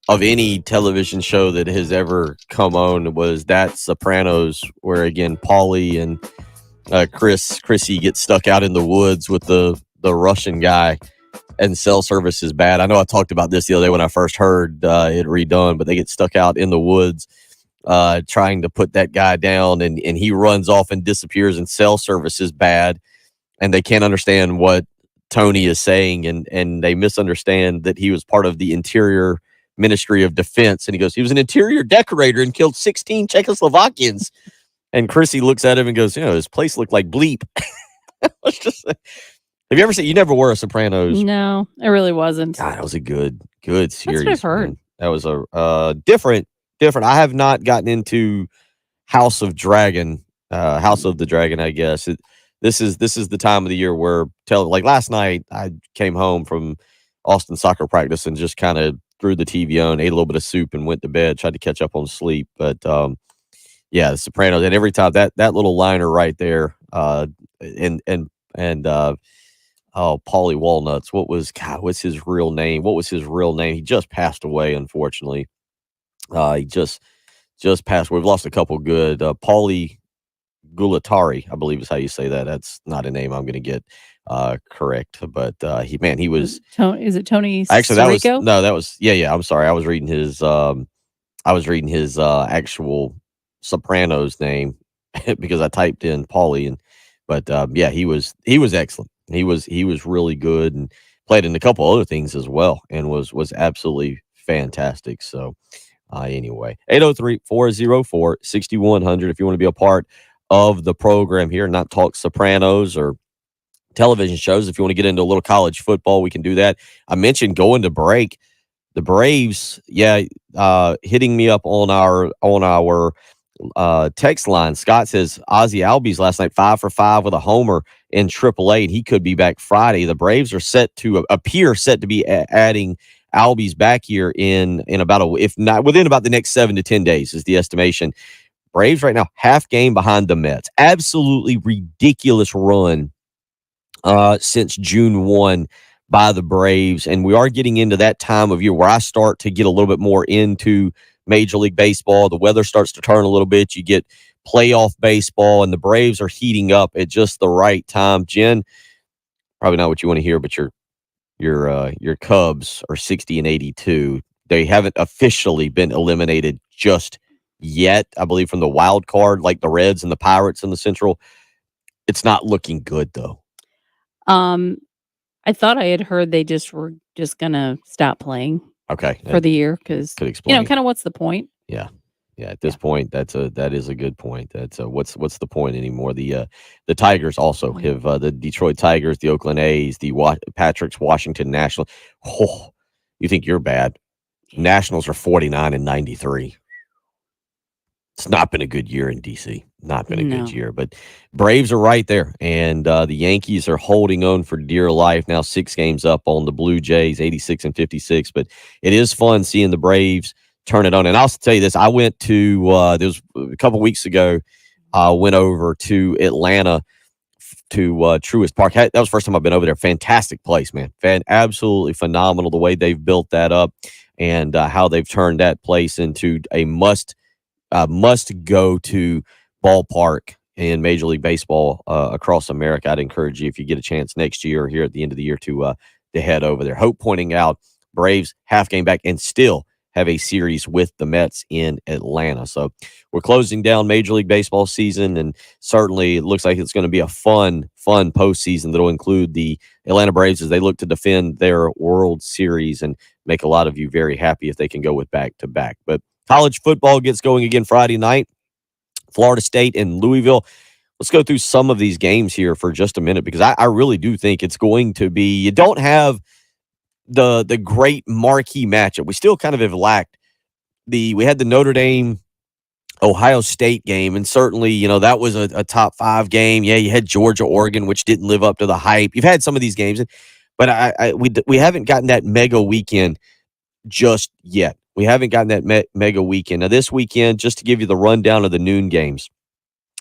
of any television show that has ever come on, was that Sopranos, where again, Paulie and Chrissy get stuck out in the woods with the Russian guy, and cell service is bad. I know I talked about this the other day when I first heard it redone, but they get stuck out in the woods trying to put that guy down, and he runs off and disappears, and cell service is bad, and they can't understand what Tony is saying, and they misunderstand that he was part of the Interior Ministry of Defense, and he goes, he was an interior decorator and killed 16 Czechoslovakians. And Chrissy looks at him and goes, this place looked like bleep. Have you ever seen? You never were a Sopranos? No, it really wasn't. God, that was a good series. That's what I've heard. Man. That was a different. I have not gotten into House of the Dragon, I guess. This is the time of the year where like last night I came home from Austin soccer practice and just kind of threw the TV on, ate a little bit of soup, and went to bed. Tried to catch up on sleep, but yeah, The Sopranos. And every time that little liner right there, Paulie Walnuts. What's his real name? What was his real name? He just passed away, unfortunately. He just passed. We've lost a couple good. Paulie Gulatari, I believe is how you say that. That's not a name I'm going to get correct, but he was. Is it Tony? Actually, Sirico? that was I'm sorry. I was reading his actual Sopranos name because I typed in Paulie, but he was excellent. He was really good and played in a couple other things as well, and was absolutely fantastic. So anyway, 803-404-6100 if you want to be a part of the program here and not talk Sopranos or television shows. If you want to get into a little college football, we can do that. I mentioned going to break. The Braves, hitting me up on our text line. Scott says Ozzie Albies last night 5 for 5 with a homer in AAA, and he could be back Friday. The Braves are set to be adding Albies back here in about if not within about the next 7 to 10 days is the estimation. Braves right now half game behind the Mets. Absolutely ridiculous run since June 1 by the Braves, and we are getting into that time of year where I start to get a little bit more into Major League Baseball. The weather starts to turn a little bit. You get playoff baseball, and the Braves are heating up at just the right time. Jen, probably not what you want to hear, but your Cubs are 60 and 82. They haven't officially been eliminated just yet, I believe, from the wild card, like the Reds and the Pirates in the Central. It's not looking good, though. I thought I had heard they were just gonna stop playing. Okay. for the year because Could explain. kind of what's the point? Yeah. Yeah, at this point, that is a good point. That's what's the point anymore? The Tigers also have the Detroit Tigers, the Oakland A's, the Patrick's Washington Nationals. Oh, you think you're bad? Nationals are 49-93. It's not been a good year in DC. Not been a good year, but Braves are right there, and the Yankees are holding on for dear life now. 6 games up on the Blue Jays, 86-56. But it is fun seeing the Braves turn it on. And I'll tell you this: I went to there was a couple weeks ago. I went over to Atlanta to Truist Park. That was the first time I've been over there. Fantastic place, man. Absolutely phenomenal the way they've built that up and how they've turned that place into a must go to ballpark in Major League Baseball across America. I'd encourage you, if you get a chance next year or here at the end of the year, to head over there. Hope pointing out Braves half game back and still have a series with the Mets in Atlanta. So we're closing down Major League Baseball season, and certainly it looks like it's going to be a fun postseason that'll include the Atlanta Braves as they look to defend their World Series and make a lot of you very happy if they can go with back-to-back. But college football gets going again Friday night. Florida State and Louisville. Let's go through some of these games here for just a minute because I really do think it's going to be – you don't have the great marquee matchup. We still kind of have lacked we had the Notre Dame Ohio State game, and certainly, that was a top 5 game. Yeah, you had Georgia, Oregon, which didn't live up to the hype. You've had some of these games, but we haven't gotten that mega weekend just yet. We haven't gotten that mega weekend. Now, this weekend, just to give you the rundown of the noon games,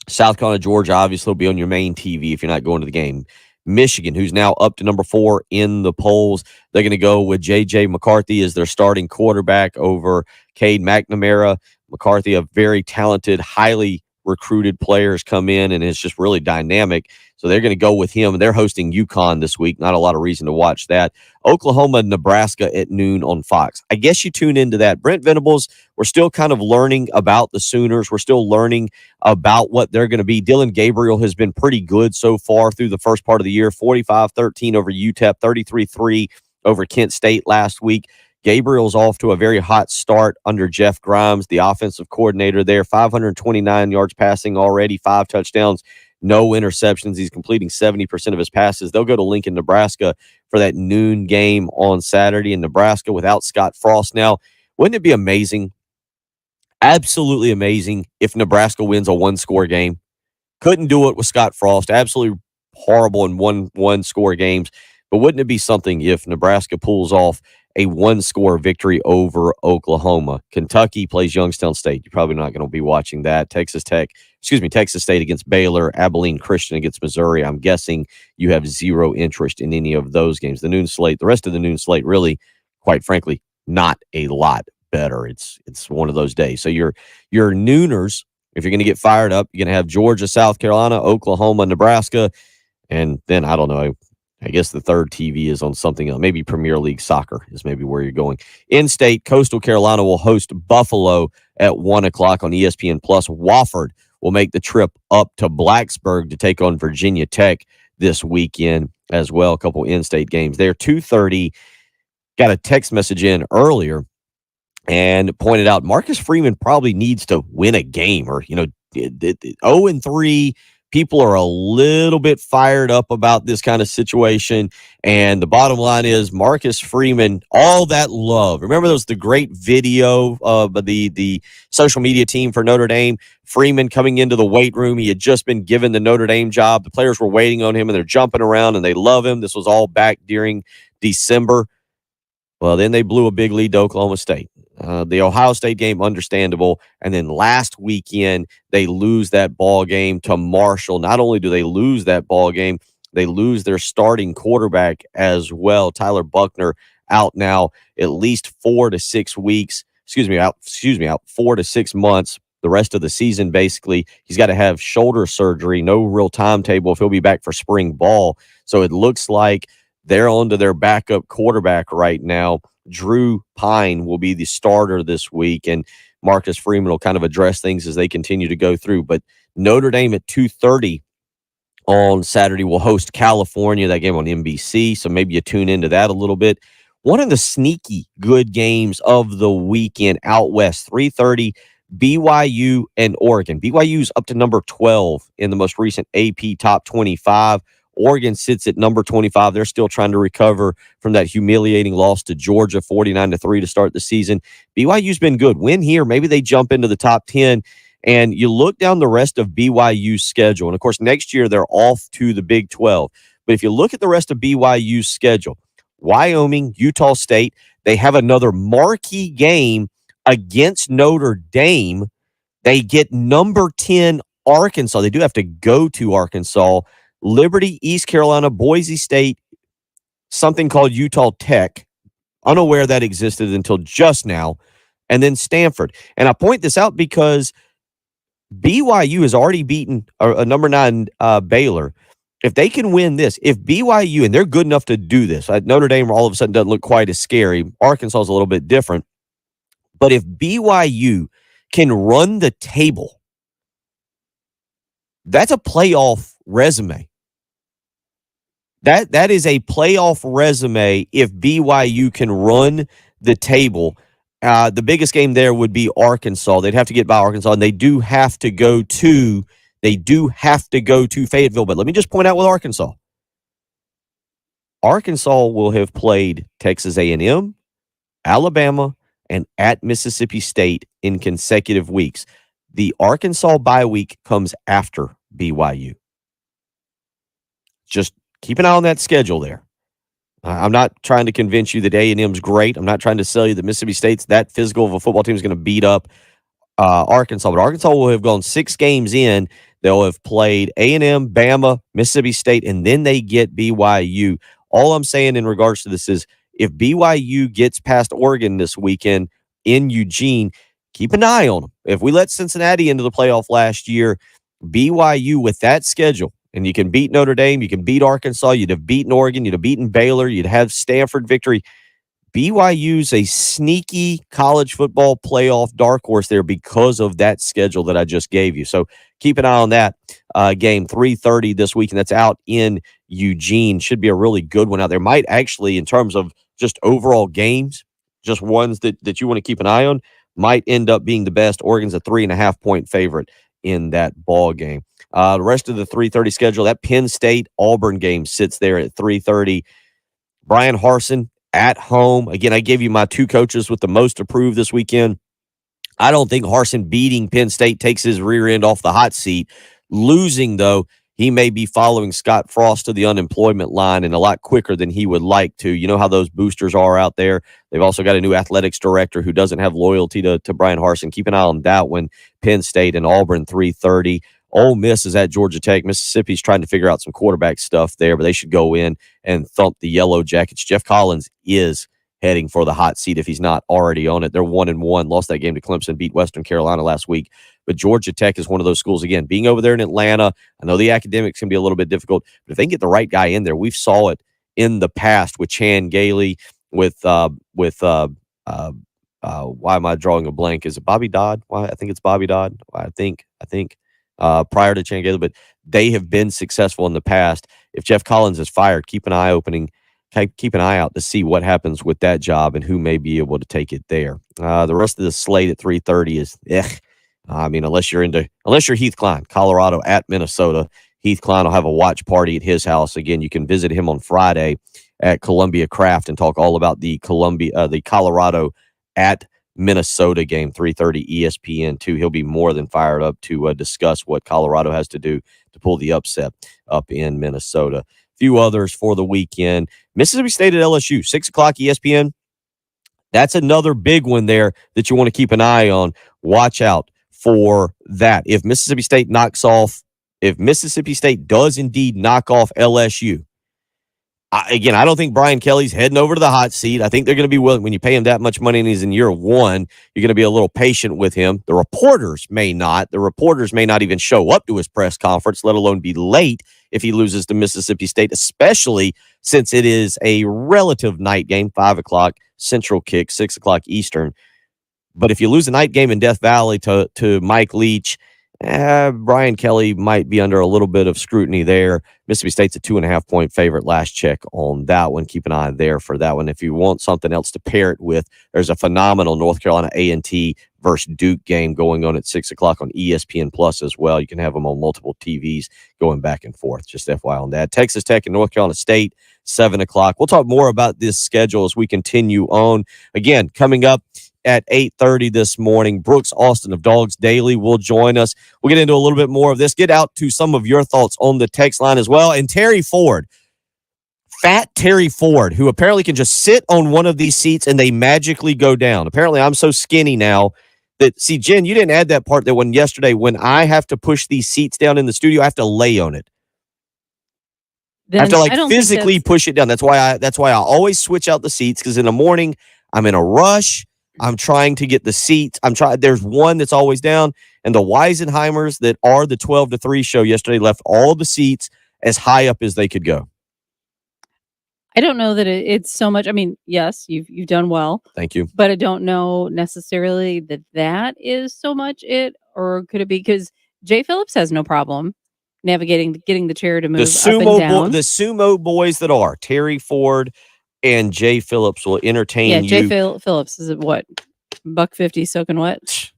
South Carolina, Georgia, obviously, will be on your main TV if you're not going to the game. Michigan, who's now up to number 4 in the polls, they're going to go with J.J. McCarthy as their starting quarterback over Cade McNamara. McCarthy, a very talented, highly recruited player, has come in and is just really dynamic. So they're going to go with him. They're hosting UConn this week. Not a lot of reason to watch that. Oklahoma, Nebraska at noon on Fox. I guess you tune into that. Brent Venables, we're still kind of learning about the Sooners. We're still learning about what they're going to be. Dylan Gabriel has been pretty good so far through the first part of the year. 45-13 over UTEP, 33-3 over Kent State last week. Gabriel's off to a very hot start under Jeff Grimes, the offensive coordinator there. 529 yards passing already, 5 touchdowns, no interceptions. He's completing 70% of his passes. They'll go to Lincoln, Nebraska for that noon game on Saturday in Nebraska without Scott Frost. Now, wouldn't it be amazing, absolutely amazing, if Nebraska wins a 1-score game? Couldn't do it with Scott Frost. Absolutely horrible in one-score games. But wouldn't it be something if Nebraska pulls off a 1-score victory over Oklahoma? Kentucky plays Youngstown State. You're probably not going to be watching that. Texas State against Baylor, Abilene Christian against Missouri. I'm guessing you have zero interest in any of those games. The noon slate, the rest of the noon slate, really, quite frankly, not a lot better. It's one of those days. So your nooners, if you're going to get fired up, you're going to have Georgia, South Carolina, Oklahoma, Nebraska, and then I don't know. I guess the third TV is on something else. Maybe Premier League Soccer is maybe where you're going. In-state, Coastal Carolina will host Buffalo at 1 o'clock on ESPN+. Wofford will make the trip up to Blacksburg to take on Virginia Tech this weekend as well. A couple in-state games there. 2:30, got a text message in earlier and pointed out Marcus Freeman probably needs to win a game or, 0-3. People are a little bit fired up about this kind of situation. And the bottom line is Marcus Freeman, all that love. Remember the great video of the social media team for Notre Dame? Freeman coming into the weight room. He had just been given the Notre Dame job. The players were waiting on him, and they're jumping around, and they love him. This was all back during December. Well, then they blew a big lead to Oklahoma State. The Ohio State game, understandable. And then last weekend, they lose that ball game to Marshall. Not only do they lose that ball game, they lose their starting quarterback as well. Tyler Buckner out now at least 4 to 6 weeks. Out 4 to 6 months. The rest of the season, basically, he's got to have shoulder surgery. No real timetable if he'll be back for spring ball. So it looks like they're on to their backup quarterback right now. Drew Pine will be the starter this week, and Marcus Freeman will kind of address things as they continue to go through. But Notre Dame at 2:30 on Saturday will host California, that game on NBC, so maybe you tune into that a little bit. one of the sneaky good games of the weekend out west, 3:30, BYU and Oregon. BYU's up to number 12 in the most recent AP Top 25. Oregon sits at number 25. They're still trying to recover from that humiliating loss to Georgia, 49-3 to start the season. BYU's been good. Win here, maybe they jump into the top 10. And you look down the rest of BYU's schedule. And, of course, next year they're off to the Big 12. But if you look at the rest of BYU's schedule, Wyoming, Utah State, they have another marquee game against Notre Dame. They get number 10 Arkansas. They do have to go to Arkansas. Liberty, East Carolina, Boise State, something called Utah Tech. Unaware that existed until just now. And then Stanford. And I point this out because BYU has already beaten a number 9 Baylor. If they can win this, if BYU, and they're good enough to do this, Notre Dame all of a sudden doesn't look quite as scary. Arkansas is a little bit different. But if BYU can run the table, that's a playoff resume. That is a playoff resume if BYU can run the table. The biggest game there would be Arkansas. They'd have to get by Arkansas, and they do have to go to Fayetteville. But let me just point out with Arkansas. Arkansas will have played Texas A&M, Alabama, and at Mississippi State in consecutive weeks. The Arkansas bye week comes after BYU. Just keep an eye on that schedule there. I'm not trying to convince you that A&M's great. I'm not trying to sell you that Mississippi State's that physical of a football team is going to beat up Arkansas. But Arkansas will have gone 6 games in. They'll have played A&M, Bama, Mississippi State, and then they get BYU. All I'm saying in regards to this is if BYU gets past Oregon this weekend in Eugene, keep an eye on them. If we let Cincinnati into the playoff last year, BYU with that schedule, and you can beat Notre Dame, you can beat Arkansas, you'd have beaten Oregon, you'd have beaten Baylor, you'd have Stanford victory. BYU's a sneaky college football playoff dark horse there because of that schedule that I just gave you. So keep an eye on that game, 3:30 this week, and that's out in Eugene. Should be a really good one out there. Might actually, in terms of just overall games, just ones that you want to keep an eye on, might end up being the best. Oregon's a 3.5-point favorite in that ball game. The rest of the 3:30 schedule, that Penn State-Auburn game sits there at 3:30. Brian Harsin at home. Again, I gave you my 2 coaches with the most approved this weekend. I don't think Harsin beating Penn State takes his rear end off the hot seat. Losing, though, he may be following Scott Frost to the unemployment line and a lot quicker than he would like to. You know how those boosters are out there. They've also got a new athletics director who doesn't have loyalty to Brian Harsin. Keep an eye on that one. Penn State and Auburn, 3:30. Ole Miss is at Georgia Tech. Mississippi's trying to figure out some quarterback stuff there, but they should go in and thump the Yellow Jackets. Jeff Collins is heading for the hot seat if he's not already on it. They're 1-1, lost that game to Clemson, beat Western Carolina last week. But Georgia Tech is one of those schools, again, being over there in Atlanta. I know the academics can be a little bit difficult, but if they can get the right guy in there, we've saw it in the past with Chan Gailey, why am I drawing a blank? Is it Bobby Dodd? Why I think it's Bobby Dodd. I think prior to Chan Gailey, but they have been successful in the past. If Jeff Collins is fired, keep an eye out to see what happens with that job and who may be able to take it there. The rest of the slate at 3:30 is I mean, unless you're Heath Klein, Colorado at Minnesota. Heath Klein will have a watch party at his house. Again, you can visit him on Friday at Columbia Craft and talk all about the Colorado at Minnesota game, 3:30 ESPN2. He'll be more than fired up to discuss what Colorado has to do to pull the upset up in Minnesota. A few others for the weekend. Mississippi State at LSU, 6 o'clock ESPN. That's another big one there that you want to keep an eye on. Watch out for that. If Mississippi State does indeed knock off LSU, I don't think Brian Kelly's heading over to the hot seat. I think they're going to be willing. When you pay him that much money and he's in year 1, you're going to be a little patient with him. The reporters may not. The reporters may not even show up to his press conference, let alone be late if he loses to Mississippi State, especially since it is a relative night game, 5 o'clock Central kick, 6 o'clock Eastern. But if you lose a night game in Death Valley to Mike Leach, Brian Kelly might be under a little bit of scrutiny there. Mississippi State's a 2.5-point favorite. Last check on that one. Keep an eye there for that one. If you want something else to pair it with, there's a phenomenal North Carolina A&T versus Duke game going on at 6 o'clock on ESPN Plus as well. You can have them on multiple TVs going back and forth. Just FYI on that. Texas Tech and North Carolina State, 7 o'clock. We'll talk more about this schedule as we continue on. Again, coming up at 8:30 this morning, Brooks Austin of Dawgs Daily will join us. We'll get into a little bit more of this, get out to some of your thoughts on the text line as well. And Terry Ford, fat Terry Ford, who apparently can just sit on one of these seats and they magically go down. Apparently I'm so skinny now that, see, Jen, you didn't add that part that when I have to push these seats down in the studio, I have to lay on it. I have to physically push it down. That's why I always switch out the seats, because in the morning I'm in a rush. I'm trying to get the seats. There's one that's always down, and the Weisenheimers that are the 12 to 3 show yesterday left all the seats as high up as they could go. I don't know that it's so much. I mean, yes, you've done well. Thank you. But I don't know necessarily that is so much it, or could it be because Jay Phillips has no problem getting the chair to move up and down. The sumo boys that are Terry Ford and Jay Phillips will entertain you. Yeah, Jay Phillips is what? $150 soaking wet?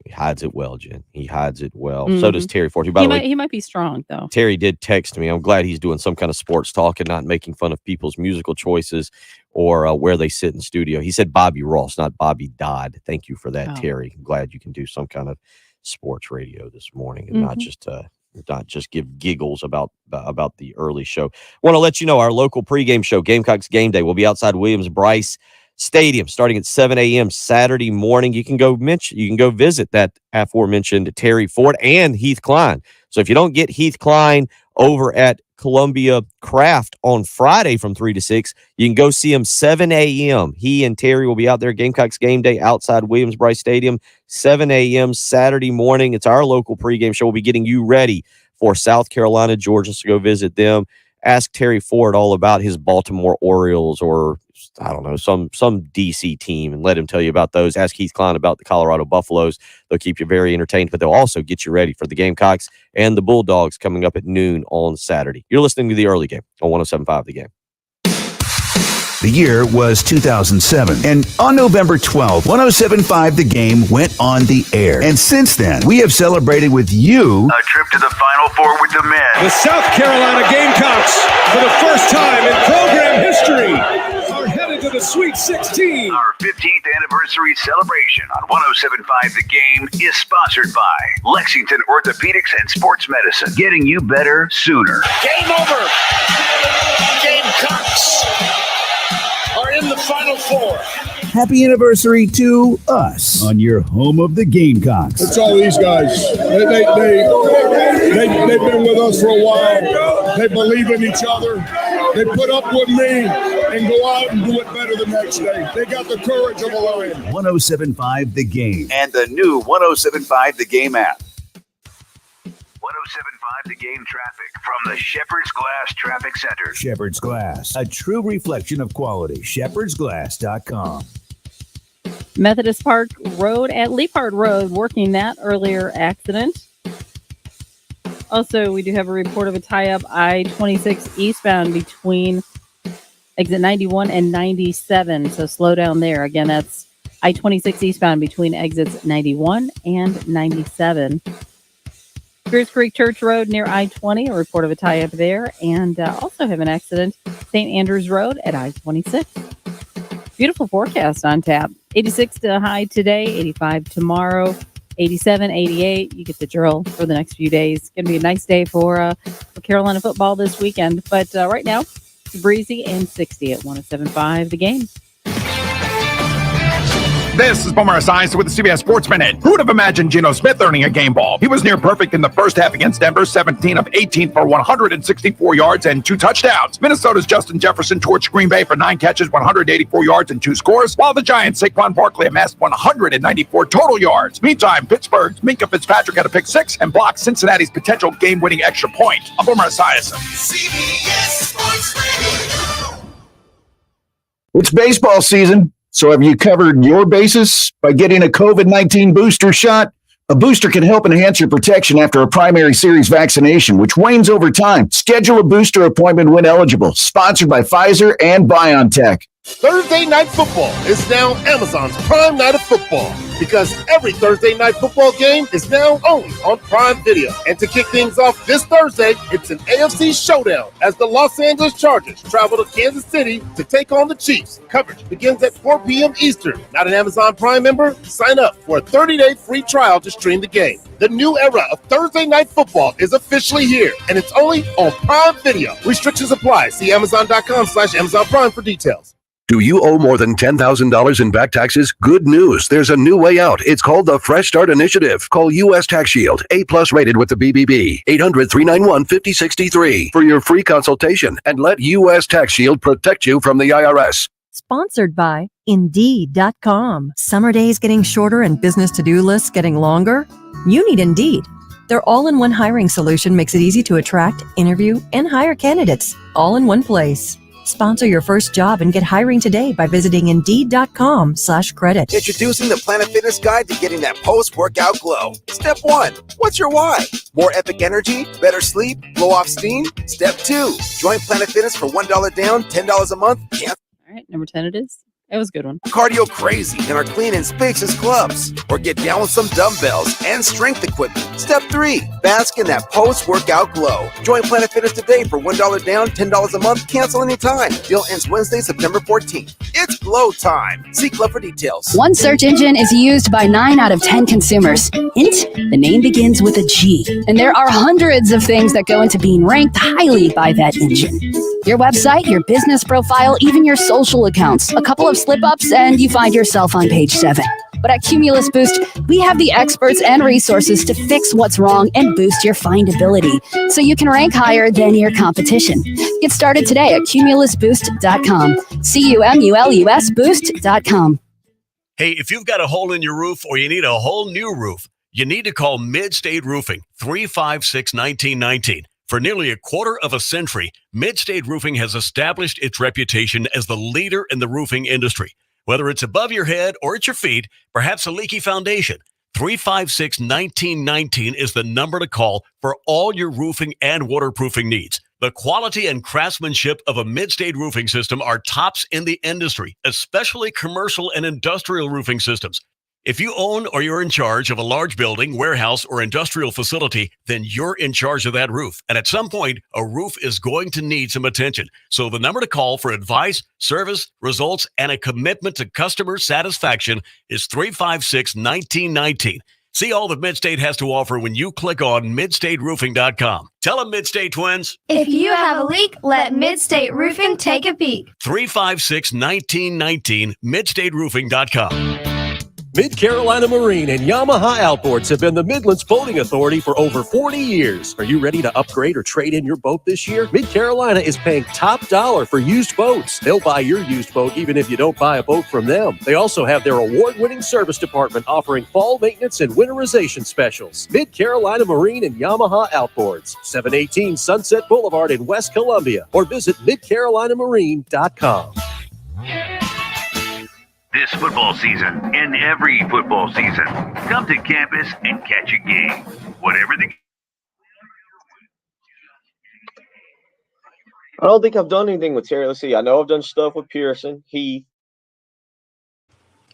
He hides it well, Jen. He hides it well. So does Terry Ford. He might be strong, though. Terry did text me. I'm glad he's doing some kind of sports talk and not making fun of people's musical choices or where they sit in studio. He said Bobby Ross, not Bobby Dodd. Thank you for that, Terry. I'm glad you can do some kind of sports radio this morning and not just give giggles about the early show. Want to let you know our local pregame show, Gamecocks Game Day, will be outside Williams-Brice Stadium starting at 7 a.m. Saturday morning. You can go visit that aforementioned Terry Ford and Heath Klein. So if you don't get Heath Klein over at Columbia Craft on Friday from 3 to 6, you can go see him 7 a.m. He and Terry will be out there, Gamecocks Game Day, outside Williams-Brice Stadium, 7 a.m. Saturday morning. It's our local pregame show. We'll be getting you ready for South Carolina, Georgia, so go visit them. Ask Terry Ford all about his Baltimore Orioles or, I don't know, some DC team, and let him tell you about those. Ask Heath Klein about the Colorado Buffaloes. They'll keep you very entertained, but they'll also get you ready for the Gamecocks and the Bulldogs coming up at noon on Saturday. You're listening to The Early Game on 107.5 The Game. The year was 2007, and on November 12, 107.5 The Game went on the air. And since then, we have celebrated with you a trip to the Final Four with the men. The South Carolina Gamecocks, for the first time in program history, are headed to the Sweet 16. Our 15th anniversary celebration on 107.5 The Game is sponsored by Lexington Orthopedics and Sports Medicine, getting you better sooner. Game over. Gamecocks are in the Final Four. Happy anniversary to us on your home of the Gamecocks. It's all these guys. They've been with us for a while. They believe in each other. They put up with me and go out and do it better the next day. They got the courage of a lion. 107.5 The Game And the new 107.5 The Game app. 107.5 The Game traffic from the Shepherd's Glass Traffic Center. Shepherd's Glass, a true reflection of quality. shepherdsglass.com. Methodist Park Road at Leapart Road, working that earlier accident. Also, we do have a report of a tie-up I-26 eastbound between exit 91 and 97. So slow down there. Again, that's I-26 eastbound between exits 91 and 97. Spruce Creek Church Road near I-20, a report of a tie-up there. And also have an accident, St. Andrews Road at I-26. Beautiful forecast on tap. 86 to high today, 85 tomorrow, 87, 88. You get the drill for the next few days. It's going to be a nice day for Carolina football this weekend. But right now, it's breezy and 60 at 107.5 The Game. This is Boomer Esiason with the CBS Sports Minute. Who would have imagined Geno Smith earning a game ball? He was near perfect in the first half against Denver, 17 of 18 for 164 yards and 2 touchdowns. Minnesota's Justin Jefferson torched Green Bay for 9 catches, 184 yards and 2 scores, while the Giants' Saquon Barkley amassed 194 total yards. Meantime, Pittsburgh's Minkah Fitzpatrick had a pick 6 and blocked Cincinnati's potential game-winning extra point. I'm Boomer Esiason. CBS Sports Radio. It's baseball season. So have you covered your bases by getting a COVID-19 booster shot? A booster can help enhance your protection after a primary series vaccination, which wanes over time. Schedule a booster appointment when eligible. Sponsored by Pfizer and BioNTech. Thursday Night Football is now Amazon's Prime Night of Football, because every Thursday Night Football game is now only on Prime Video. And to kick things off this Thursday, it's an AFC showdown as the Los Angeles Chargers travel to Kansas City to take on the Chiefs. Coverage begins at 4 p.m. Eastern. Not an Amazon Prime member? Sign up for a 30-day free trial to stream the game. The new era of Thursday Night Football is officially here, and it's only on Prime Video. Restrictions apply. See Amazon.com/Amazon Prime for details. Do you owe more than $10,000 in back taxes? Good news. There's a new way out. It's called the Fresh Start Initiative. Call U.S. Tax Shield, A+ rated with the BBB, 800-391-5063 for your free consultation, and let U.S. Tax Shield protect you from the IRS. Sponsored by Indeed.com. Summer days getting shorter and business to-do lists getting longer? You need Indeed. Their all-in-one hiring solution makes it easy to attract, interview, and hire candidates all in one place. Sponsor your first job and get hiring today by visiting Indeed.com/credit. Introducing the Planet Fitness Guide to getting that post-workout glow. Step 1, what's your why? More epic energy, better sleep, blow off steam? Step 2, join Planet Fitness for $1 down, $10 a month. All right, number 10 it is. It was a good one. Cardio crazy in our clean and spacious clubs, or get down with some dumbbells and strength equipment. Step 3, bask in that post-workout glow. Join Planet Fitness today for $1 down, $10 a month. Cancel anytime. Deal ends Wednesday, September 14th. It's glow time. See Club for details. One search engine is used by 9 out of 10 consumers. Hint, the name begins with a G. And there are hundreds of things that go into being ranked highly by that engine. Your website, your business profile, even your social accounts. A couple of slip-ups and you find yourself on page 7. But at Cumulus Boost, we have the experts and resources to fix what's wrong and boost your findability so you can rank higher than your competition. Get started today at cumulusboost.com. CUMULUS boost.com. Hey, if you've got a hole in your roof or you need a whole new roof, you need to call Mid-State Roofing, 356-1919. For nearly a quarter of a century, Mid-State Roofing has established its reputation as the leader in the roofing industry. Whether it's above your head or at your feet, perhaps a leaky foundation, 356-1919 is the number to call for all your roofing and waterproofing needs. The quality and craftsmanship of a Mid-State roofing system are tops in the industry, especially commercial and industrial roofing systems. If you own or you're in charge of a large building, warehouse, or industrial facility, then you're in charge of that roof. And at some point, a roof is going to need some attention. So the number to call for advice, service, results, and a commitment to customer satisfaction is 356-1919. See all that Mid-State has to offer when you click on midstateroofing.com. Tell them, Mid-State twins. If you have a leak, let Mid-State Roofing take a peek. 356-1919, midstateroofing.com. Mid-Carolina Marine and Yamaha Outboards have been the Midlands Boating Authority for over 40 years. Are you ready to upgrade or trade in your boat this year? Mid-Carolina is paying top dollar for used boats. They'll buy your used boat even if you don't buy a boat from them. They also have their award-winning service department offering fall maintenance and winterization specials. Mid-Carolina Marine and Yamaha Outboards, 718 Sunset Boulevard in West Columbia, or visit midcarolinamarine.com. This football season and every football season, come to campus and catch a game. Whatever the I don't think I've done anything with Terry. Let's see. I know I've done stuff with Pearson, Heath.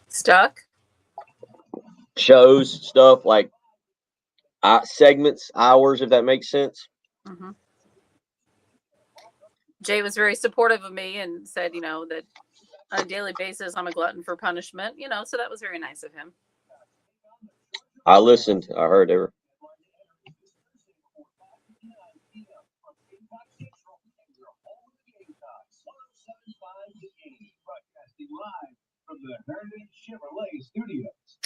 Stuck? Shows, stuff like segments, hours, if that makes sense. Mm-hmm. Jay was very supportive of me and said, that on a daily basis, I'm a glutton for punishment, so that was very nice of him. I listened. I heard her.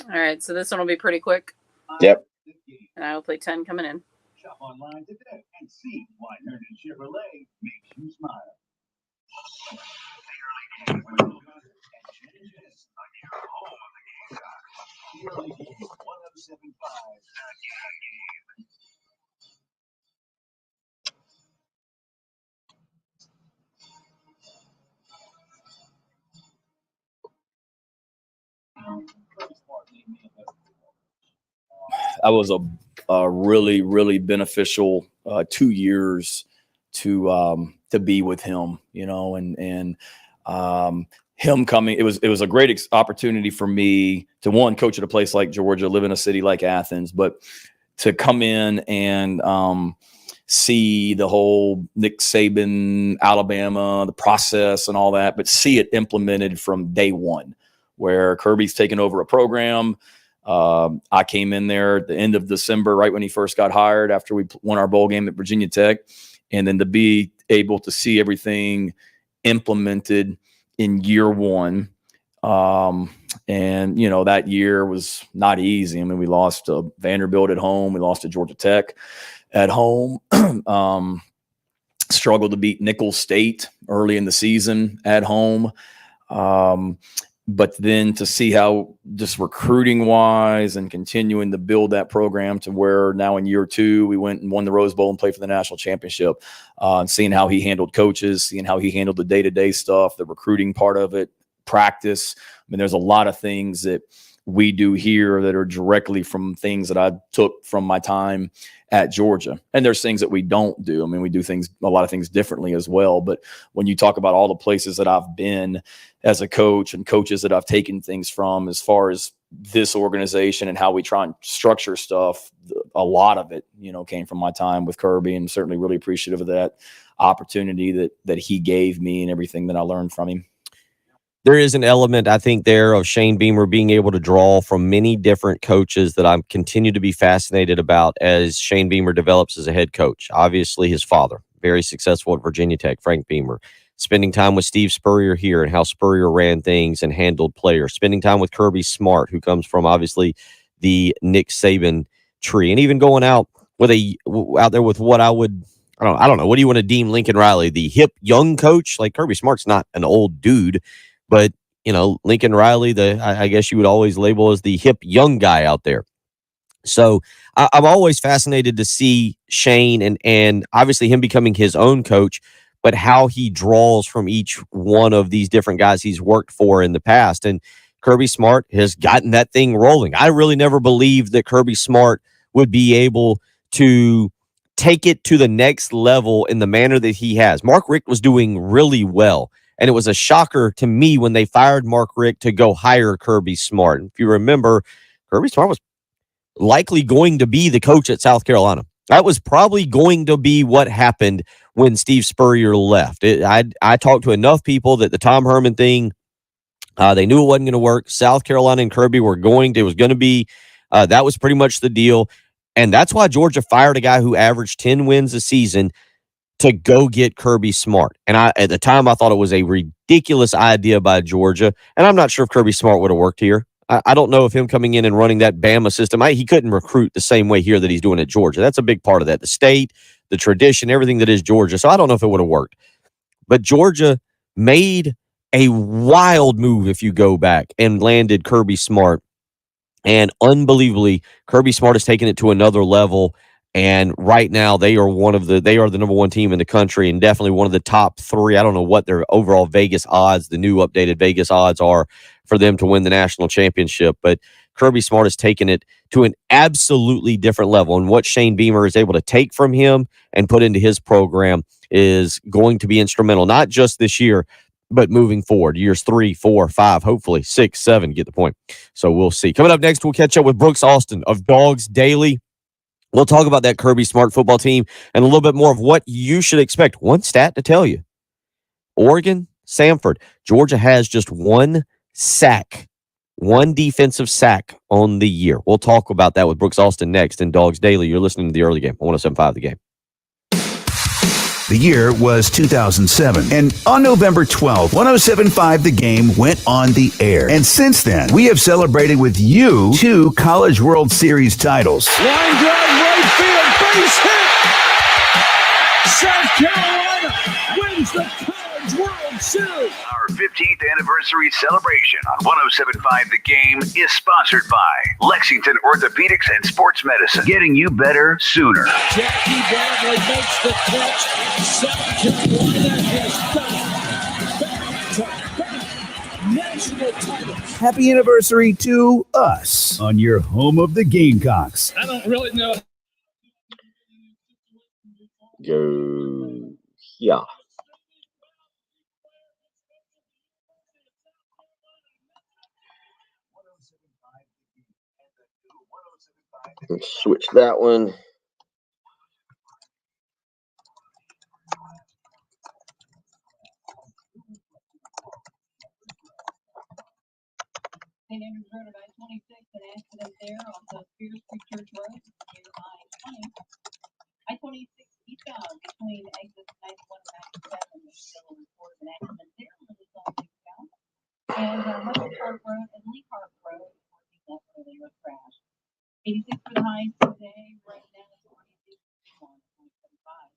All right, so this one will be pretty quick. Yep. And I will play 10 coming in. Shop online today and see why Herndon Chevrolet makes you smile. was a really, really beneficial 2 years to be with him, and him coming. It was a great opportunity for me to, one, coach at a place like Georgia, live in a city like Athens, but to come in and see the whole Nick Saban, Alabama, the process and all that, but see it implemented from day one, where Kirby's taken over a program. I came in there at the end of December, right when he first got hired after we won our bowl game at Virginia Tech. And then to be able to see everything implemented in year one. And, that year was not easy. I mean, we lost to Vanderbilt at home. We lost to Georgia Tech at home. Struggled to beat Nicholls State early in the season at home. But then to see how just recruiting wise and continuing to build that program to where now in year 2, we went and won the Rose Bowl and played for the national championship, and seeing how he handled coaches, seeing how he handled the day-to-day stuff, the recruiting part of it, practice. I mean, there's a lot of things that we do here that are directly from things that I took from my time at Georgia. And there's things that we don't do. I mean, we do a lot of things differently as well. But when you talk about all the places that I've been as a coach and coaches that I've taken things from, as far as this organization and how we try and structure stuff, a lot of it, came from my time with Kirby, and certainly really appreciative of that opportunity that he gave me and everything that I learned from him. There is an element, I think, there of Shane Beamer being able to draw from many different coaches that I continue to be fascinated about as Shane Beamer develops as a head coach. Obviously, his father, very successful at Virginia Tech, Frank Beamer. Spending time with Steve Spurrier here and how Spurrier ran things and handled players. Spending time with Kirby Smart, who comes from, obviously, the Nick Saban tree. And even going out there with what I don't know. What do you want to deem Lincoln Riley? The hip young coach? Like, Kirby Smart's not an old dude. But, Lincoln Riley, I guess you would always label as the hip young guy out there. So I'm always fascinated to see Shane and obviously him becoming his own coach, but how he draws from each one of these different guys he's worked for in the past. And Kirby Smart has gotten that thing rolling. I really never believed that Kirby Smart would be able to take it to the next level in the manner that he has. Mark Richt was doing really well. And it was a shocker to me when they fired Mark Richt to go hire Kirby Smart. And if you remember, Kirby Smart was likely going to be the coach at South Carolina. That was probably going to be what happened when Steve Spurrier left. I talked to enough people that the Tom Herman thing, they knew it wasn't going to work. South Carolina and Kirby it was going to be, that was pretty much the deal. And that's why Georgia fired a guy who averaged 10 wins a season to go get Kirby Smart. And at the time, I thought it was a ridiculous idea by Georgia. And I'm not sure if Kirby Smart would have worked here. I don't know if him coming in and running that Bama system, he couldn't recruit the same way here that he's doing at Georgia. That's a big part of that. The state, the tradition, everything that is Georgia. So I don't know if it would have worked. But Georgia made a wild move, if you go back, and landed Kirby Smart. And unbelievably, Kirby Smart has taken it to another level. And right now, they are the number one team in the country, and definitely one of the top 3. I don't know what their overall Vegas odds, the new updated Vegas odds are for them to win the national championship. But Kirby Smart has taken it to an absolutely different level. And what Shane Beamer is able to take from him and put into his program is going to be instrumental, not just this year, but moving forward, years 3, 4, 5, hopefully 6, 7, get the point. So we'll see. Coming up next, we'll catch up with Brooks Austin of Dawgs Daily. We'll talk about that Kirby Smart football team and a little bit more of what you should expect. One stat to tell you. Oregon, Samford. Georgia has just one defensive sack on the year. We'll talk about that with Brooks Austin next in Dawgs Daily. You're listening to The Early Game on 107.5 The Game. The year was 2007, and on November 12, 107.5 The Game went on the air. And since then, we have celebrated with you 2 College World Series titles. Line drive, right field, base hit! South Carolina wins the College World Series! Our 15th anniversary celebration on 107.5 The Game is sponsored by Lexington Orthopedics and Sports Medicine, getting you better sooner. Jackie Bradley makes the catch. South Carolina has back-to-back national titles. happy anniversary to us on your home of the Gamecocks. I don't really know. Go. Yeah. Let's switch that one. St. Andrews Road at I-26, an accident there on the Spears Creek Church Road near I-20. I-26 eastbound between exits 91 and 97. There's still a report of an accident there. It's all eastbound. And Western Park Road and Lee Park Road, working that earlier crash. 86 for the highs today. Right now, it's 26 on 27.5.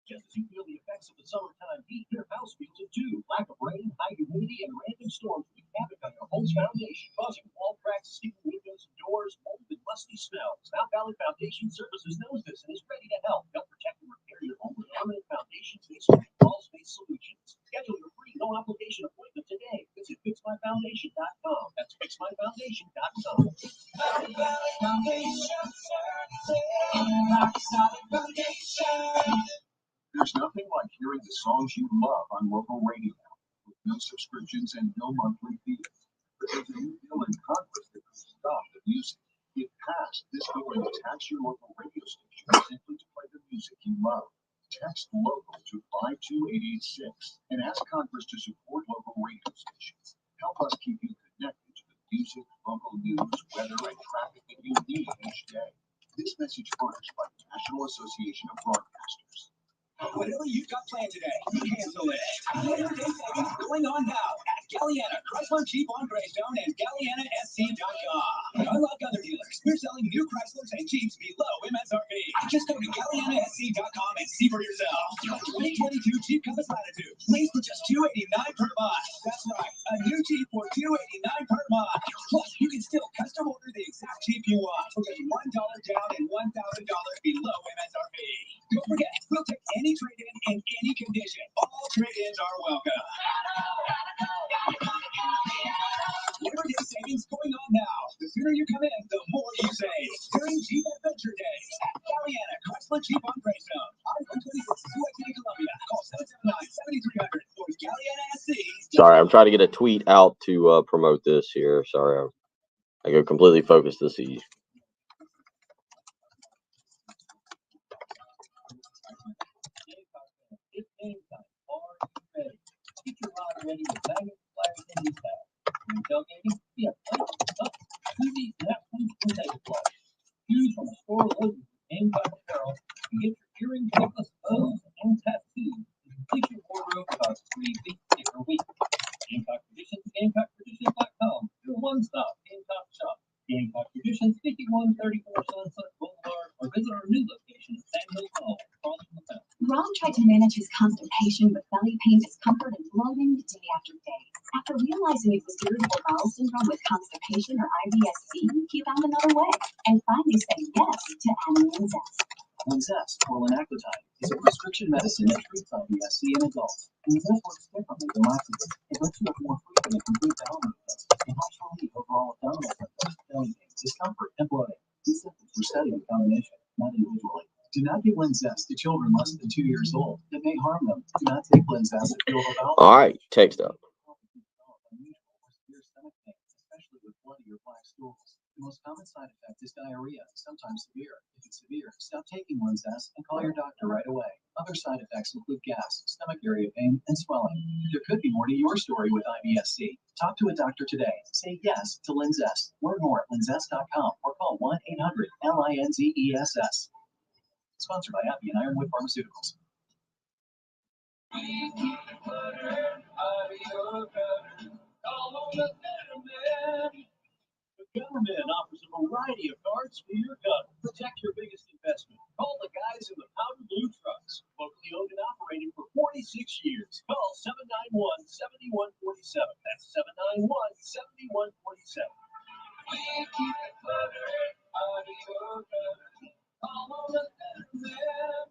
Just as you feel the effects of the summertime heat, your house feels it too. Lack of rain, high humidity, and random storms wreak havoc on your home's foundation, causing wall cracks, steaming windows and doors, mold, and musty smells. South Valley Foundation Services knows this and is ready to help. Help protect and repair your home with permanent foundations-based crawl-space solutions. Schedule your free no-obligation appointment today. Visit fixmyfoundation.com. That's fixmyfoundation.com. South Valley Foundation Services. Solid foundation. There's nothing like hearing the songs you love on local radio with no subscriptions and no monthly fees. But there's a new bill in Congress that could stop the music. If passed, this bill will tax your local radio station simply to play the music you love. Text local to 52886 and ask Congress to support local radio stations. Help us keep you connected to the music, local news, weather, and traffic that you need each day. This message furnished by the National Association of Broadcasters. Whatever you've got planned today, cancel it. Labor Day savings going on now at Galliana, Chrysler Jeep on Greystone, and GallianaSC.com. Unlike other dealers, we're selling new Chryslers and Jeeps below MSRP. Just go to GallianaSC.com and see for yourself. 2022 Jeep Compass Latitude, lease for just $289 per month. That's right, a new Jeep for $289 per month. Plus, you can still custom order the exact Jeep you want for just $1 down and $1,000 below MSRP. Don't forget, we'll take any trade-in in any condition. All trade-ins are welcome. Labor Day savings going on now. The sooner you come in, the more you save. During Jeep Adventure Days at Galliana, Chrysler Jeep on Greystone. I-126 218 Columbia. Call 779-7300 or Galliana SC. Sorry, I'm trying to get a tweet out to promote this here. Sorry, I go completely focused this easy. Get your ride ready with magnets, flares, and decals. When tailgating, we have plenty of stuff. Easy napkins and tablecloths. Choose from a store loaded with Gamecock apparel and get your earrings, necklace, bows, and tattoos. Complete your wardrobe about 3 weeks per week. Gamecock Traditions, GamecockTraditions.com. Your one-stop Gamecock shop. Gamecock Traditions, 5134 Sunset Boulevard, or visit our new location at Sand Hill Mall, across from the fountain. Ron tried to manage his constipation with belly pain, discomfort, and bloating day after day. After realizing it was irritable bowel syndrome with constipation or IBS-C, he found another way and finally said yes to adding Linzest. Linzest, or linaclotide, is a prescription medicine that treats IBS-C in adults. Linzest works differently than laxatives. It lets you have more frequent and complete bowel movements. It helps relieve overall abdominal symptoms, belly pain, discomfort, and bloating. These symptoms were studied in combination, not individually. Do not give Linzest to children less than 2 years old. It may harm them. Do not take Linzest if you have a bowel. All right, text up. Especially with bloody or black stools. The most common side effect is diarrhea, sometimes severe. If it's severe, stop taking Linzest and call your doctor right away. Other side effects include gas, stomach area pain, and swelling. There could be more to your story with IBS-C. Talk to a doctor today. Say yes to Linzest. Learn more at linzest.com or call 1-800-LINZESS. Sponsored by Appy and Ironwood Pharmaceuticals. The government offers a variety of cards for your gun. Protect your biggest investment. Call the guys in the powder blue trucks. Locally owned and operated for 46 years. Call 791-7147. That's 791-7147. We keep it cluttered out of your gutter. Call on the man.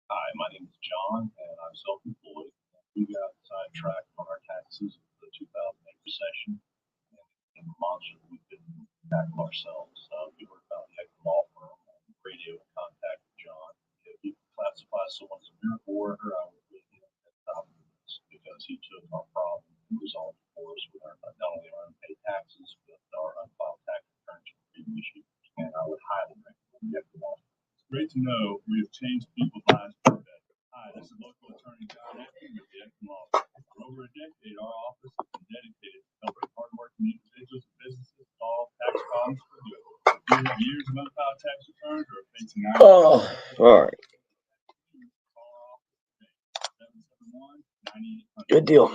Hi, my name is John, and I'm self-employed. We got sidetracked on our taxes for the 2008 recession. launch, we couldn't tackle ourselves. We were about to heck of a law firm on radio and contact John. If you classify someone as a miracle worker, I would put him at the top of the list because he took our problem and resolved it for us with our, not only our unpaid taxes, but our unfiled tax returns for previous years. And I would highly recommend the Equity Law Firm. It's great to know we have changed people's lives for the better. Hi, this is local attorney John Eckman with the Equity Law Firm. For over a decade, our office has been dedicated to helping hardworking individuals and businesses solve tax problems for good. If you have years of unfiled tax returns or are facing All right. Good deal.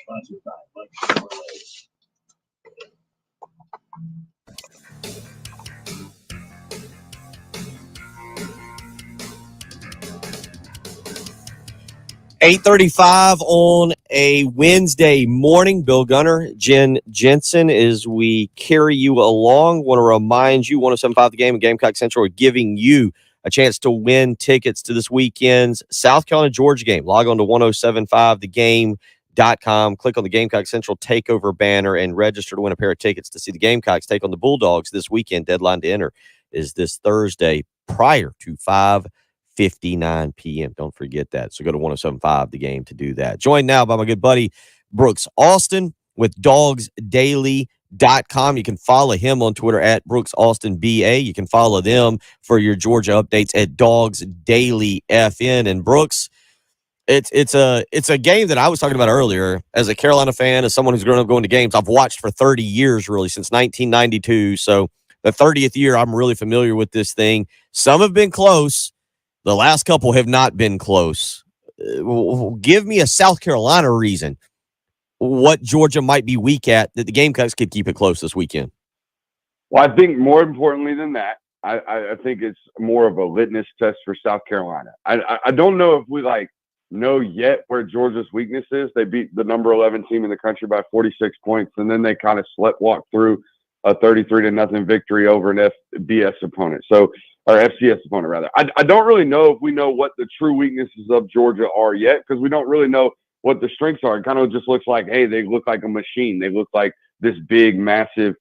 Sponsored by Luxury Relays. 8:35 on a Wednesday morning. Bill Gunner, Jen Jensen, as we carry you along, want to remind you 107.5 The Game and Gamecock Central are giving you a chance to win tickets to this weekend's South Carolina Georgia game. Log on to 1075thegame.com, click on the Gamecock Central Takeover banner, and register to win a pair of tickets to see the Gamecocks take on the Bulldogs this weekend. Deadline to enter is this Thursday prior to 5:59 p.m. Don't forget that. So go to 1075 The Game to do that. Joined now by my good buddy Brooks Austin with DawgsDaily.com. You can follow him on Twitter at Brooks Austin BA. You can follow them for your Georgia updates at Dogs Daily FN. And Brooks, it's a game that I was talking about earlier. As a Carolina fan, as someone who's grown up going to games, I've watched for 30 years, really, since 1992. So the 30th year, I'm really familiar with this thing. Some have been close. The last couple have not been close. Give me a South Carolina reason what Georgia might be weak at that the Gamecocks could keep it close this weekend. Well, I think more importantly than that, I think it's more of a litmus test for South Carolina. I don't know if we know yet where Georgia's weakness is. They beat the number 11 team in the country by 46 points, and then they kind of sleptwalk through a 33-0 victory over an FBS opponent. Or FCS opponent, rather. I don't really know if we know what the true weaknesses of Georgia are yet, because we don't really know what the strengths are. It kind of just looks like, hey, they look like a machine. They look like this big, massive,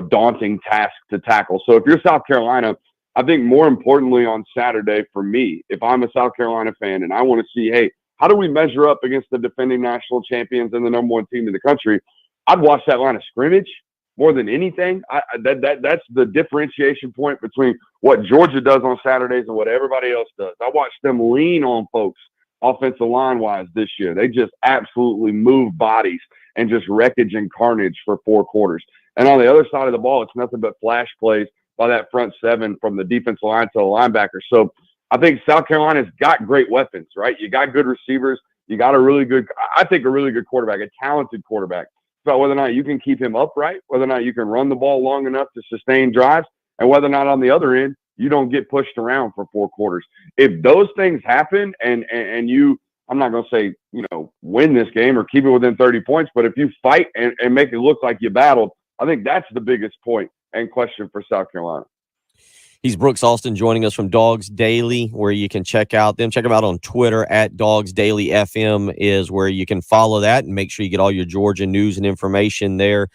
daunting task to tackle. So if you're South Carolina, I think more importantly on Saturday for me, if I'm a South Carolina fan and I want to see, hey, how do we measure up against the defending national champions and the number one team in the country? I'd watch that line of scrimmage. More than anything, that's the differentiation point between what Georgia does on Saturdays and what everybody else does. I watched them lean on folks offensive line-wise this year. They just absolutely move bodies and just wreckage and carnage for 4 quarters. And on the other side of the ball, it's nothing but flash plays by that front seven from the defensive line to the linebacker. So I think South Carolina's got great weapons, right? You got good receivers. You got a really good quarterback, a talented quarterback. About whether or not you can keep him upright, whether or not you can run the ball long enough to sustain drives, and whether or not on the other end you don't get pushed around for 4 quarters. If those things happen and you, I'm not going to say, win this game or keep it within 30 points, but if you fight and make it look like you battled, I think that's the biggest point and question for South Carolina. He's Brooks Austin joining us from Dogs Daily, where you can check out them. Check them out on Twitter at Dogs Daily FM is where you can follow that and make sure you get all your Georgia news and information there.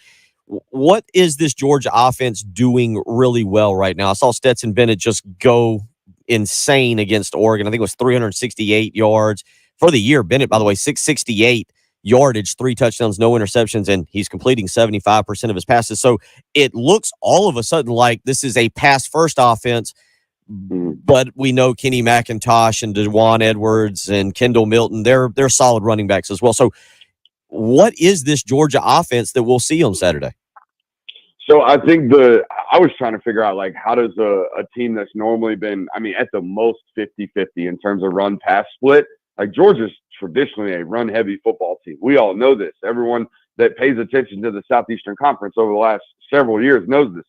What is this Georgia offense doing really well right now? I saw Stetson Bennett just go insane against Oregon. I think it was 368 yards for the year. Bennett, by the way, 668 yardage, 3 touchdowns, no interceptions, and he's completing 75% of his passes. So it looks all of a sudden like this is a pass-first offense, but we know Kenny McIntosh and DeJuan Edwards and Kendall Milton, they're solid running backs as well. So what is this Georgia offense that we'll see on Saturday? So I think I was trying to figure out, how does a team that's normally been, at the most 50-50 in terms of run-pass split, Georgia's traditionally a run-heavy football team. We all know this. Everyone that pays attention to the Southeastern Conference over the last several years knows this.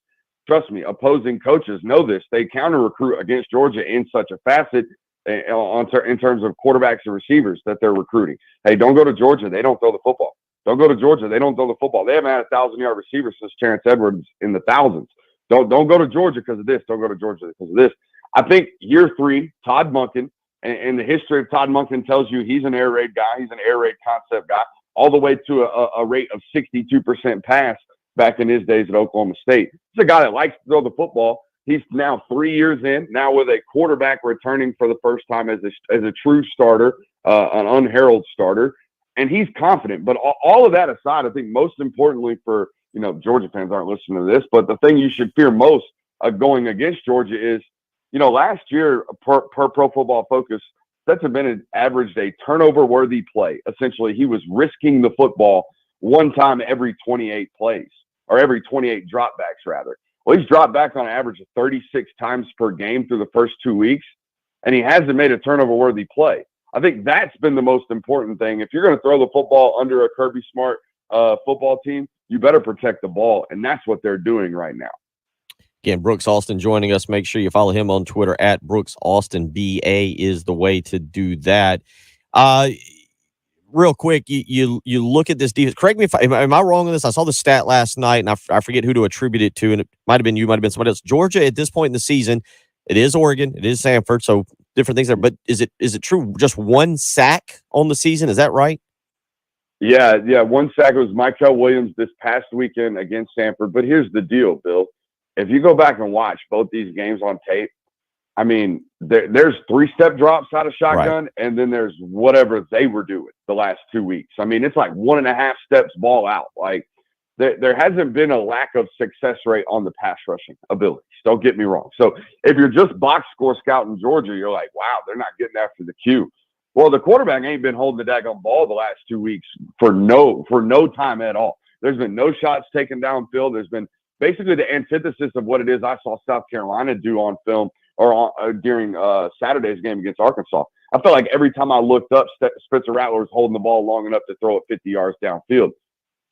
Trust me, opposing coaches know this. They counter-recruit against Georgia in such a facet in terms of quarterbacks and receivers that they're recruiting. Hey, don't go to Georgia. They don't throw the football. Don't go to Georgia. They don't throw the football. They haven't had a 1,000-yard receiver since Terrence Edwards in the thousands. Don't go to Georgia because of this. Don't go to Georgia because of this. I think year 3, Todd Monken, and the history of Todd Monken tells you he's an air raid guy. He's an air raid concept guy, all the way to a rate of 62% pass back in his days at Oklahoma State. He's a guy that likes to throw the football. He's now 3 years in, now with a quarterback returning for the first time as a true starter, an unheralded starter, and he's confident. But all of that aside, I think most importantly for, Georgia fans aren't listening to this, but the thing you should fear most going against Georgia is, last year per Pro Football Focus, Stetson Bennett averaged a turnover-worthy play. Essentially, he was risking the football one time every 28 plays, or every 28 dropbacks, rather. Well, he's dropped back on average of 36 times per game through the first 2 weeks, and he hasn't made a turnover-worthy play. I think that's been the most important thing. If you're going to throw the football under a Kirby Smart football team, you better protect the ball, and that's what they're doing right now. Again, Brooks Austin joining us. Make sure you follow him on Twitter at Brooks Austin BA is the way to do that. Real quick, you look at this defense. Correct me if am I wrong on this? I saw the stat last night, and I forget who to attribute it to, and it might have been you, might have been somebody else. Georgia at this point in the season, it is Oregon, it is Samford, so different things there. But is it true? Just one sack on the season? Is that right? Yeah. One sack. It was Michael Williams this past weekend against Samford. But here's the deal, Bill. If you go back and watch both these games on tape, I mean, there's 3-step drops out of shotgun, right, and then there's whatever they were doing the last 2 weeks. I mean, it's like 1.5 steps ball out. Like there hasn't been a lack of success rate on the pass rushing abilities. Don't get me wrong. So if you're just box score scouting Georgia, you're like, wow, they're not getting after the Q. Well, the quarterback ain't been holding the daggone ball the last 2 weeks for no time at all. There's been no shots taken downfield. There's been basically the antithesis of what it is I saw South Carolina do on film or during Saturday's game against Arkansas. I felt like every time I looked up, Spencer Rattler was holding the ball long enough to throw it 50 yards downfield.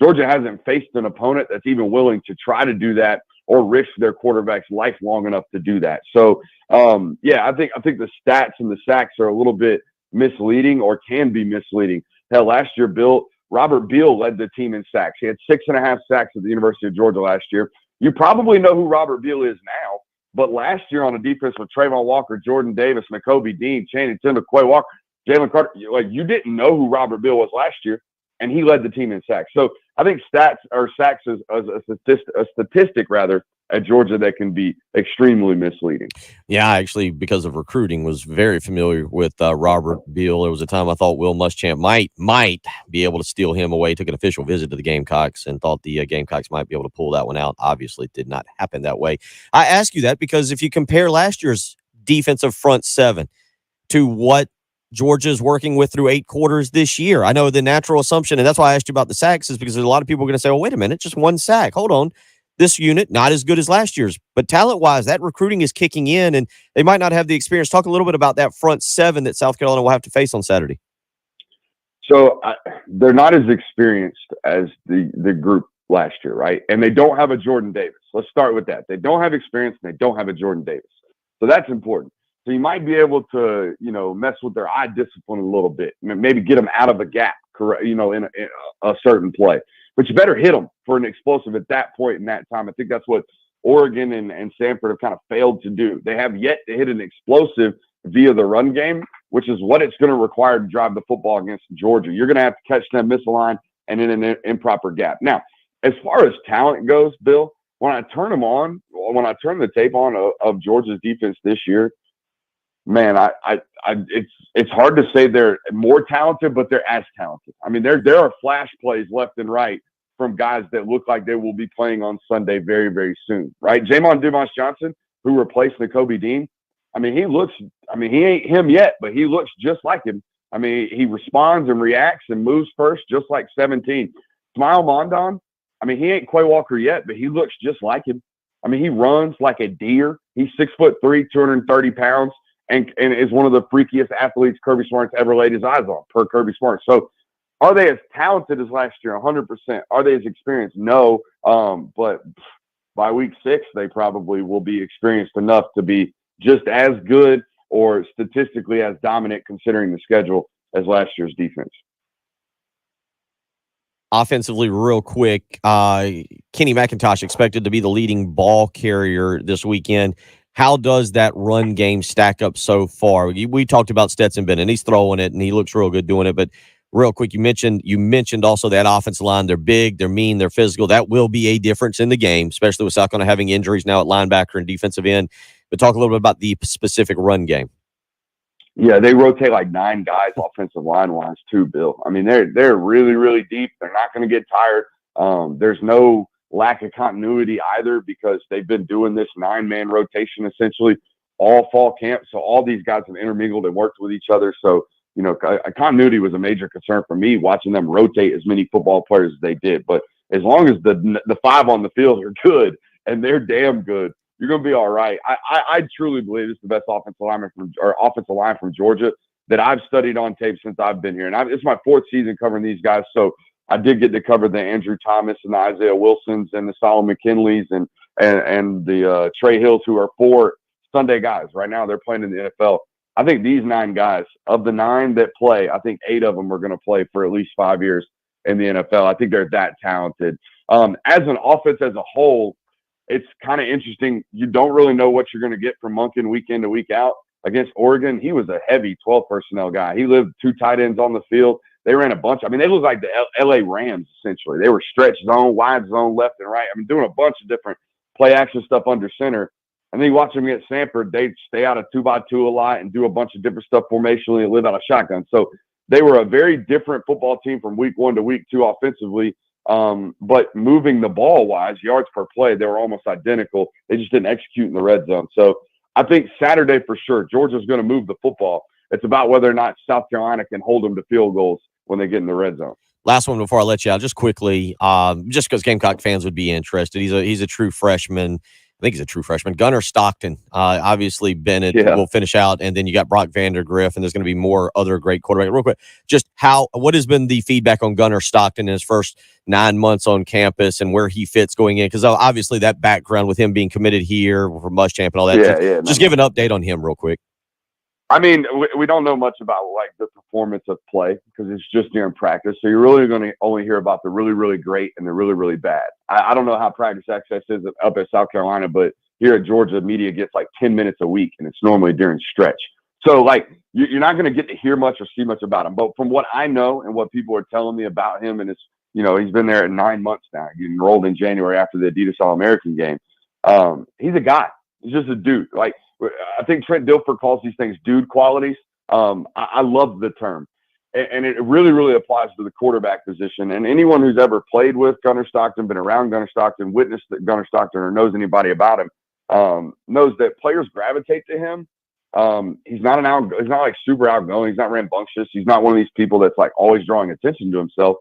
Georgia hasn't faced an opponent that's even willing to try to do that or risk their quarterback's life long enough to do that. So, I think the stats and the sacks are a little bit misleading or can be misleading. Hell, last year, Robert Beal led the team in sacks. He had 6.5 sacks at the University of Georgia last year. You probably know who Robert Beal is now, but last year on a defense with Trayvon Walker, Jordan Davis, Nakobe Dean, Channing Tindall, Quay Walker, Jalen Carter, you didn't know who Robert Beal was last year, and he led the team in sacks. So I think sacks is a statistic rather at Georgia that can be extremely misleading. Yeah, I actually, because of recruiting, was very familiar with Robert Beal. There was a time I thought Will Muschamp might be able to steal him away. Took an official visit to the Gamecocks and thought the Gamecocks might be able to pull that one out. Obviously, it did not happen that way. I ask you that because if you compare last year's defensive front seven to what Georgia is working with through 8 quarters this year, I know the natural assumption, and that's why I asked you about the sacks, is because a lot of people are going to say, well, wait a minute, just one sack. Hold on. This unit, not as good as last year's, but talent-wise, that recruiting is kicking in, and they might not have the experience. Talk a little bit about that front seven that South Carolina will have to face on Saturday. So they're not as experienced as the group last year, right? And they don't have a Jordan Davis. Let's start with that. They don't have experience, and they don't have a Jordan Davis. So that's important. So you might be able to, mess with their eye discipline a little bit, maybe get them out of a gap, correct? In a certain play. But you better hit them for an explosive at that point in that time. I think that's what Oregon and Samford have kind of failed to do. They have yet to hit an explosive via the run game, which is what it's going to require to drive the football against Georgia. You're going to have to catch them misaligned and in an improper gap. Now, as far as talent goes, Bill, when I turn the tape on of Georgia's defense this year, man, it's hard to say they're more talented, but they're as talented. I mean, there are flash plays left and right from guys that look like they will be playing on Sunday very, very soon, right? Jamon Dumas Johnson, who replaced Nakobe Dean, he ain't him yet, but he looks just like him. I mean, he responds and reacts and moves first, just like 17. Smile Mondon, he ain't Quay Walker yet, but he looks just like him. He runs like a deer. He's 6'3", 230 pounds. And is one of the freakiest athletes Kirby Smart's ever laid his eyes on, per Kirby Smart. So are they as talented as last year? 100%. Are they as experienced? No. But by week 6, they probably will be experienced enough to be just as good or statistically as dominant, considering the schedule, as last year's defense. offensively real quick. Kenny McIntosh expected to be the leading ball carrier this weekend. How does that run game stack up so far? We talked about Stetson Bennett. He's throwing it, and he looks real good doing it. But real quick, you mentioned also that offensive line. They're big, they're mean, they're physical. That will be a difference in the game, especially with South Carolina having injuries now at linebacker and defensive end. But talk a little bit about the specific run game. Yeah, they rotate like 9 guys offensive line wise too, Bill. I mean, they're really, really deep. They're not going to get tired. There's no lack of continuity either because they've been doing this 9-man rotation essentially all fall camp. So all these guys have intermingled and worked with each other. So, continuity was a major concern for me watching them rotate as many football players as they did. But as long as the 5 on the field are good and they're damn good, you're going to be all right. I truly believe it's the best offensive line from Georgia that I've studied on tape since I've been here. And it's my 4th season covering these guys. So I did get to cover the Andrew Thomas and the Isaiah Wilsons and the Solomon McKinleys and the Trey Hills, who are 4 Sunday guys. Right now they're playing in the NFL. I think these 9 guys, of the 9 that play, I think 8 of them are going to play for at least 5 years in the NFL. I think they're that talented. As an offense as a whole, it's kind of interesting. You don't really know what you're going to get from Monken week in to week out. Against Oregon, he was a heavy 12 personnel guy. He lived 2 tight ends on the field. They ran a bunch. I mean, they looked like the LA Rams, essentially. They were stretch zone, wide zone, left and right. I mean, doing a bunch of different play action stuff under center. And then you watch them against Samford, they stay out of 2x2 a lot and do a bunch of different stuff formationally and live out of shotgun. So they were a very different football team from week 1 to week 2 offensively. But moving the ball wise, yards per play, they were almost identical. They just didn't execute in the red zone. So I think Saturday for sure, Georgia's going to move the football. It's about whether or not South Carolina can hold them to field goals when they get in the red zone. Last one before I let you out, just quickly, just because Gamecock fans would be interested. He's a true freshman. I think he's a true freshman. Gunnar Stockton, obviously Bennett will finish out, and then you got Brock Vandergriff, and there's going to be more other great quarterbacks. Real quick, just what has been the feedback on Gunnar Stockton in his first 9 months on campus and where he fits going in? Because obviously that background with him being committed here for Muschamp and all that. Just give an update on him real quick. I mean, we don't know much about like the performance of play because it's just during practice. So you're really going to only hear about the really, really great and the really, really bad. I don't know how practice access is up at South Carolina, but here at Georgia, media gets like 10 minutes a week, and it's normally during stretch. So like you're not going to get to hear much or see much about him. But from what I know and what people are telling me about him, and it's he's been there 9 months now. He enrolled in January after the Adidas All-American game. He's a guy. He's just a dude. Like. I think Trent Dilfer calls these things dude qualities. I love the term. And it really, really applies to the quarterback position. And anyone who's ever played with Gunnar Stockton, been around Gunnar Stockton, witnessed Gunnar Stockton, or knows anybody about him, knows that players gravitate to him. He's not like super outgoing. He's not rambunctious. He's not one of these people that's like always drawing attention to himself.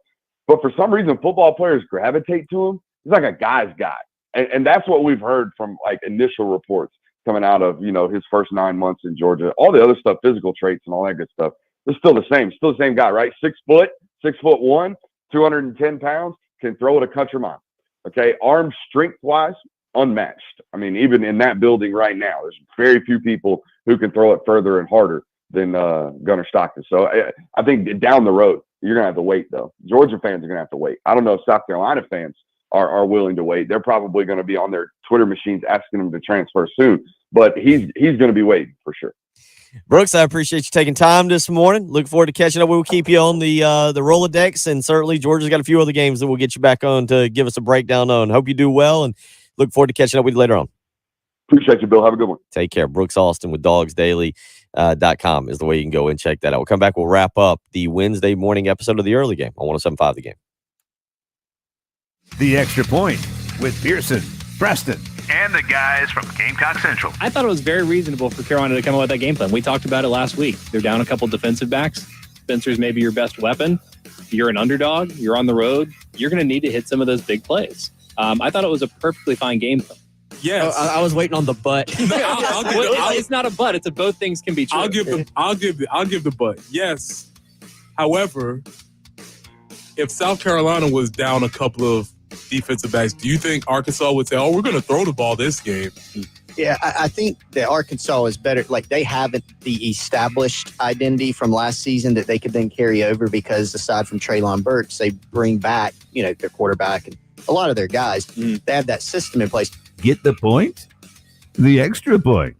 But for some reason, football players gravitate to him. He's like a guy's guy. And that's what we've heard from like initial reports coming out of, his first 9 months in Georgia. All the other stuff, physical traits and all that good stuff, they're still the same guy, right? 6 foot, 6'1", 210 pounds, can throw it a country mile. Okay. Arm strength wise, unmatched. I mean, even in that building right now, there's very few people who can throw it further and harder than Gunnar Stockton. So I think down the road, you're going to have to wait though. Georgia fans are going to have to wait. I don't know if South Carolina fans are willing to wait. They're probably going to be on their Twitter machines asking him to transfer soon, but he's going to be waiting for sure. Brooks, I appreciate you taking time this morning. Look forward to catching up. We'll keep you on the Rolodex, and certainly Georgia's got a few other games that we'll get you back on to give us a breakdown on. Hope you do well, and look forward to catching up with you later on. Appreciate you, Bill. Have a good one. Take care. Brooks Austin with DawgsDaily.com is the way you can go and check that out. We'll come back. We'll wrap up the Wednesday morning episode of the early game on 107.5 The Game. The Extra Point with Pearson, Preston, and the guys from Gamecock Central. I thought it was very reasonable for Carolina to come up with that game plan. We talked about it last week. They're down a couple defensive backs. Spencer's maybe your best weapon. You're an underdog. You're on the road. You're going to need to hit some of those big plays. I thought it was a perfectly fine game plan. Yes, I was waiting on the but. It's not a but. It's a both things can be true. I'll give the but. Yes. However, if South Carolina was down a couple of defensive backs, do you think Arkansas would say, "Oh, we're going to throw the ball this game"? Yeah, I think that Arkansas is better. Like, they have the established identity from last season that they could then carry over because aside from Traylon Burks, they bring back, their quarterback and a lot of their guys. They have that system in place. Get the point? The extra point.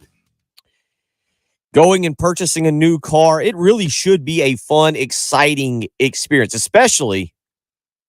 Going and purchasing a new car, it really should be a fun, exciting experience, especially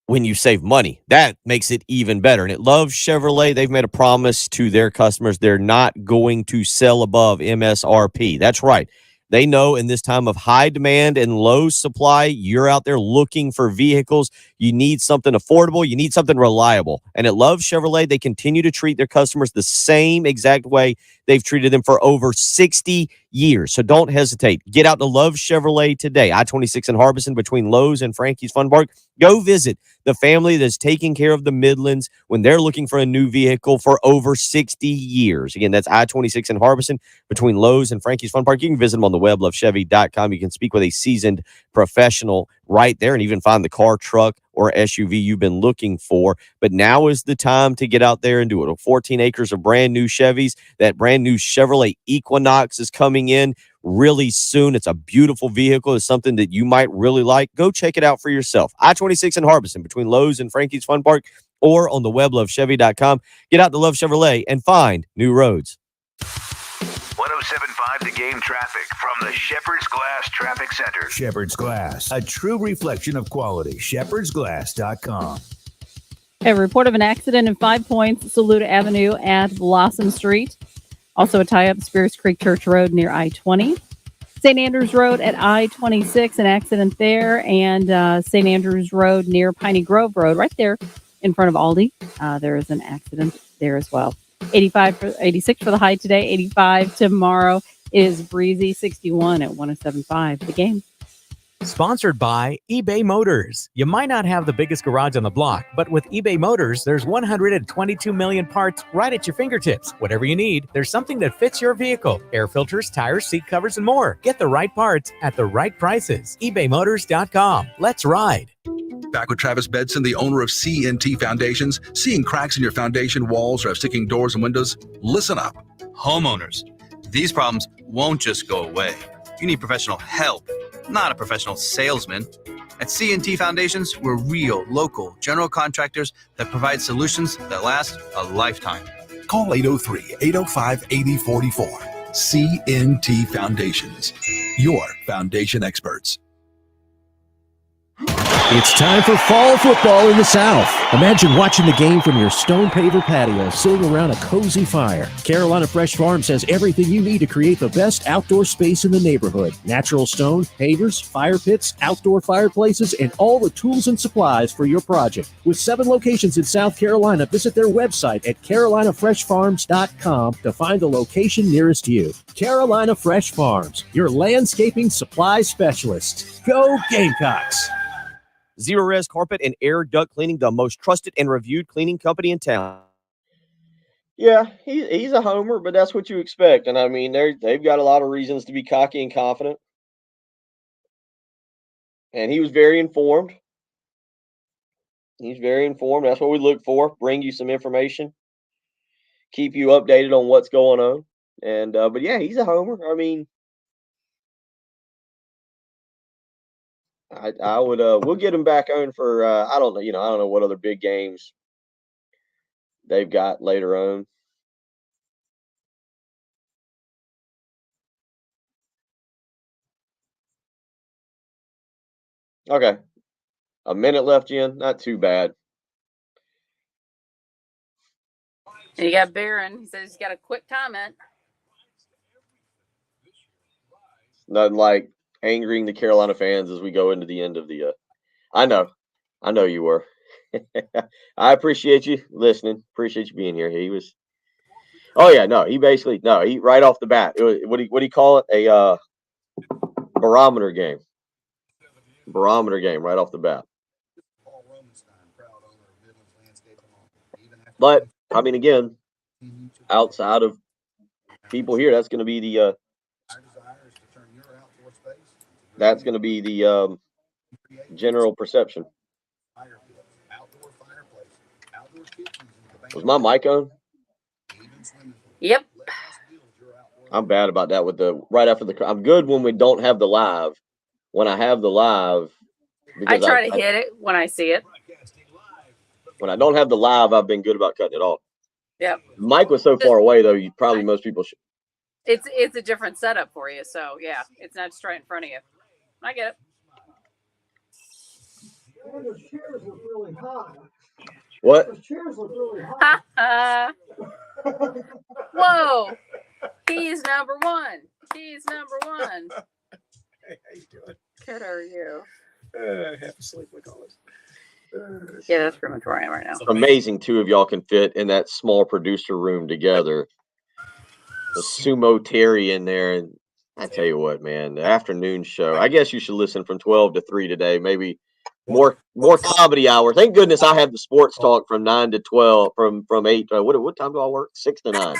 when you save money. That makes it even better. And at Love Chevrolet, they've made a promise to their customers they're not going to sell above MSRP. That's right. They know in this time of high demand and low supply, you're out there looking for vehicles. You need something affordable. You need something reliable. And at Love Chevrolet, they continue to treat their customers the same exact way they've treated them for over 60 years. So don't hesitate. Get out to Love Chevrolet today. I-26 in Harbison between Lowe's and Frankie's Fun Park. Go visit the family that's taking care of the Midlands when they're looking for a new vehicle for over 60 years. Again, that's I-26 in Harbison between Lowe's and Frankie's Fun Park. You can visit them on the web, lovechevy.com. You can speak with a seasoned professional right there and even find the car, truck, or SUV you've been looking for. But now is the time to get out there and do it. 14 acres of brand new Chevys. That brand new Chevrolet Equinox is coming in really soon. It's a beautiful vehicle. It's something that you might really like. Go check it out for yourself. I-26 in Harbison between Lowe's and Frankie's Fun Park, or on the web, lovechevy.com. Get out to Love Chevrolet and find new roads. 107.5 The Game traffic from the Shepherd's Glass Traffic Center. Shepherd's Glass, a true reflection of quality. shepherdsglass.com. A report of an accident in 5 Points, Saluda Avenue at Blossom Street. Also a tie-up, Spears Creek Church Road near I-20. St. Andrews Road at I-26, an accident there. And St. Andrews Road near Piney Grove Road, right there in front of Aldi. There is an accident there as well. 86 for the high today, 85 tomorrow. It is breezy, 61 at 107.5 The Game. Sponsored by eBay Motors. You might not have the biggest garage on the block, but with eBay Motors, there's 122 million parts right at your fingertips. Whatever you need, there's something that fits your vehicle. Air filters, tires, seat covers, and more. Get the right parts at the right prices. ebaymotors.com. Let's ride. Back with Travis Bedson, the owner of CNT Foundations. Seeing cracks in your foundation walls or sticking doors and windows? Listen up. Homeowners, these problems won't just go away. You need professional help, not a professional salesman. At CNT Foundations, we're real, local, general contractors that provide solutions that last a lifetime. Call 803-805-8044. CNT Foundations, your foundation experts. It's time for fall football in the South. Imagine watching the game from your stone paver patio, sitting around a cozy fire. Carolina Fresh Farms has everything you need to create the best outdoor space in the neighborhood. Natural stone, pavers, fire pits, outdoor fireplaces, and all the tools and supplies for your project. With 7 locations in South Carolina, visit their website at carolinafreshfarms.com to find the location nearest you. Carolina Fresh Farms, your landscaping supply specialists. Go Gamecocks! Zero Res Carpet and Air Duct Cleaning, the most trusted and reviewed cleaning company in town. Yeah, he's a homer, but that's what you expect. And I mean, they've got a lot of reasons to be cocky and confident. And he was very informed. He's very informed. That's what we look for. Bring you some information. Keep you updated on what's going on. And but yeah, he's a homer. I mean, I would we'll get him back on for I don't know, I don't know what other big games they've got later on. Okay. A minute left, Jen. Not too bad. And you got Barron. He says he's got a quick comment. Nothing like angering the Carolina fans as we go into the end of the I know you were. I appreciate you listening. Appreciate you being here. He was he right off the bat. It was, what do you call it? A barometer game. Barometer game right off the bat. But I mean, again, outside of people here, that's going to be the general perception. Was my mic on? Yep. I'm bad about that with the right after the. I'm good when we don't have the live. When I have the live, I try to hit it when I see it. When I don't have the live, I've been good about cutting it off. Yep. Mike was so far away though. Most people should. It's a different setup for you, so yeah, it's not just right in front of you. I get it. The chairs look really high. What? The chairs look really high. Whoa! He's number one. He's number one. Hey, how you doing? Good are you? Half asleep like always. Yeah, that's pretty much where I am right now. It's amazing two of y'all can fit in that small producer room together. The Sumo Terry in there, and I tell you what, man, the afternoon show. I guess you should listen from 12 to 3 today. Maybe more comedy hour. Thank goodness I have the sports talk from 9 to 12. From 8. What time do I work? 6 to 9.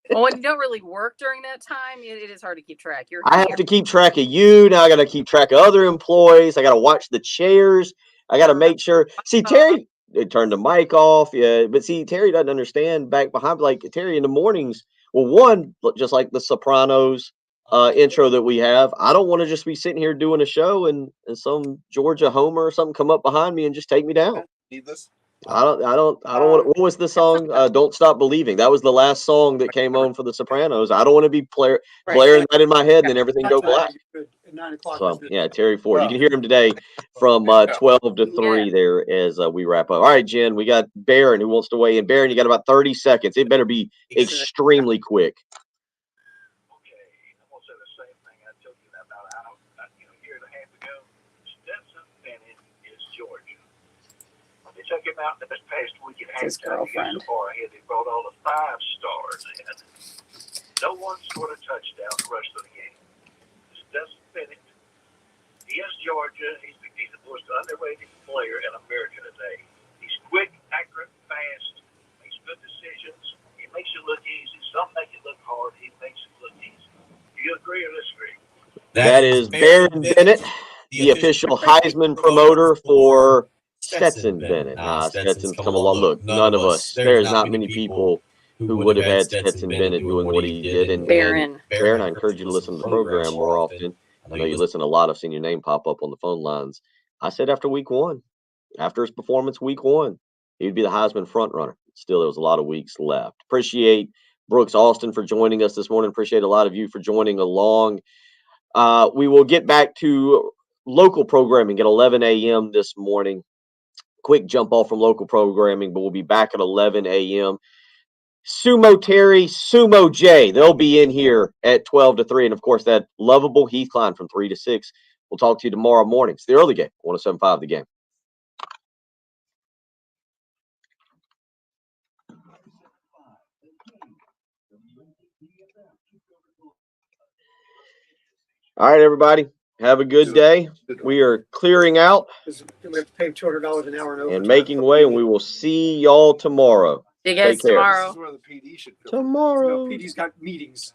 Well, when you don't really work during that time, it is hard to keep track. I have to keep track of you. Now I got to keep track of other employees. I got to watch the chairs. I got to make sure. See, Terry, they turned the mic off. Yeah. But see, Terry doesn't understand back behind. Like Terry in the mornings. Well, one, just like the Sopranos intro that we have, I don't want to just be sitting here doing a show and some Georgia homer or something come up behind me and just take me down. Needless. I don't want. What was the song? Don't Stop Believing. That was the last song that came on for the Sopranos. I don't want to be blaring that in my head and then everything go black. So yeah, Terry Ford. You can hear him today from 12 to 3 there as we wrap up. All right, Jen, we got Barron who wants to weigh in. Barron, you got about 30 seconds. It better be extremely quick. Took him out this past weekend. His girlfriend. They brought all the 5 stars in. No one scored a touchdown the rest of the game. Stetson Bennett. He is Georgia. He's the most underrated player in America today. He's quick, accurate, fast. Makes good decisions. He makes it look easy. Some make it look hard. He makes it look easy. Do you agree or disagree? That is Barron Bennett, the official Heisman promoter for Stetson Bennett. Stetson's come along. Look, none of us. There's not many people who would have had Stetson Bennett doing what he did. And Barron, I encourage you to listen to the program more often. I know you listen a lot. I've seen your name pop up on the phone lines. I said after week 1, after his performance week 1, he would be the Heisman front runner. Still, there was a lot of weeks left. Appreciate Brooks Austin for joining us this morning. Appreciate a lot of you for joining along. We will get back to local programming at 11 a.m. this morning. Quick jump off from local programming, but we'll be back at 11 a.m. Sumo Terry, Sumo Jay, they'll be in here at 12 to 3. And, of course, that lovable Heath Klein from 3 to 6. We'll talk to you tomorrow morning. It's the early game, 107.5 The Game. All right, everybody. Have a good day. We are clearing out We have to pay $200 an hour and making way, and we will see y'all tomorrow. See you guys Take care. tomorrow. This is where the PD should go. Tomorrow. PD's got meetings.